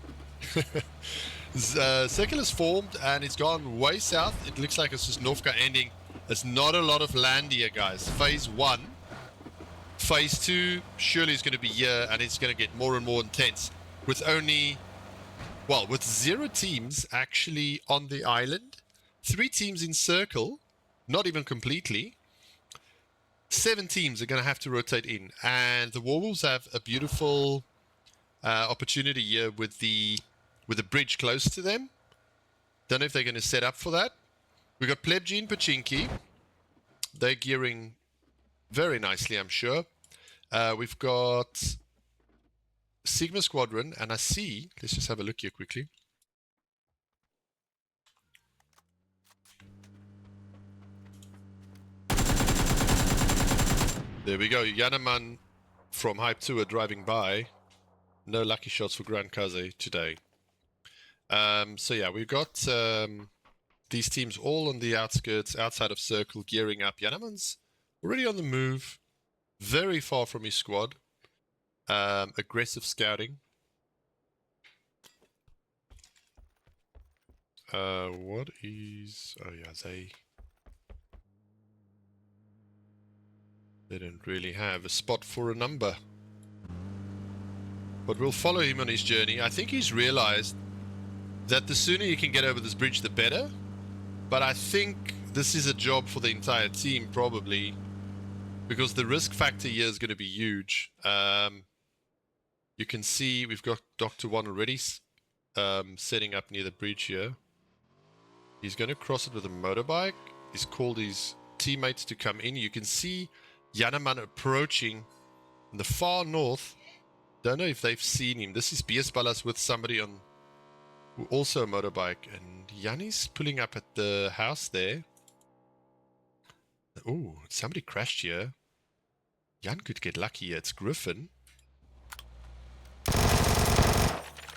Circle is formed and it's gone way south. It looks like it's just Novka ending. There's not a lot of land here, guys. Phase 1. Phase 2 surely is going to be here, and it's going to get more and more intense. With only, well, with 0 teams actually on the island, 3 teams in circle, not even completely. 7 teams are going to have to rotate in, and the Warwolves have a beautiful opportunity here with the bridge close to them. Don't know if they're going to set up for that. We've got Plebji and Pachinki. They're gearing very nicely, I'm sure. We've got Sigma Squadron, and I see, let's just have a look here quickly. There we go. Yanaman from Hype 2 are driving by. No lucky shots for Grand Kaze today. So yeah, we've got these teams all on the outskirts, outside of circle, gearing up. Yanaman's already on the move, very far from his squad. Aggressive scouting. What is... Oh yeah, they don't really have a spot for a number. But we'll follow him on his journey. I think he's realized that the sooner you can get over this bridge, the better. But I think this is a job for the entire team, probably, because the risk factor here is going to be huge. You can see we've got Dr. One already setting up near the bridge here. He's going to cross it with a motorbike. He's called his teammates to come in. You can see Yanaman approaching in the far north. Don't know if they've seen him. This is Biesbalas with somebody on also a motorbike, and Yanni's pulling up at the house there. Oh, somebody crashed here. Jan could get lucky here. It's Griffin.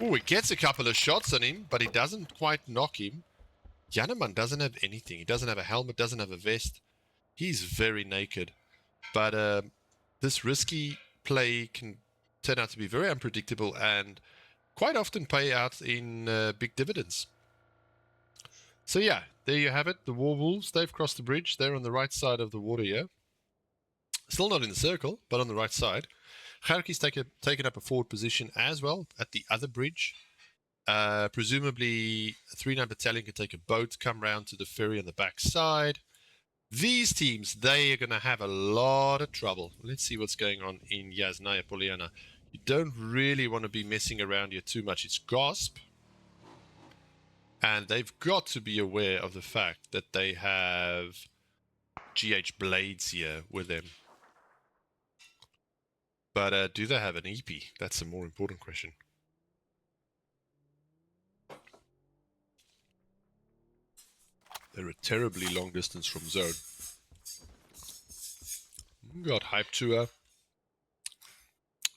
Oh, he gets a couple of shots on him, but he doesn't quite knock him. Yanaman doesn't have anything. He doesn't have a helmet, doesn't have a vest. He's very naked. But this risky play can turn out to be very unpredictable and quite often pay out in big dividends. So yeah, there you have it. The War Wolves, they've crossed the bridge. They're on the right side of the water here. Still not in the circle, but on the right side. Kharki's taken up a forward position as well at the other bridge. Presumably, a 3-9 battalion can take a boat, come round to the ferry on the back side. These teams, they are going to have a lot of trouble. Let's see what's going on in Yasnaya Poliana. You don't really want to be messing around here too much. It's GOSP. And they've got to be aware of the fact that they have GH Blades here with them. But do they have an EP? That's a more important question. They're a terribly long distance from zone. Got Hype Tour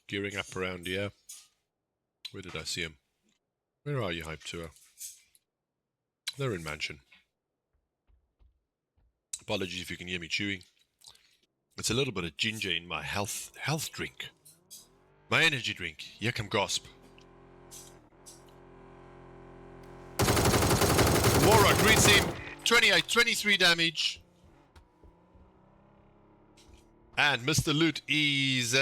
gearing up around here. Where did I see him? Where are you, Hype Tour? They're in Mansion. Apologies if you can hear me chewing. It's a little bit of ginger in my health drink. My energy drink. Here come GOSP. Warrock greets him. 28, 23 damage. And Mr. Loot is in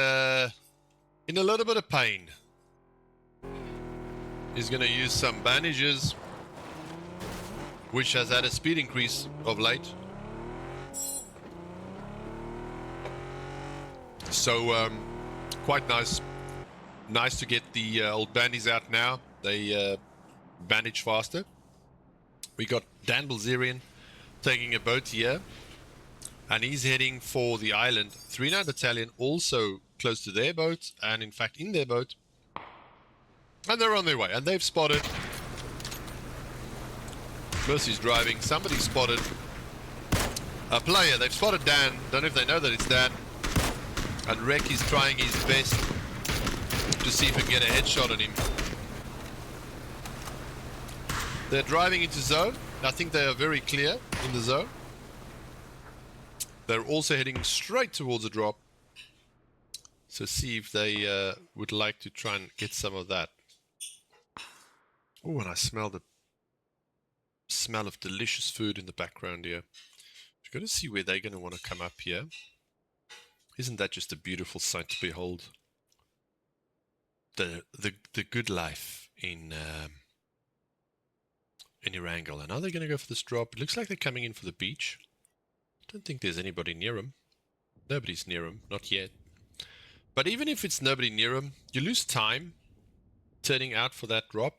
a little bit of pain. He's going to use some bandages, which has had a speed increase of late. So, quite nice. Nice to get the old bandies out now. They bandage faster. We got Dan Bilzerian taking a boat here. And he's heading for the island. 3-9 Battalion also close to their boat. And in fact, in their boat. And they're on their way. And they've spotted. Mercy's driving. Somebody spotted a player. They've spotted Dan. Don't know if they know that it's Dan. And Rek is trying his best to see if he can get a headshot on him. They're driving into zone. I think they are very clear in the zone. They're also heading straight towards a drop. So see if they would like to try and get some of that. Oh, and I smell the smell of delicious food in the background here. We've got to see where they're going to want to come up here. Isn't that just a beautiful sight to behold? The good life in Erangel. And are they going to go for this drop? It looks like they're coming in for the beach. Don't think there's anybody near them. Nobody's near them, not yet. But even if it's nobody near them, you lose time turning out for that drop.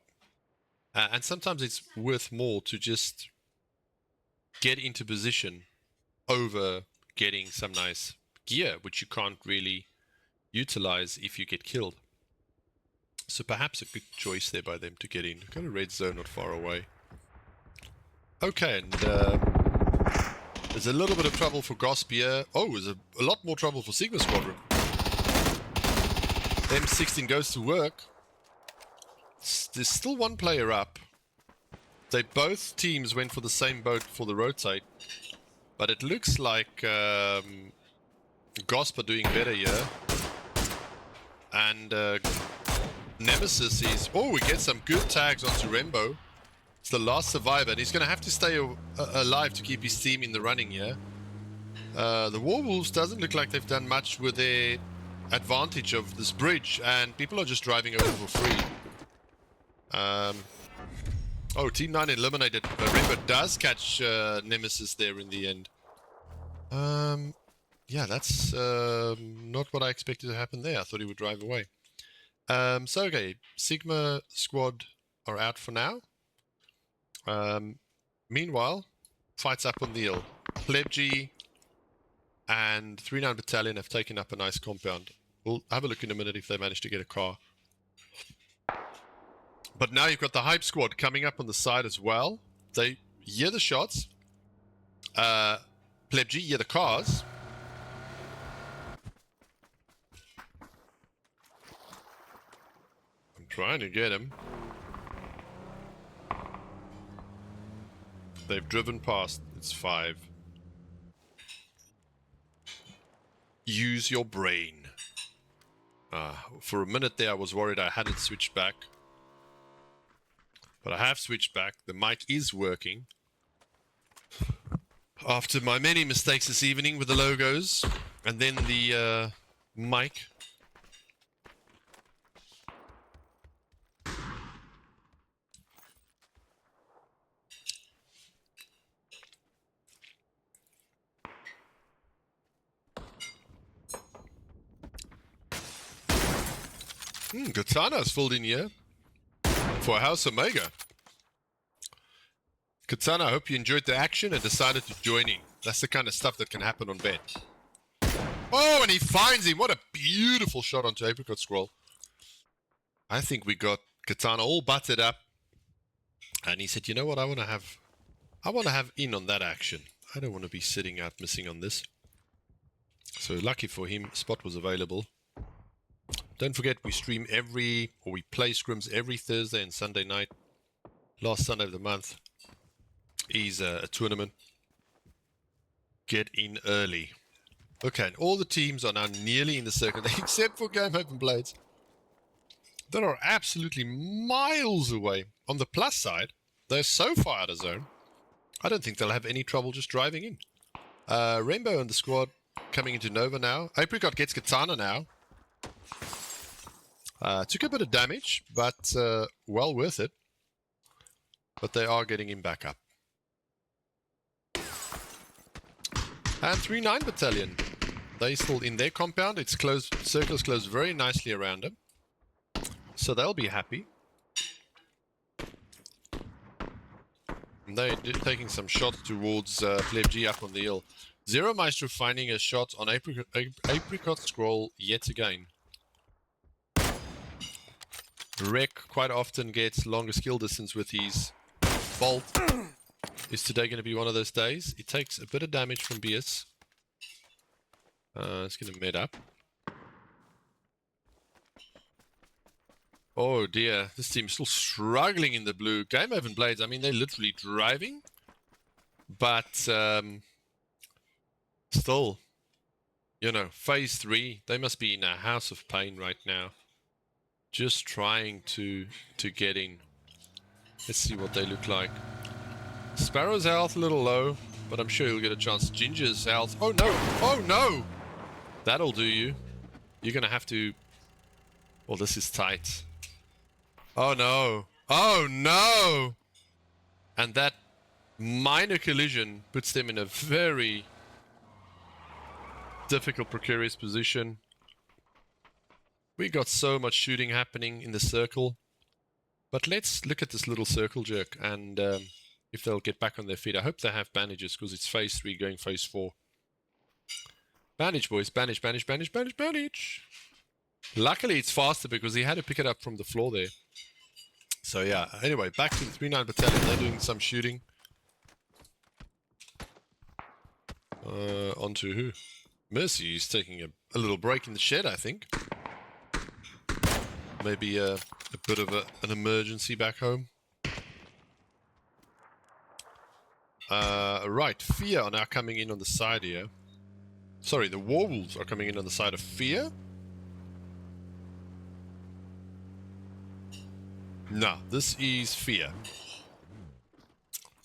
And sometimes it's worth more to just get into position over getting some nice gear, which you can't really utilize if you get killed. So perhaps a good choice there by them to get in. Got a red zone not far away. Okay, and there's a little bit of trouble for Gosp here. Oh, there's a lot more trouble for Sigma Squadron. M16 goes to work. There's still one player up. Both teams went for the same boat for the rotate. But it looks like Gosp are doing better here. And Nemesis is... Oh, we get some good tags onto Rembo. It's the last survivor, and he's going to have to stay alive to keep his team in the running here. The Warwolves doesn't look like they've done much with their advantage of this bridge, and people are just driving over for free. Oh, Team 9 eliminated. Rembo does catch Nemesis there in the end. Yeah, that's not what I expected to happen there. I thought he would drive away. So, okay, Sigma Squad are out for now. Meanwhile, fights up on the hill. Plebg and 3-9 Battalion have taken up a nice compound. We'll have a look in a minute if they manage to get a car. But now you've got the Hype Squad coming up on the side as well. They hear the shots. Plebg hear the cars. I'm trying to get him. They've driven past. It's 5. Use your brain. For a minute there, I was worried I hadn't switched back. But I have switched back. The mic is working. After my many mistakes this evening with the logos, and then the mic. Katana's filled in here for House Omega. Katana, I hope you enjoyed the action and decided to join in. That's the kind of stuff that can happen on Ben. Oh, and he finds him. What a beautiful shot onto Apricot Scroll. I think we got Katana all butted up. And he said, you know what, I want to have in on that action. I don't want to be sitting out missing on this. So lucky for him, spot was available. Don't forget, we play scrims every Thursday and Sunday night. Last Sunday of the month is a tournament. Get in early. Okay, and all the teams are now nearly in the circle, except for Game Open Blades. They are absolutely miles away. On the plus side, they're so far out of zone, I don't think they'll have any trouble just driving in. Rainbow and the squad coming into Nova now. Apricot gets Katana now. Took a bit of damage, but well worth it. But they are getting him back up. And 3-9 Battalion. They still in their compound. It's closed. Circle's closed very nicely around them. So they'll be happy. And they're taking some shots towards Plebg up on the hill. Zero Maestro finding a shot on Apricot Scroll yet again. Rek quite often gets longer skill distance with his bolt. Is today going to be one of those days? It takes a bit of damage from Bias. It's going to med up. Oh dear, this team's still struggling in the blue. Game Open Blades, I mean, they're literally driving. But still, you know, phase 3, they must be in a house of pain right now. Just trying to get in. Let's see what they look like. Sparrow's health a little low, but I'm sure he'll get a chance. Ginger's health. Oh no! Oh no! That'll do you. You're gonna have to... Well, this is tight. Oh no! Oh no! And that minor collision puts them in a very difficult, precarious position. We got so much shooting happening in the circle. But let's look at this little circle jerk and if they'll get back on their feet. I hope they have bandages because it's phase 3 going phase 4. Bandage, boys. Bandage, bandage, bandage, bandage, bandage. Luckily, it's faster because he had to pick it up from the floor there. So, yeah. Anyway, back to the 3-9 Battalion. They're doing some shooting. Onto who? Mercy is taking a little break in the shed, I think. Maybe a bit of an emergency back home. Right, Fear are now coming in on the side here. Sorry, the Warwolves are coming in on the side of Fear. No, this is Fear.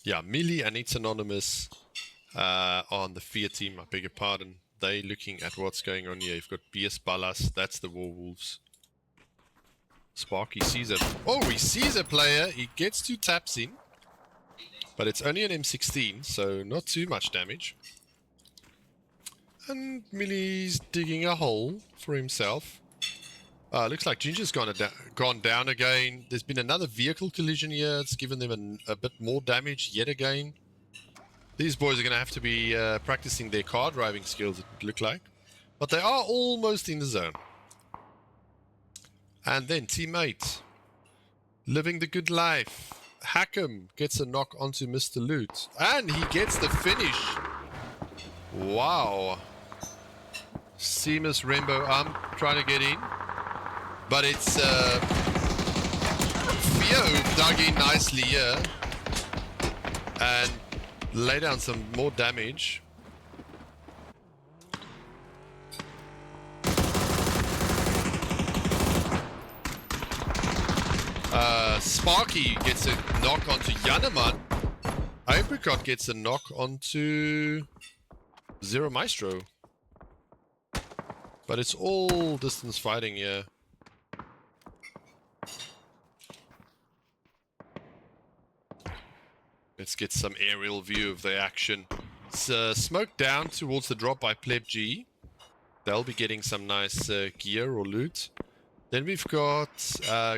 Yeah, Millie and It's Anonymous on the Fear team, I beg your pardon. They looking at what's going on here. You've got BS Ballas, that's the Warwolves. Sparky sees it. Oh, he sees a player. He gets 2 taps in. But it's only an M16, so not too much damage. And Millie's digging a hole for himself. Looks like Ginger's gone down again. There's been another vehicle collision here. It's given them a bit more damage yet again. These boys are going to have to be practicing their car driving skills, it would look like. But they are almost in the zone. And then teammate, living the good life. Hackham gets a knock onto Mr. Loot. And he gets the finish. Wow. Seamus Rembo trying to get in. But it's Theo who dug in nicely here. And lay down some more damage. Sparky gets a knock onto Yaneman. Apricot gets a knock onto Zero Maestro. But it's all distance fighting here. Let's get some aerial view of the action. It's smoke down towards the drop by Pleb G. They'll be getting some nice gear or loot. Then we've got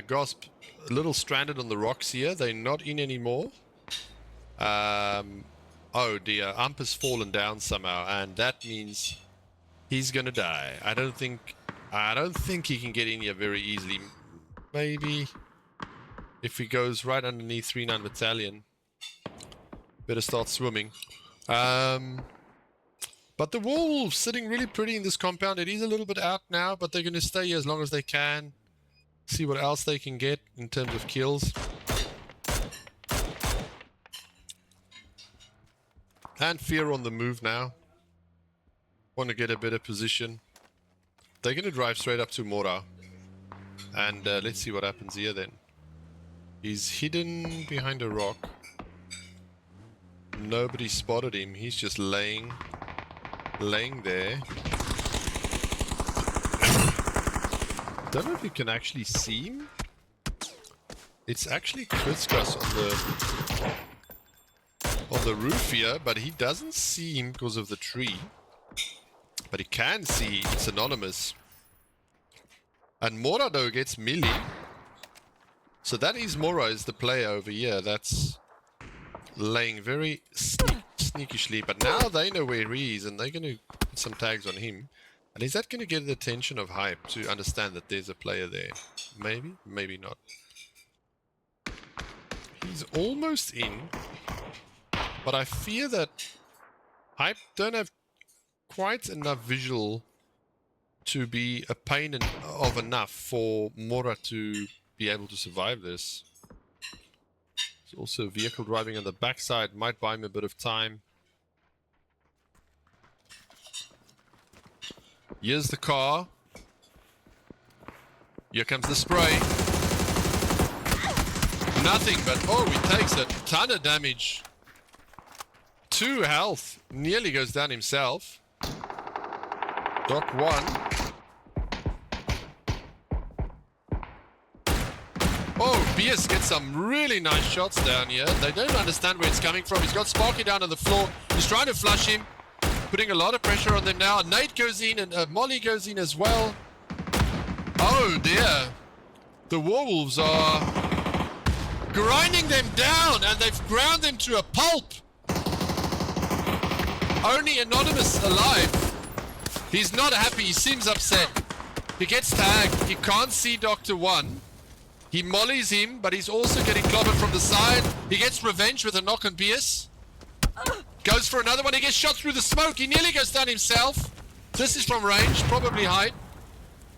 Gosp a little stranded on the rocks here. They're not in anymore. Oh dear, Ump has fallen down somehow, and that means he's gonna die. I don't think he can get in here very easily. Maybe if he goes right underneath 3-9 Battalion. Better start swimming. But the wolves sitting really pretty in this compound. It is a little bit out now, but they're going to stay here as long as they can. See what else they can get in terms of kills. And Fear on the move now. Want to get a better position. They're going to drive straight up to Mora. And let's see what happens here then. He's hidden behind a rock. Nobody spotted him. He's just laying there. Don't know if you can actually see him. It's actually Kritzkas on the roof here, but he doesn't see him because of the tree. But he can see it's Anonymous. And Mora though gets Millie. So that is Mora is the player over here. That's laying very sneakishly, but now they know where he is and they're going to put some tags on him. And is that going to get the attention of Hype to understand that there's a player there? Maybe, maybe not. He's almost in, but I fear that Hype don't have quite enough visual to be a pain of enough for Mora to be able to survive this. There's also a vehicle driving on the backside, might buy him a bit of time. Here's the car. Here comes the spray. Nothing, but oh, he takes a ton of damage. 2 health. Nearly goes down himself. Doc 1. Oh, BS gets some really nice shots down here. They don't understand where it's coming from. He's got Sparky down on the floor. He's trying to flush him. Putting a lot of pressure on them now. Nate goes in and Molly goes in as well. Oh dear. The Warwolves are grinding them down and they've ground them to a pulp. Only Anonymous alive. He's not happy. He seems upset. He gets tagged. He can't see Dr. One. He mollies him, but he's also getting clobbered from the side. He gets revenge with a knock on Bias. Goes for another one. He gets shot through the smoke. He nearly goes down himself. This is from range, probably height.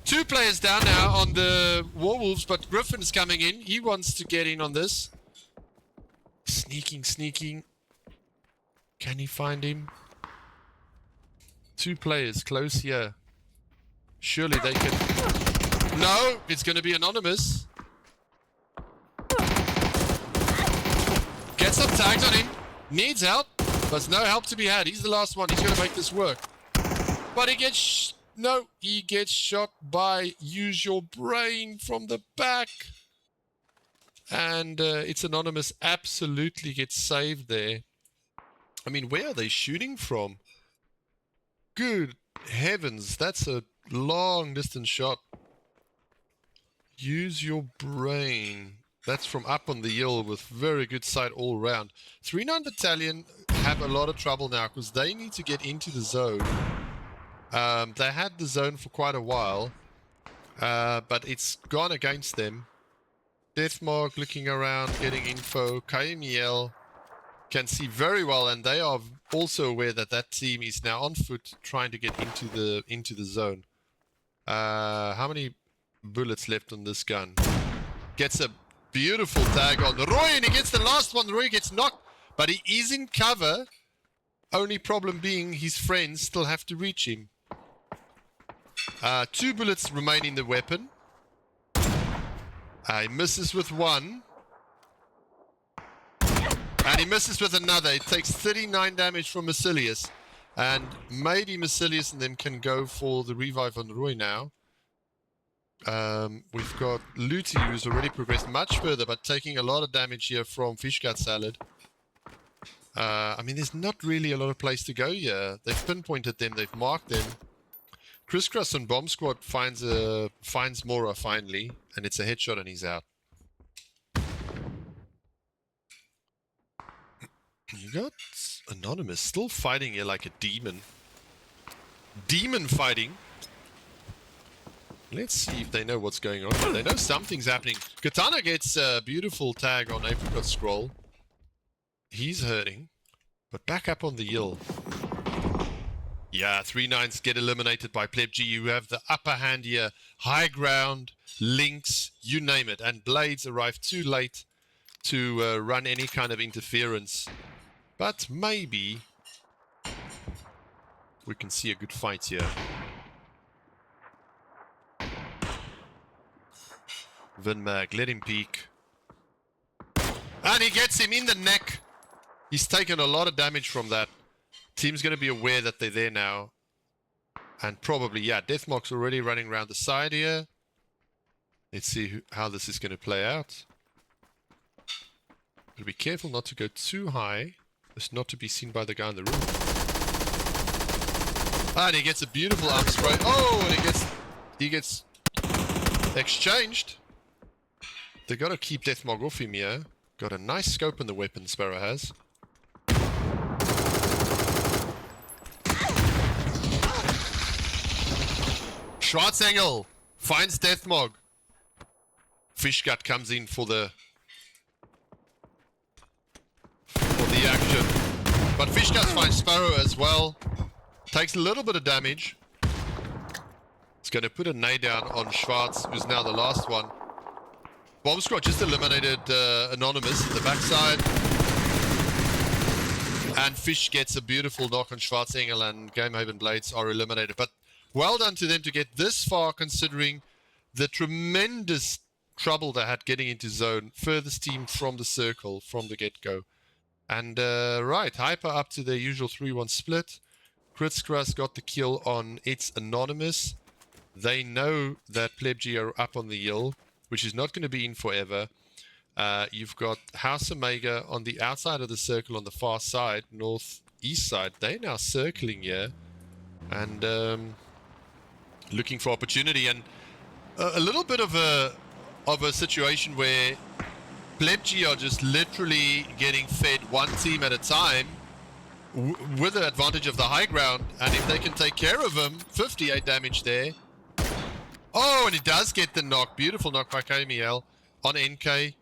2 players down now on the Warwolves, but Griffin's coming in. He wants to get in on this. Sneaking, sneaking. Can he find him? 2 players close here. Surely they can... No, it's going to be anonymous. Gets some tags on him. Needs help. There's no help to be had. He's the last one. He's going to make this work. But he gets... No, he gets shot by Use Your Brain from the back. And it's anonymous. Absolutely gets saved there. I mean, where are they shooting from? Good heavens. That's a long distance shot. Use Your Brain. That's from up on the hill with very good sight all around. 3-9 Battalion have a lot of trouble now because they need to get into the zone. They had the zone for quite a while, but it's gone against them. Deathmark looking around, getting info. KMEL can see very well, and they are also aware that that team is now on foot trying to get into the zone. How many bullets left on this gun? Gets a beautiful tag on Roy, and he gets the last one. Roy gets knocked, but he is in cover. Only problem being his friends still have to reach him. 2 bullets remain in the weapon. He misses with 1. And he misses with another. It takes 39 damage from Massilius. And maybe Massilius and them can go for the revive on Roy now. We've got Luti, who's already progressed much further, but taking a lot of damage here from Fishgut Salad. I mean, there's not really a lot of place to go here. They've pinpointed them, they've marked them. Crisscross on Bomb Squad finds Mora finally, and it's a headshot and he's out. You got Anonymous still fighting here like a demon. Demon fighting. Let's see if they know what's going on. They know something's happening. Katana gets a beautiful tag on Apricot Scroll. He's hurting. But back up on the hill. Yeah, 3-9s get eliminated by Pleb G. You have the upper hand here. High ground, links, you name it. And Blades arrive too late to run any kind of interference. But maybe we can see a good fight here. Vinmag, let him peek. And he gets him in the neck. He's taken a lot of damage from that. Team's going to be aware that they're there now. And probably, yeah, Deathmark's already running around the side here. Let's see how this is going to play out. But be careful not to go too high. Just not to be seen by the guy in the room. And he gets a beautiful arm spray. Oh, and he gets exchanged. They got to keep Deathmark off him here. Got a nice scope in the weapon, Sparrow has. Schwarzengel finds Deathmog. Fishgut comes in for the action. But Fishgut finds Sparrow as well. Takes a little bit of damage. It's going to put a nade down on Schwarz, who's now the last one. Bomb Squad just eliminated Anonymous in the backside. And Fish gets a beautiful knock on Schwarzengel, and Gamehaven Blades are eliminated. But well done to them to get this far, considering the tremendous trouble they had getting into zone. Furthest team from the circle, from the get-go. And right, Hyper up to their usual 3-1 split. Kritzcruss got the kill on It's Anonymous. They know that Pleb G are up on the hill, which is not going to be in forever. You've got House Omega on the outside of the circle on the far side, northeast side. They're now circling here and looking for opportunity. And a little bit of a situation where Pleb G are just literally getting fed one team at a time. with the advantage of the high ground, and if they can take care of him, 58 damage there. Oh, and he does get the knock. Beautiful knock by KML on NK.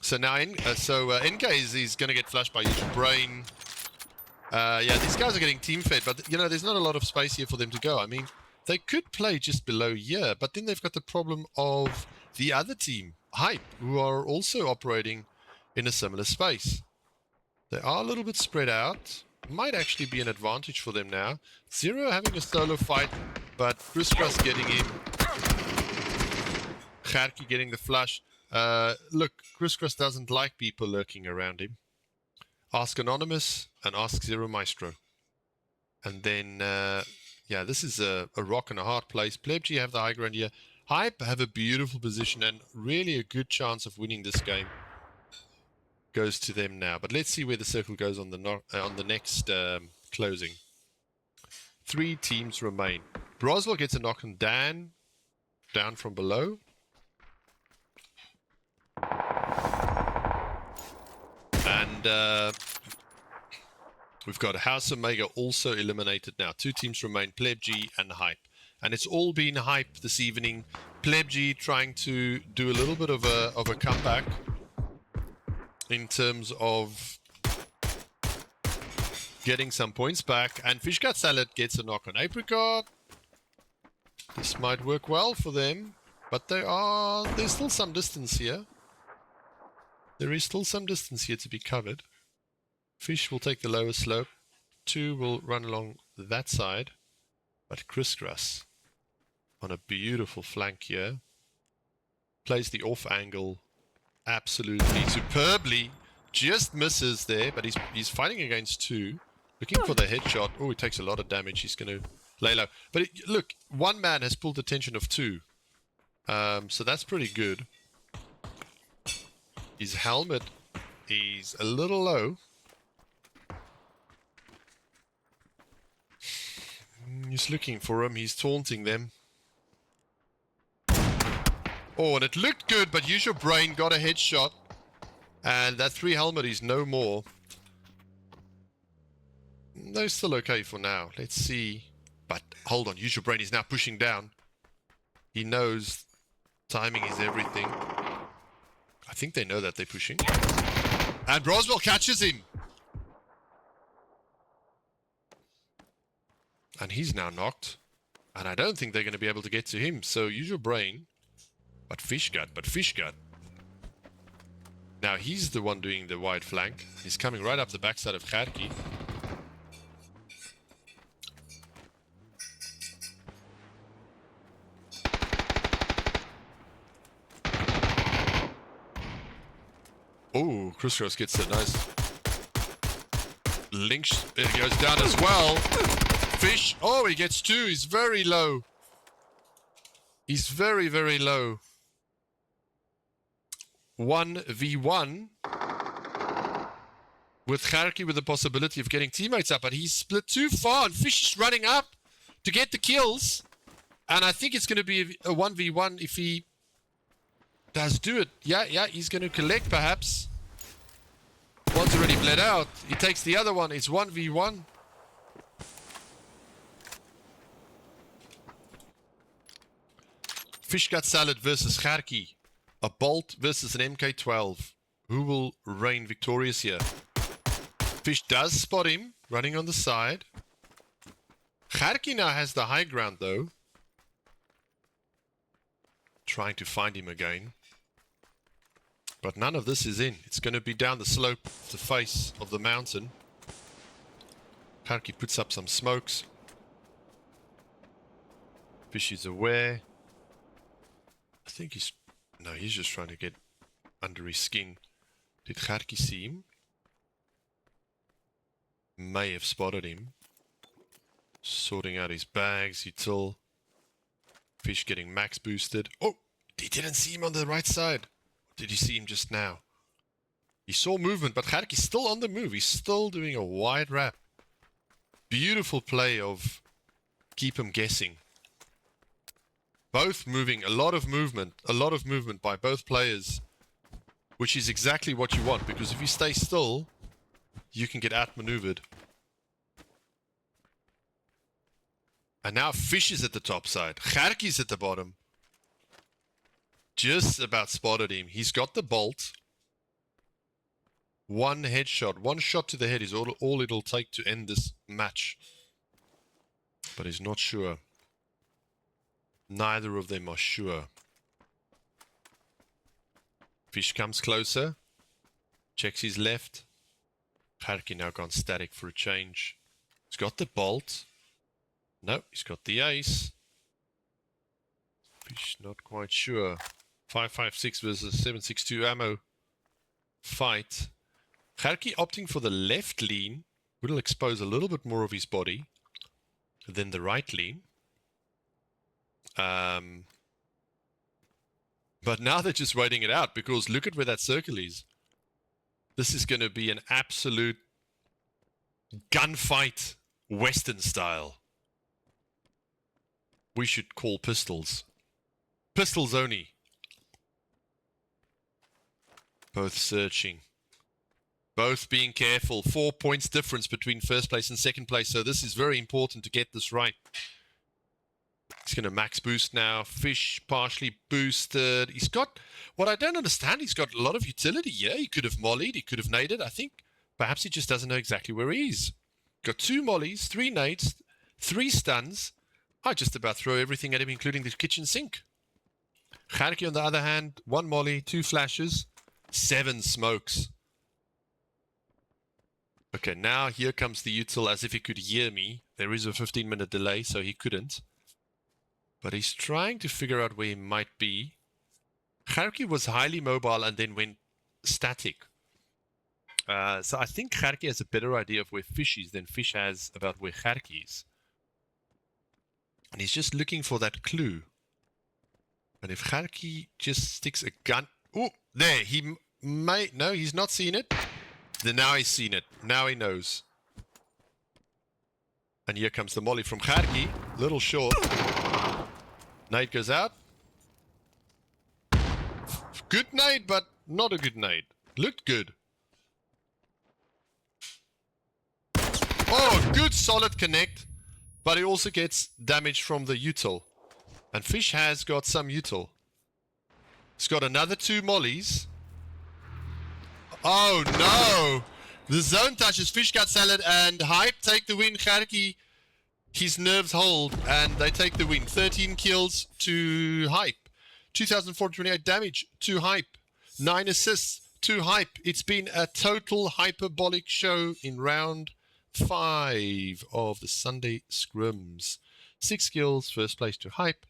So now, NK is going to get flushed by Huge Brain. Yeah, these guys are getting team fed, but you know, there's not a lot of space here for them to go. I mean, they could play just below here, but then they've got the problem of the other team, Hype, who are also operating in a similar space. They are a little bit spread out. Might actually be an advantage for them now. Zero having a solo fight, but Crisscross getting in. Kharki getting the flush. Look, Crisscross doesn't like people lurking around him. Ask Anonymous and ask Zero Maestro. And then, yeah, this is a rock and a hard place. Plebg have the high ground here. Hype have a beautiful position and really a good chance of winning this game. Goes to them now. But let's see where the circle goes on the next closing. 3 teams remain. Broswell gets a knock on Dan. Down from below. And we've got House Omega also eliminated now. 2 teams remain, Plebg and Hype. And it's all been Hype this evening. Plebg trying to do a little bit of a comeback in terms of getting some points back. And Fishgut Salad gets a knock on Apricot. This might work well for them. But there's still some distance here. There is still some distance here to be covered. Fish will take the lower slope. 2 will run along that side. But Crisscross on a beautiful flank here. Plays the off angle absolutely superbly. Just misses there, but he's fighting against 2. Looking for the headshot. Oh, he takes a lot of damage. He's going to lay low. But look, 1 man has pulled the attention of 2. So that's pretty good. His helmet is a little low. He's looking for him. He's taunting them. Oh, and it looked good, but Use Your Brain got a headshot. And that 3 helmet is no more. No, still okay for now. Let's see. But hold on. Use Your Brain is now pushing down. He knows timing is everything. I think they know that they're pushing. And Broswell catches him. And he's now knocked. And I don't think they're going to be able to get to him. So Use Your Brain. But Fishgut. Now he's the one doing the wide flank. He's coming right up the backside of Kharki. Oh, Crisscross gets a nice link. It goes down as well. Fish. Oh, he gets 2. He's very low. He's very, very low. 1v1 with Kharki with the possibility of getting teammates up, but he's split too far and Fish is running up to get the kills. And I think it's going to be a 1v1 if he does do it. Yeah, he's going to collect perhaps. One's already bled out. He takes the other one. It's 1v1. Fishgut Salad versus Kharki. A Bolt versus an MK12. Who will reign victorious here? Fish does spot him, running on the side. Kharki now has the high ground though. Trying to find him again. But none of this is in. It's going to be down the slope, the face of the mountain. Kharki puts up some smokes. Fish is aware. I think he's just trying to get under his skin. Did Kharki see him? May have spotted him. Sorting out his bags, util. Fish getting max boosted. Oh, he didn't see him on the right side. Did you see him just now? He saw movement, but Kharki's still on the move. He's still doing a wide wrap. Beautiful play of keep him guessing. Both moving, a lot of movement by both players, which is exactly what you want, because if you stay still, you can get outmaneuvered. And now Fish is at the top side. Gerkie's at the bottom. Just about spotted him. He's got the bolt. One headshot. One shot to the head is all it'll take to end this match. But he's not sure. Neither of them are sure. Fish comes closer. Checks his left. Gerkie now gone static for a change. He's got the bolt. No, he's got the ace. Fish not quite sure. 5.56 versus 7.62 ammo fight. Gerkie opting for the left lean will expose a little bit more of his body than the right lean. But now they're just waiting it out because look at where that circle is. This is going to be an absolute gunfight, Western style. We should call pistols. Pistols only. Both searching. Both being careful. 4 points difference between first place and second place. So this is very important to get this right. He's going to max boost now. Fish partially boosted. He's got, what I don't understand, he's got a lot of utility here. He could have mollied. He could have naded. I think perhaps he just doesn't know exactly where he is. Got 2 mollies, 3 nades, 3 stuns. I just about throw everything at him, including the kitchen sink. Gerkie, on the other hand, 1 molly, 2 flashes, 7 smokes. Okay, now here comes the util as if he could hear me. There is a 15-minute delay, so he couldn't. But he's trying to figure out where he might be. Gerkie was highly mobile and then went static. So I think Gerkie has a better idea of where Fish is than Fish has about where Gerkie is. And he's just looking for that clue. And if Gerkie just sticks a gun... Oh, there, he may... No, he's not seen it. Then now he's seen it. Now he knows. And here comes the molly from Gerkie. Little short. Nade goes out. Good nade, but not a good nade. Looked good. Oh, good solid connect. But he also gets damage from the util. And Fish has got some util. He's got another 2 mollies. Oh no! The zone touches. Fish got salad and Hype take the win. Gerkie, his nerves hold and they take the win. 13 kills to Hype. 2,428 damage to Hype. 9 assists to Hype. It's been a total hyperbolic show in round 5 of the Sunday scrims. 6 kills, first place to Hype.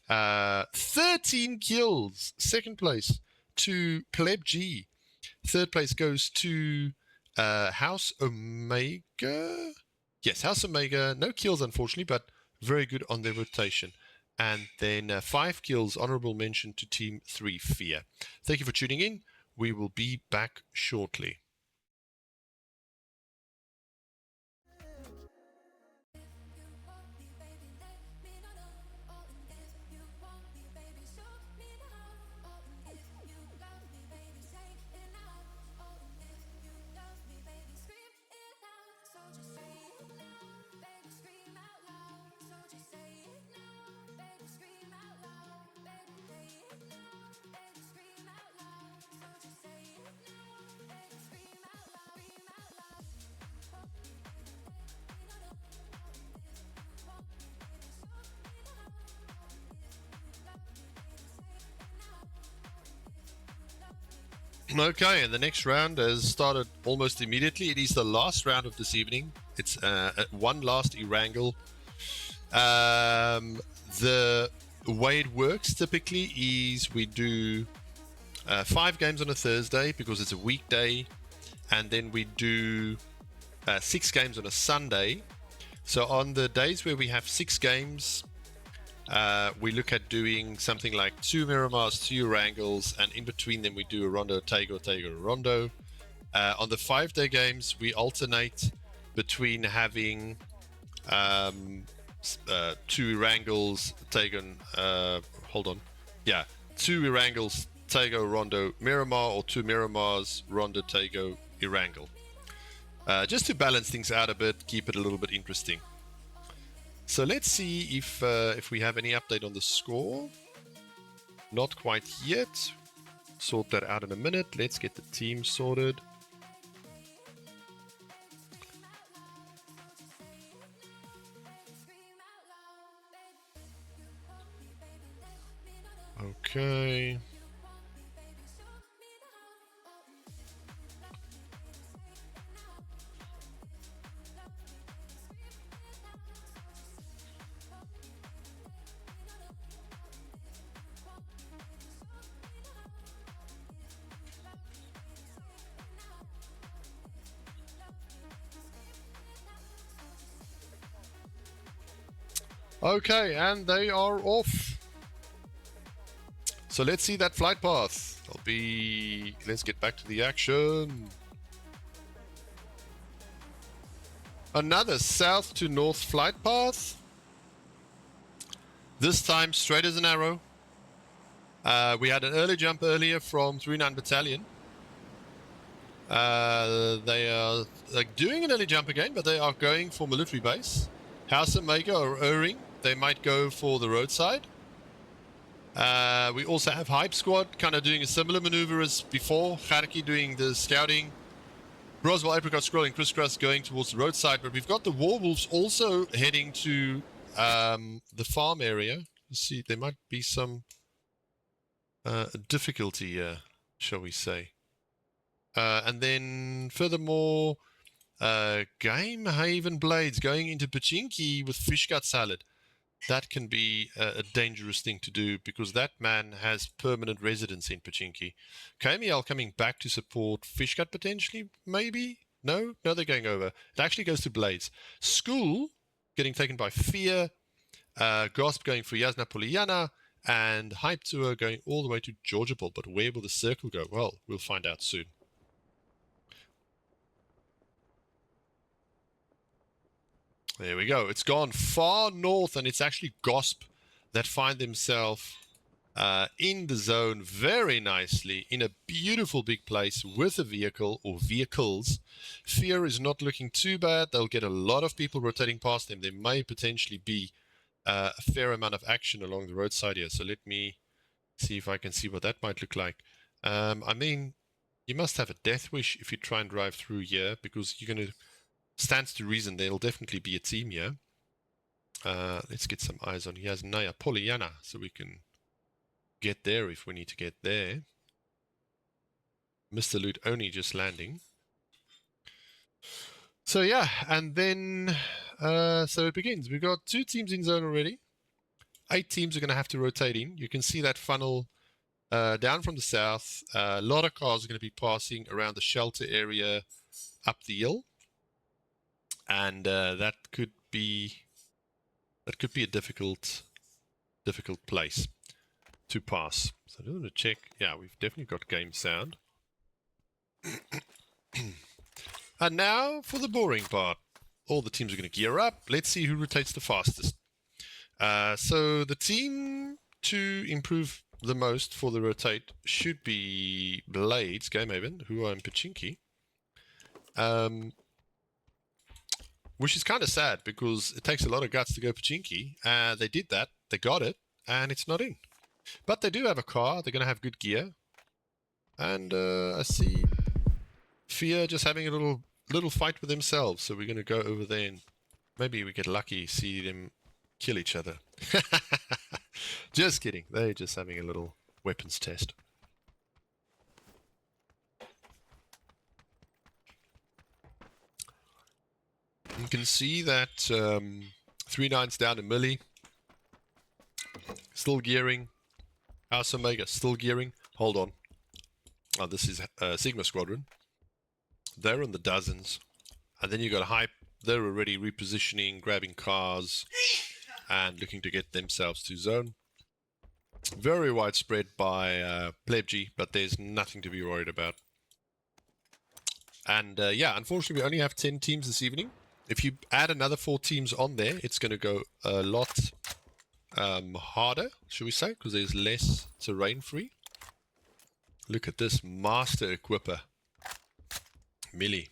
13 kills, second place to Pleb G. Third place goes to House Omega. Yes, House Omega. No kills, unfortunately, but very good on their rotation. And then 5 kills, honorable mention to Team 3 Fear. Thank you for tuning in. We will be back shortly. Okay, and the next round has started almost immediately. It is the last round of this evening. It's one last Erangel. The way it works typically is we do 5 games on a Thursday because it's a weekday, and then we do 6 games on a Sunday. So on the days where we have 6 games, we look at doing something like 2 Miramars, 2 Erangels, and in between them we do a Rondo, Tego, Rondo. On the 5-day games, we alternate between having 2 Erangels, Tego, 2 Erangels, Tego, Rondo, Miramar, or 2 Miramars, Rondo, Tego, Erangel. Just to balance things out a bit, keep it a little bit interesting. So let's see if we have any update on the score. Not quite yet. Sort that out in a minute. Let's get the team sorted. Okay. Okay, and they are off. So let's see that flight path. Let's get back to the action. Another south to north flight path. This time straight as an arrow. We had an early jump earlier from 39 Battalion. They are doing an early jump again, but they are going for military base. House Omega or Erring, they might go for the roadside. We also have Hype Squad kind of doing a similar maneuver as before. Kharki doing the scouting. Roswell, Apricot, Scrolling, Crisscross going towards the roadside. But we've got the Warwolves also heading to the farm area. Let's see, there might be some difficulty here, shall we say. And then furthermore, Game Haven Blades going into Pachinki with fish gut salad. That can be a dangerous thing to do because that man has permanent residence in Pachinki. KML coming back to support Fishgut potentially, maybe? No, they're going over. It actually goes to Blades. School getting taken by Fear. Gasp going for Yasna Poliana. And Hype Tour going all the way to Georgia Ball. But where will the circle go? Well, we'll find out soon. There we go. It's gone far north, and it's actually Gosp that find themselves in the zone very nicely in a beautiful big place with a vehicle or vehicles. Fear is not looking too bad. They'll get a lot of people rotating past them. There may potentially be a fair amount of action along the roadside here. So let me see if I can see what that might look like. I mean, you must have a death wish if you try and drive through here because you're going to... Stands to reason there'll definitely be a team here. Let's get some eyes on Yasnaya Poliana so we can get there if we need to get there. Mr. Loot only just landing. So yeah, and then so it begins. We've got 2 teams in zone already. 8 teams are going to have to rotate in. You can see that funnel down from the south. A lot of cars are going to be passing around the shelter area up the hill. And that could be a difficult place to pass. So I'm going to check. Yeah, we've definitely got game sound. And now for the boring part. All the teams are going to gear up. Let's see who rotates the fastest. So the team to improve the most for the rotate should be Blades, Game Haven, who are in Pachinki. Which is kind of sad because it takes a lot of guts to go Pachinki. They did that, they got it, and it's not in. But they do have a car, they're going to have good gear. And I see Fear just having a little fight with themselves. So we're going to go over there and maybe we get lucky, see them kill each other. Just kidding, they're just having a little weapons test. You can see that 3-9's down to Millie. Still gearing. House Omega still gearing. Hold on. Oh, this is Sigma Squadron. They're in the dozens. And then you got Hype. They're already repositioning, grabbing cars, and looking to get themselves to zone. Very widespread by Plebg, but there's nothing to be worried about. And yeah, unfortunately, we only have 10 teams this evening. If you add another 4 teams on there, it's going to go a lot harder, should we say, because there's less terrain free. Look at this master equipper. Millie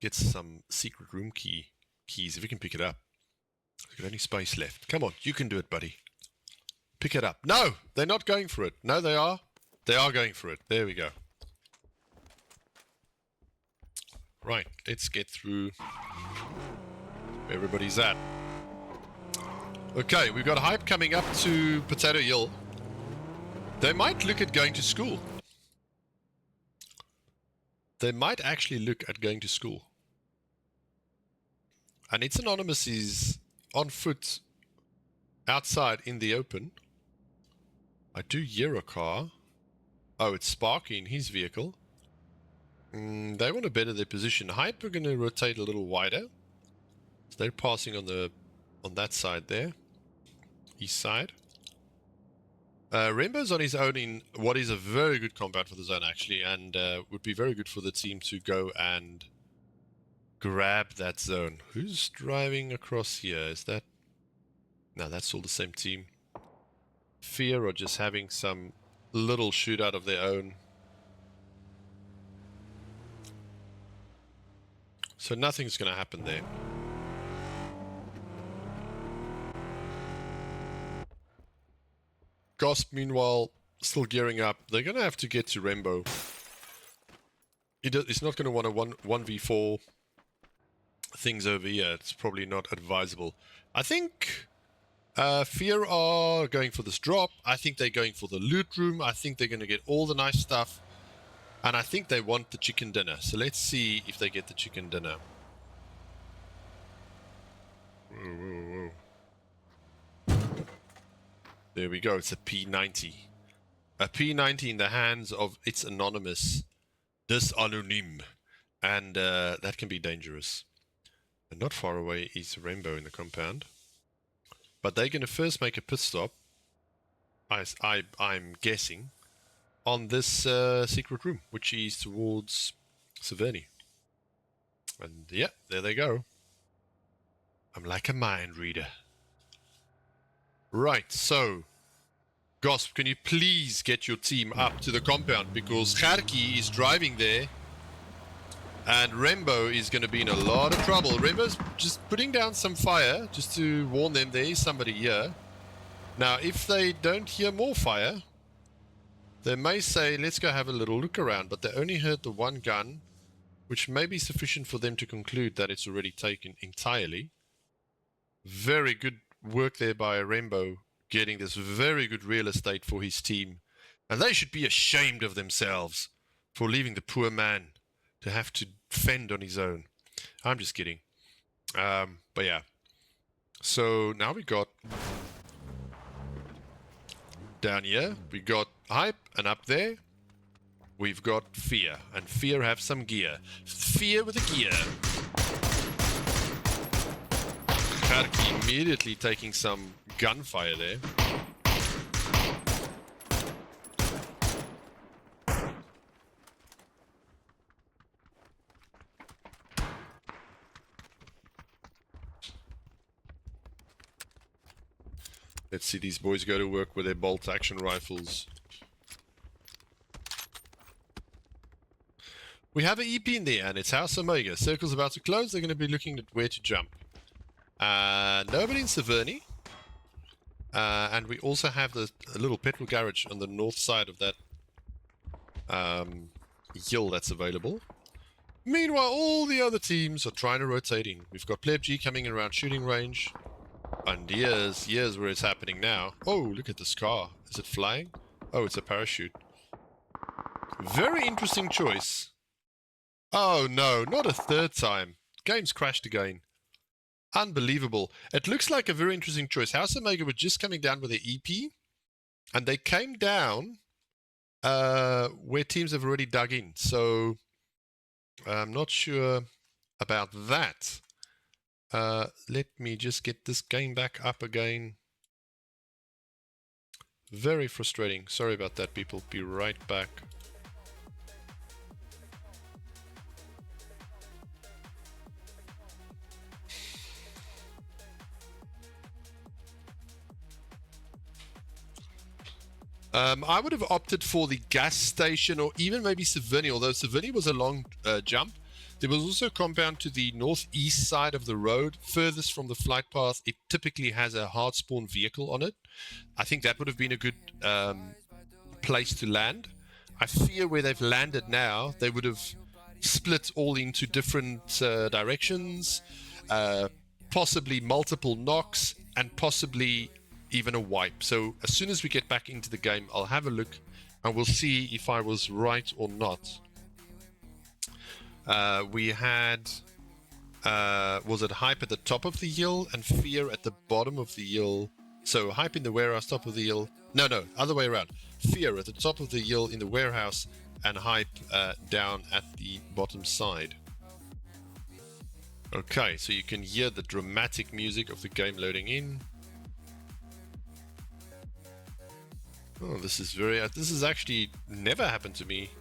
gets some secret room keys if we can pick it up. We've got any space left. Come on, you can do it, buddy. Pick it up. No, they're not going for it. No, they are. They are going for it. There we go. Right, let's get through where everybody's at. Okay, we've got Hype coming up to Potato Hill. They might look at going to school. They might actually look at going to school. And It's Anonymous is on foot outside in the open. I do hear a car. Oh, it's Sparky in his vehicle. They want to better their position. Hype are going to rotate a little wider. So they're passing on that side there. East side. Rembo's on his own in what is a very good compound for the zone, actually, and would be very good for the team to go and grab that zone. Who's driving across here? Is that... No, that's all the same team. Fear are just having some little shootout of their own. So nothing's going to happen there. Gosp, meanwhile, still gearing up. They're going to have to get to Rembo. He's not going to want to 1v4 things over here. It's probably not advisable. I think Fear are going for this drop. I think they're going for the loot room. I think they're going to get all the nice stuff. And I think they want the chicken dinner. So let's see if they get the chicken dinner. Whoa, whoa, whoa. There we go. It's a P90. A P90 in the hands of It's Anonymous. This anonym. And that can be dangerous. And not far away is Rainbow in the compound. But they're going to first make a pit stop. I'm guessing. On this secret room, which is towards Severny. And yeah, there they go. I'm like a mind reader. Right, so Gosp, can you please get your team up to the compound, because Kharki is driving there and Rembo is going to be in a lot of trouble. Rembo's just putting down some fire just to warn them there is somebody here. Now, if they don't hear more fire, they may say, let's go have a little look around, but they only heard the one gun, which may be sufficient for them to conclude that it's already taken entirely. Very good work there by Rembo, getting this very good real estate for his team. And they should be ashamed of themselves for leaving the poor man to have to fend on his own. I'm just kidding. But yeah. So now we got... Down here, we got Hype, and up there, we've got Fear. And Fear have some gear. Fear with a gear. Kharki immediately taking some gunfire there. Let's see these boys go to work with their bolt action rifles. We have an EP in there, and it's House Omega. Circle's about to close. They're going to be looking at where to jump. Nobody in Severny. And we also have a little petrol garage on the north side of that hill that's available. Meanwhile, all the other teams are trying to rotate in. We've got Pleb G coming in around shooting range. And here's where it's happening now. Oh, look at this car. Is it flying? Oh, it's a parachute. Very interesting choice. Oh no, not a third time. Game's crashed again. Unbelievable. It looks like a very interesting choice. House Omega were just coming down with their EP. And they came down where teams have already dug in. So I'm not sure about that. Let me just get this game back up again. Very frustrating. Sorry about that, people. Be right back. I would have opted for the gas station or even maybe Severny, although Severny was a long jump. There was also a compound to the northeast side of the road, furthest from the flight path. It typically has a hard spawn vehicle on it. I think that would have been a good place to land. I fear where they've landed now, they would have split all into different directions, possibly multiple knocks, and possibly even a wipe. So as soon as we get back into the game, I'll have a look and we'll see if I was right or not. We had, was it hype at the top of the hill and fear at the bottom of the hill? So hype in the warehouse, top of the hill. No, other way around. Fear at the top of the hill in the warehouse and hype down at the bottom side. Okay, so you can hear the dramatic music of the game loading in. Oh, this is actually never happened to me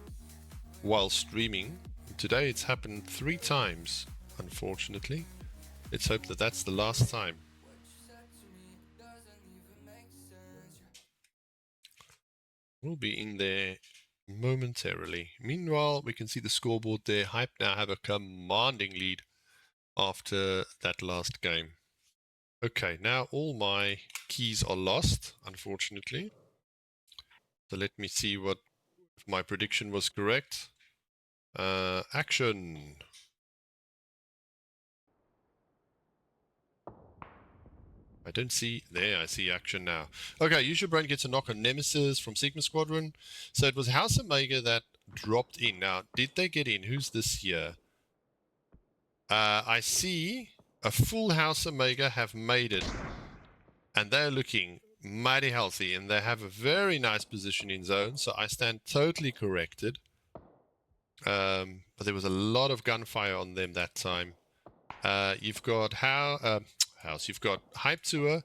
while streaming. Today it's happened 3 times, unfortunately. Let's hope that that's the last time. We'll be in there momentarily. Meanwhile, we can see the scoreboard there. Hype now have a commanding lead after that last game. Okay, now all my keys are lost, unfortunately. So let me see if my prediction was correct. Action. I don't see... There, I see action now. Okay, Use Your Brain gets a knock on Nemesis from Sigma Squadron. So it was House Omega that dropped in. Now, did they get in? Who's this here? I see a full House Omega have made it. And they're looking mighty healthy. And they have a very nice position in zone. So I stand totally corrected. But there was a lot of gunfire on them that time. You've got you've got Hype Tour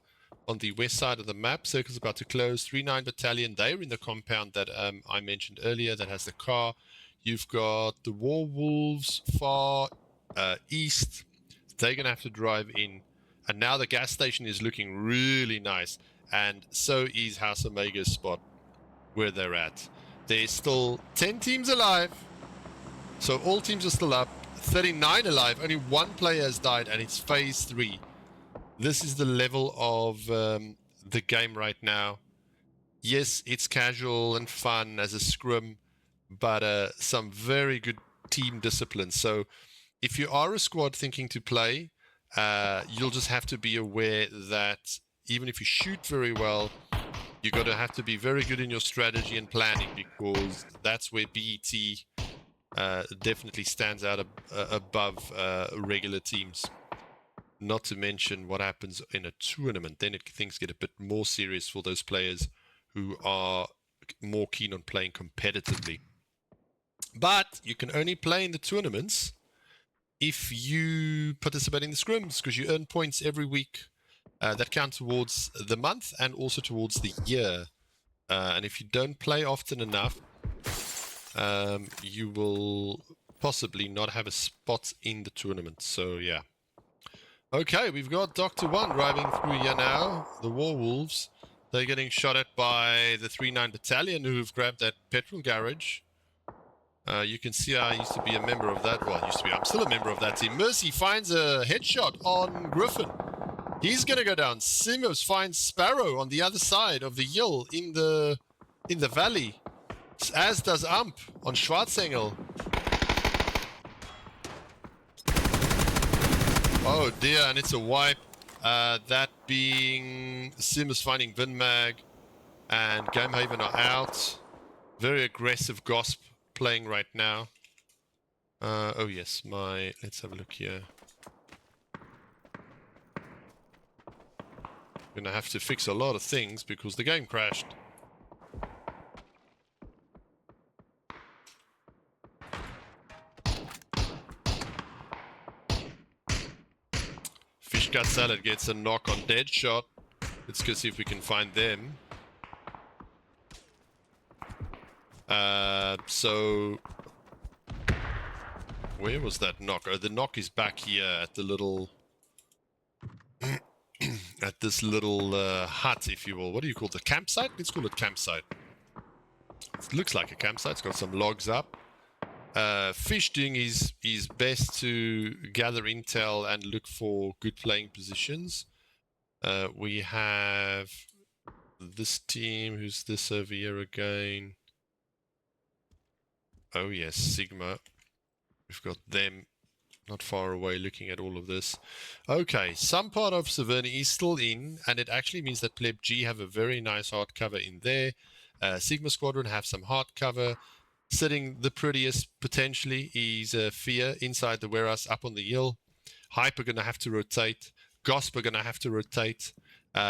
on the west side of the map. Circle's about to close. 3-9 Battalion. They're in the compound that I mentioned earlier that has the car. You've got the War Wolves far east. They're going to have to drive in. And now the gas station is looking really nice. And so is House Omega's spot where they're at. There's still 10 teams alive. So all teams are still up. 39 alive. Only one player has died, and it's phase 3. This is the level of the game right now. Yes, it's casual and fun as a scrim, but some very good team discipline. So if you are a squad thinking to play, you'll just have to be aware that even if you shoot very well, you're going to have to be very good in your strategy and planning, because that's where BET definitely stands out above regular teams. Not to mention what happens in a tournament. Then things get a bit more serious for those players who are more keen on playing competitively. But you can only play in the tournaments if you participate in the scrims, because you earn points every week that count towards the month and also towards the year. And if you don't play often enough, you will possibly not have a spot in the tournament. So yeah. Okay, we've got Dr. One driving through here now. The Warwolves. They're getting shot at by the 3-9 Battalion, who've grabbed that petrol garage. You can see I used to be a member of that. Well, I'm still a member of that team. Mercy finds a headshot on Griffin. He's gonna go down. Simos finds Sparrow on the other side of the hill in the valley. As does Amp on Schwarzengel. Oh dear, and it's a wipe. That being Sims finding Vinmag and Gamehaven are out. Very aggressive Gosp playing right now. Oh yes, let's have a look here. Gonna have to fix a lot of things because the game crashed. Gut Salad gets a knock on Deadshot. Let's go see if we can find them. So where was that knock? Oh, the knock is back here at the little at this little hut, if you will. What do you call it? The campsite? Let's call it campsite. It looks like a campsite. It's got some logs up. Fish doing his best to gather intel and look for good playing positions. We have this team. Who's this over here again? Oh yes, Sigma. We've got them not far away looking at all of this. Okay, some part of Saverni is still in, and it actually means that Pleb G have a very nice hard cover in there. Sigma Squadron have some hard cover. Sitting the prettiest, potentially, is Fear inside the warehouse up on the hill. Hype are going to have to rotate. Gosp are going to have to rotate.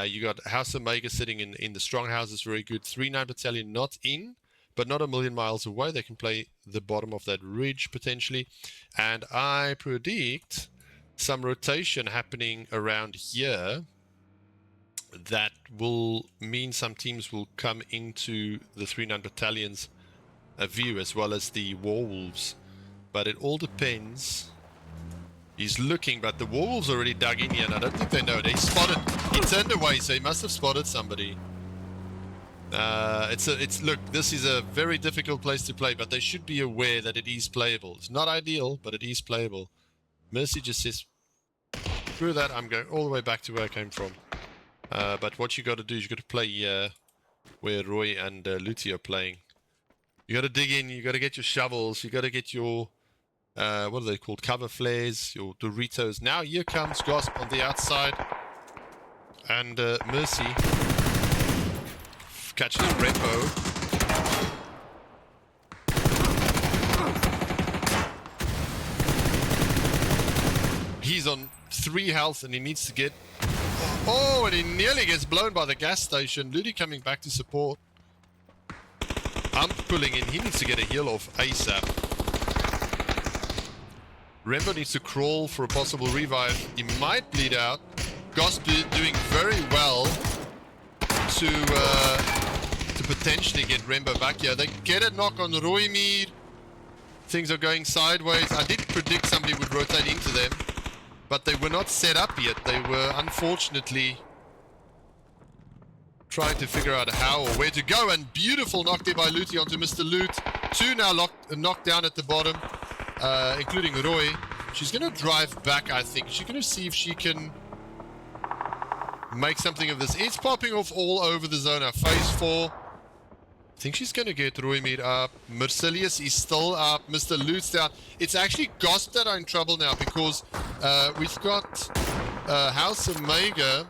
You got House Omega sitting in the strong houses, very good. 3-9 Battalion not in, but not a million miles away. They can play the bottom of that ridge, potentially. And I predict some rotation happening around here that will mean some teams will come into the 3-9 Battalion's view, as well as the Warwolves. But it all depends. He's looking, but the Warwolves already dug in here, and I don't think they know. They spotted. He turned away, so he must have spotted somebody. Look, this is a very difficult place to play, but they should be aware that it is playable. It's not ideal, but it is playable. Mercy just says, screw that, I'm going all the way back to where I came from. But what you got to do is you got to play where Roy and Luti are playing. You got to dig in, you got to get your shovels, you got to get your, what are they called, cover flares, your Doritos. Now here comes Gosp on the outside, and Mercy catches Repo. He's on 3 health and he needs to get... Oh, and he nearly gets blown by the gas station. Ludi coming back to support. Ump pulling in. He needs to get a heal off ASAP. Rembo needs to crawl for a possible revive. He might bleed out. Gosp doing very well to potentially get Rembo back here. They get a knock on Roymir. Things are going sideways. I did predict somebody would rotate into them, but they were not set up yet. They were unfortunately trying to figure out how or where to go. And beautiful knock there by Luti onto Mr. Loot. 2 now knocked down at the bottom, including Roy. She's going to drive back, I think. She's going to see if she can make something of this. It's popping off all over the zone now. Phase 4. I think she's going to get Roymir up. Mercilius is still up. Mr. Loot's down. It's actually Gosp that are in trouble now, because we've got House Omega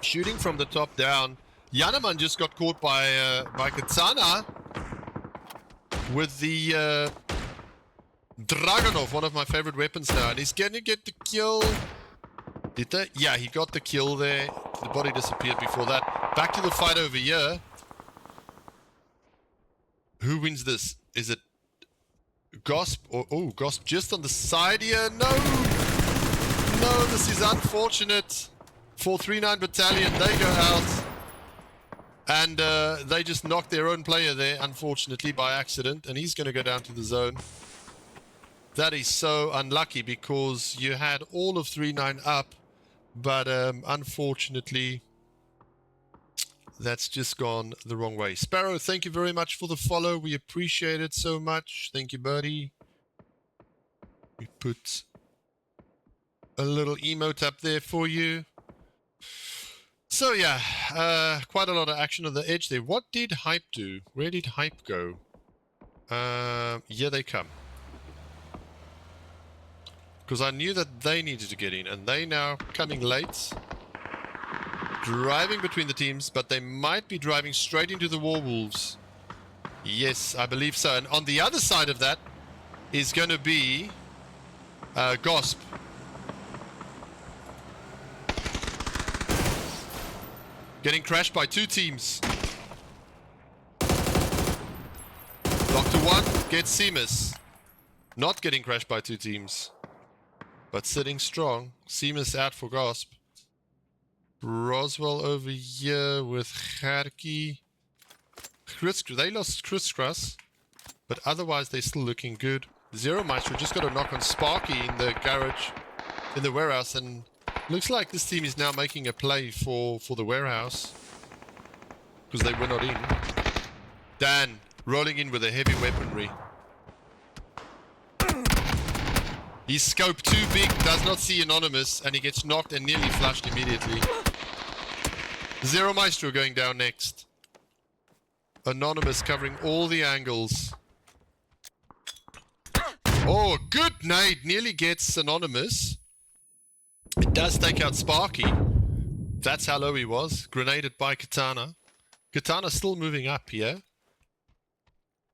shooting from the top down. Yanaman just got caught by Katana with the Dragonov, one of my favorite weapons now, and he's going to get the kill. Did they? Yeah, he got the kill there. The body disappeared before that. Back to the fight over here. Who wins this? Is it Gosp or... Oh, Gosp just on the side here. No! No, this is unfortunate. 439 Battalion, they go out. And they just knocked their own player there, unfortunately, by accident. And he's going to go down to the zone. That is so unlucky, because you had all of 3-9 up. But unfortunately, that's just gone the wrong way. Sparrow, thank you very much for the follow. We appreciate it so much. Thank you, buddy. We put a little emote up there for you. So yeah, quite a lot of action on the edge there. What did Hype do? Where did Hype go? Here they come. Because I knew that they needed to get in, and they now coming late. Driving between the teams, but they might be driving straight into the Warwolves. Yes, I believe so. And on the other side of that is going to be Gosp. Getting crashed by 2 teams. Doctor 1 gets Seamus. Not getting crashed by 2 teams, but sitting strong. Seamus out for Gosp. Roswell over here with Kharki. They lost Crisscross, but otherwise they're still looking good. Zero Maestro just got a knock on Sparky in the garage, in the warehouse, and looks like this team is now making a play for the warehouse, because they were not in. Dan rolling in with a heavy weaponry. His scope too big, does not see Anonymous, and he gets knocked and nearly flushed immediately. Zero Maestro going down next. Anonymous covering all the angles. Oh, good nade. Nearly gets Anonymous. It does take out Sparky. That's how low he was. Grenaded by Katana. Katana still moving up here.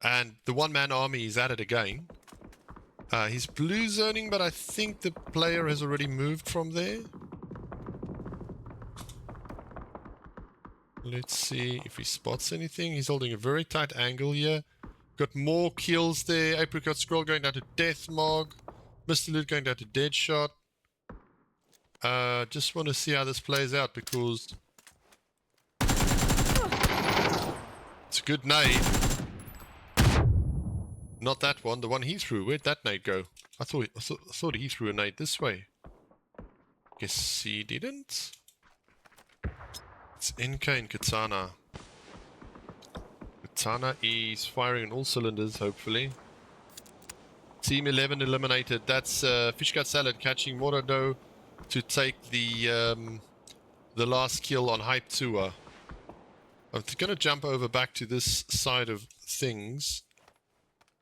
And the one-man army is at it again. He's blue zoning, but I think the player has already moved from there. Let's see if he spots anything. He's holding a very tight angle here. Got more kills there. Apricot Scroll going down to Deathmog. Mr. Loot going down to Deadshot. Just want to see how this plays out because it's a good nade. Not that one, the one he threw. Where'd that nade go? I thought he threw a nade this way. Guess he didn't. It's NK and Katana. Katana is firing on all cylinders, hopefully. Team 11 eliminated. That's Fish Gut Salad catching Morado to take the last kill on Hype Tour. I'm going to jump over back to this side of things.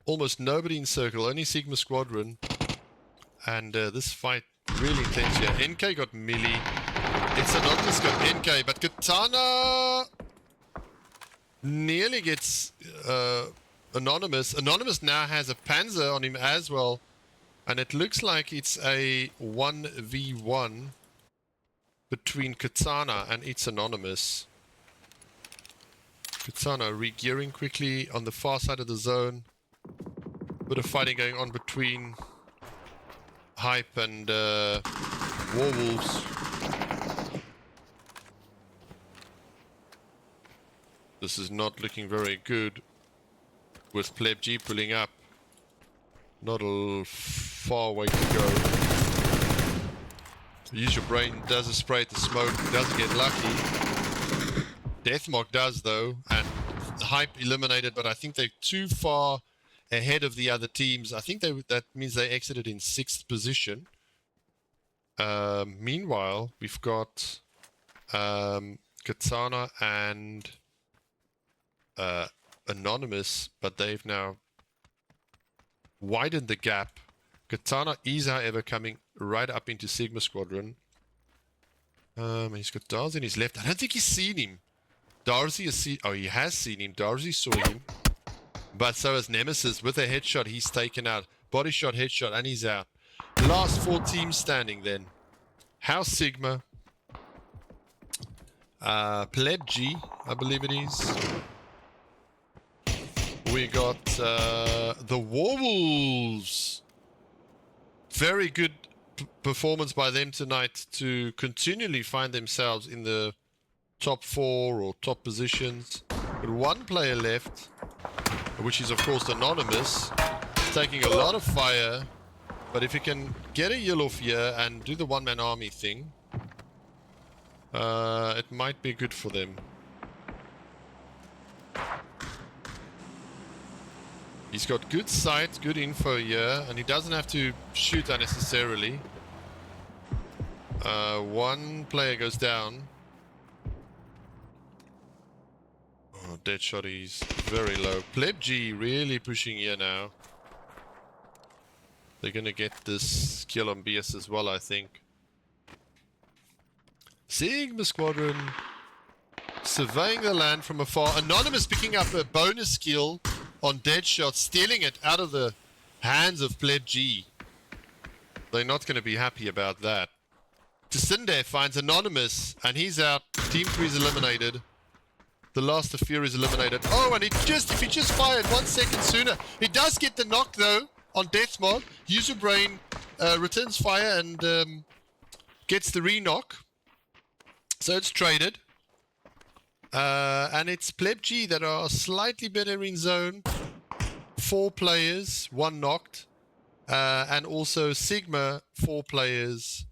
Almost nobody in circle, only Sigma Squadron. And this fight really intense here. NK got melee. It's Anonymous got NK, but Katana nearly gets Anonymous. Anonymous now has a Panzer on him as well. And it looks like it's a 1v1 between Katana and It's Anonymous. Katana re-gearing quickly on the far side of the zone. Bit of fighting going on between Hype and Warwolves. This is not looking very good with Pleb G pulling up. Not a far way to go. Use your brain, does a spray at the smoke, doesn't get lucky. Deathmark does though, and Hype eliminated, but I think they're too far ahead of the other teams. I think that means they exited in 6th position. Meanwhile, we've got Katana and Anonymous, but they've now widened the gap. Katana is, however, coming right up into Sigma Squadron. He's got Darcy in his left. I don't think he's seen him. Darcy has seen... Oh, he has seen him. Darcy saw him. But so has Nemesis. With a headshot, he's taken out. Body shot, headshot, and he's out. Last 4 teams standing then. House Sigma. Pleb G, I believe it is. We got the Warwolves. Very good performance by them tonight to continually find themselves in the top 4 or top positions. But 1 player left, which is of course Anonymous, taking a lot of fire. But if he can get a yell off here and do the one-man army thing, it might be good for them. He's got good sight, good info here, and he doesn't have to shoot unnecessarily. 1 player goes down. Oh, Deadshot is very low. Pleb G really pushing here now. They're gonna get this kill on BS as well, I think. Sigma Squadron surveying the land from afar. Anonymous picking up a bonus kill on Deadshot, stealing it out of the hands of Pleb G. They're not going to be happy about that. Tsinde finds Anonymous, and he's out. Team 3 is eliminated. The last of Fury is eliminated. Oh, and if he just fired 1 second sooner. He does get the knock, though, on Deathmog. User Brain returns fire and gets the re-knock. So it's traded. And it's Pleb G that are slightly better in zone. 4 players, 1 knocked. And also Sigma, 4 players.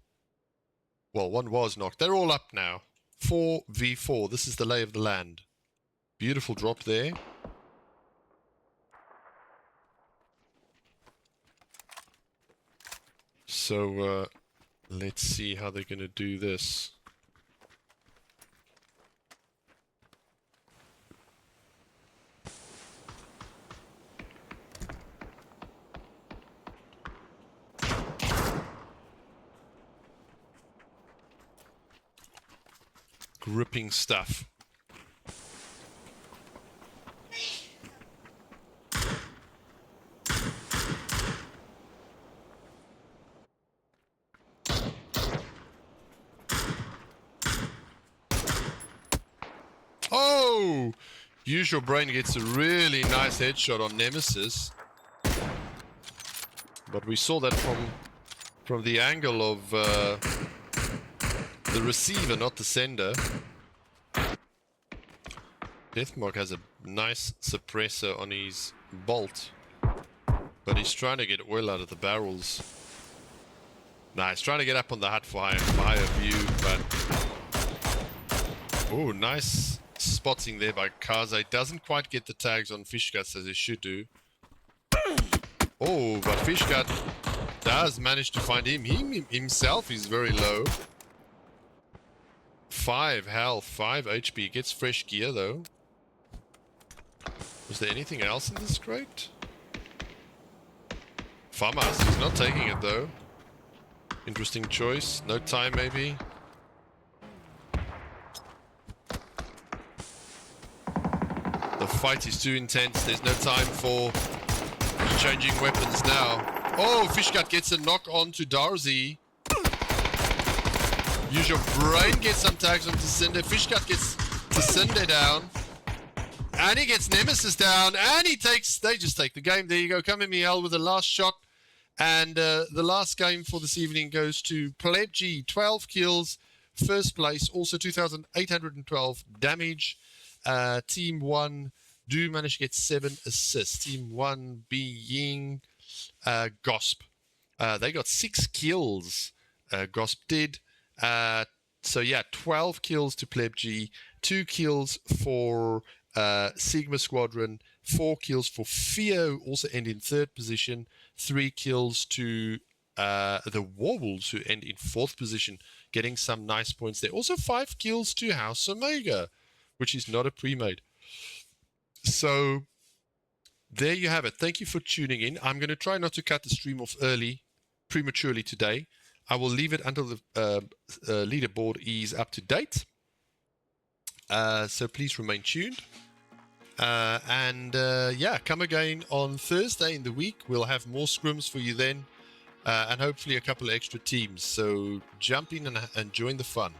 Well, 1 was knocked. They're all up now. 4v4. This is the lay of the land. Beautiful drop there. So let's see how they're going to do this. Gripping stuff. Oh! Use Your Brain gets a really nice headshot on Nemesis. But we saw that from the angle of the receiver, not the sender. Deathmark has a nice suppressor on his bolt. But he's trying to get oil out of the barrels. Nah, he's trying to get up on the hut for higher view, but... Oh, nice spotting there by Kaze. Doesn't quite get the tags on Fishguts as he should do. Oh, but Fishgut does manage to find him. He himself is very low. 5 health, 5 HP. Gets fresh gear, though. Was there anything else in this crate? Famas, he's not taking it, though. Interesting choice. No time, maybe. The fight is too intense. There's no time for changing weapons now. Oh, Fishgut gets a knock on to Darzi. Use Your Brain gets some tags onto Cinder. Fishgut gets the Cinder down. And he gets Nemesis down. And they just take the game. There you go. Kamimiel with the last shot. And the last game for this evening goes to Plebg. 12 kills. First place. Also 2,812 damage. Team 1 do manage to get 7 assists. Team 1 being Gosp. They got 6 kills. Gosp did. So yeah, 12 kills to Plebg, 2 kills for Sigma Squadron, 4 kills for Fio, also end in 3rd position, 3 kills to the Warwolves, who end in 4th position, getting some nice points there. Also 5 kills to House Omega, which is not a pre-made. So there you have it. Thank you for tuning in. I'm going to try not to cut the stream off prematurely today. I will leave it until the leaderboard is up to date. So please remain tuned. Yeah, come again on Thursday in the week. We'll have more scrims for you then. And hopefully a couple of extra teams. So jump in and join the fun.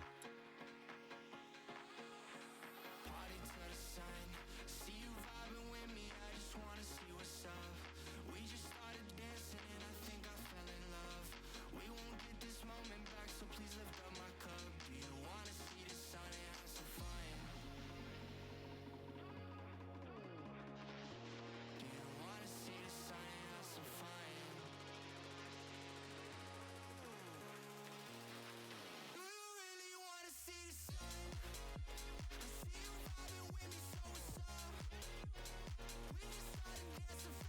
Dancing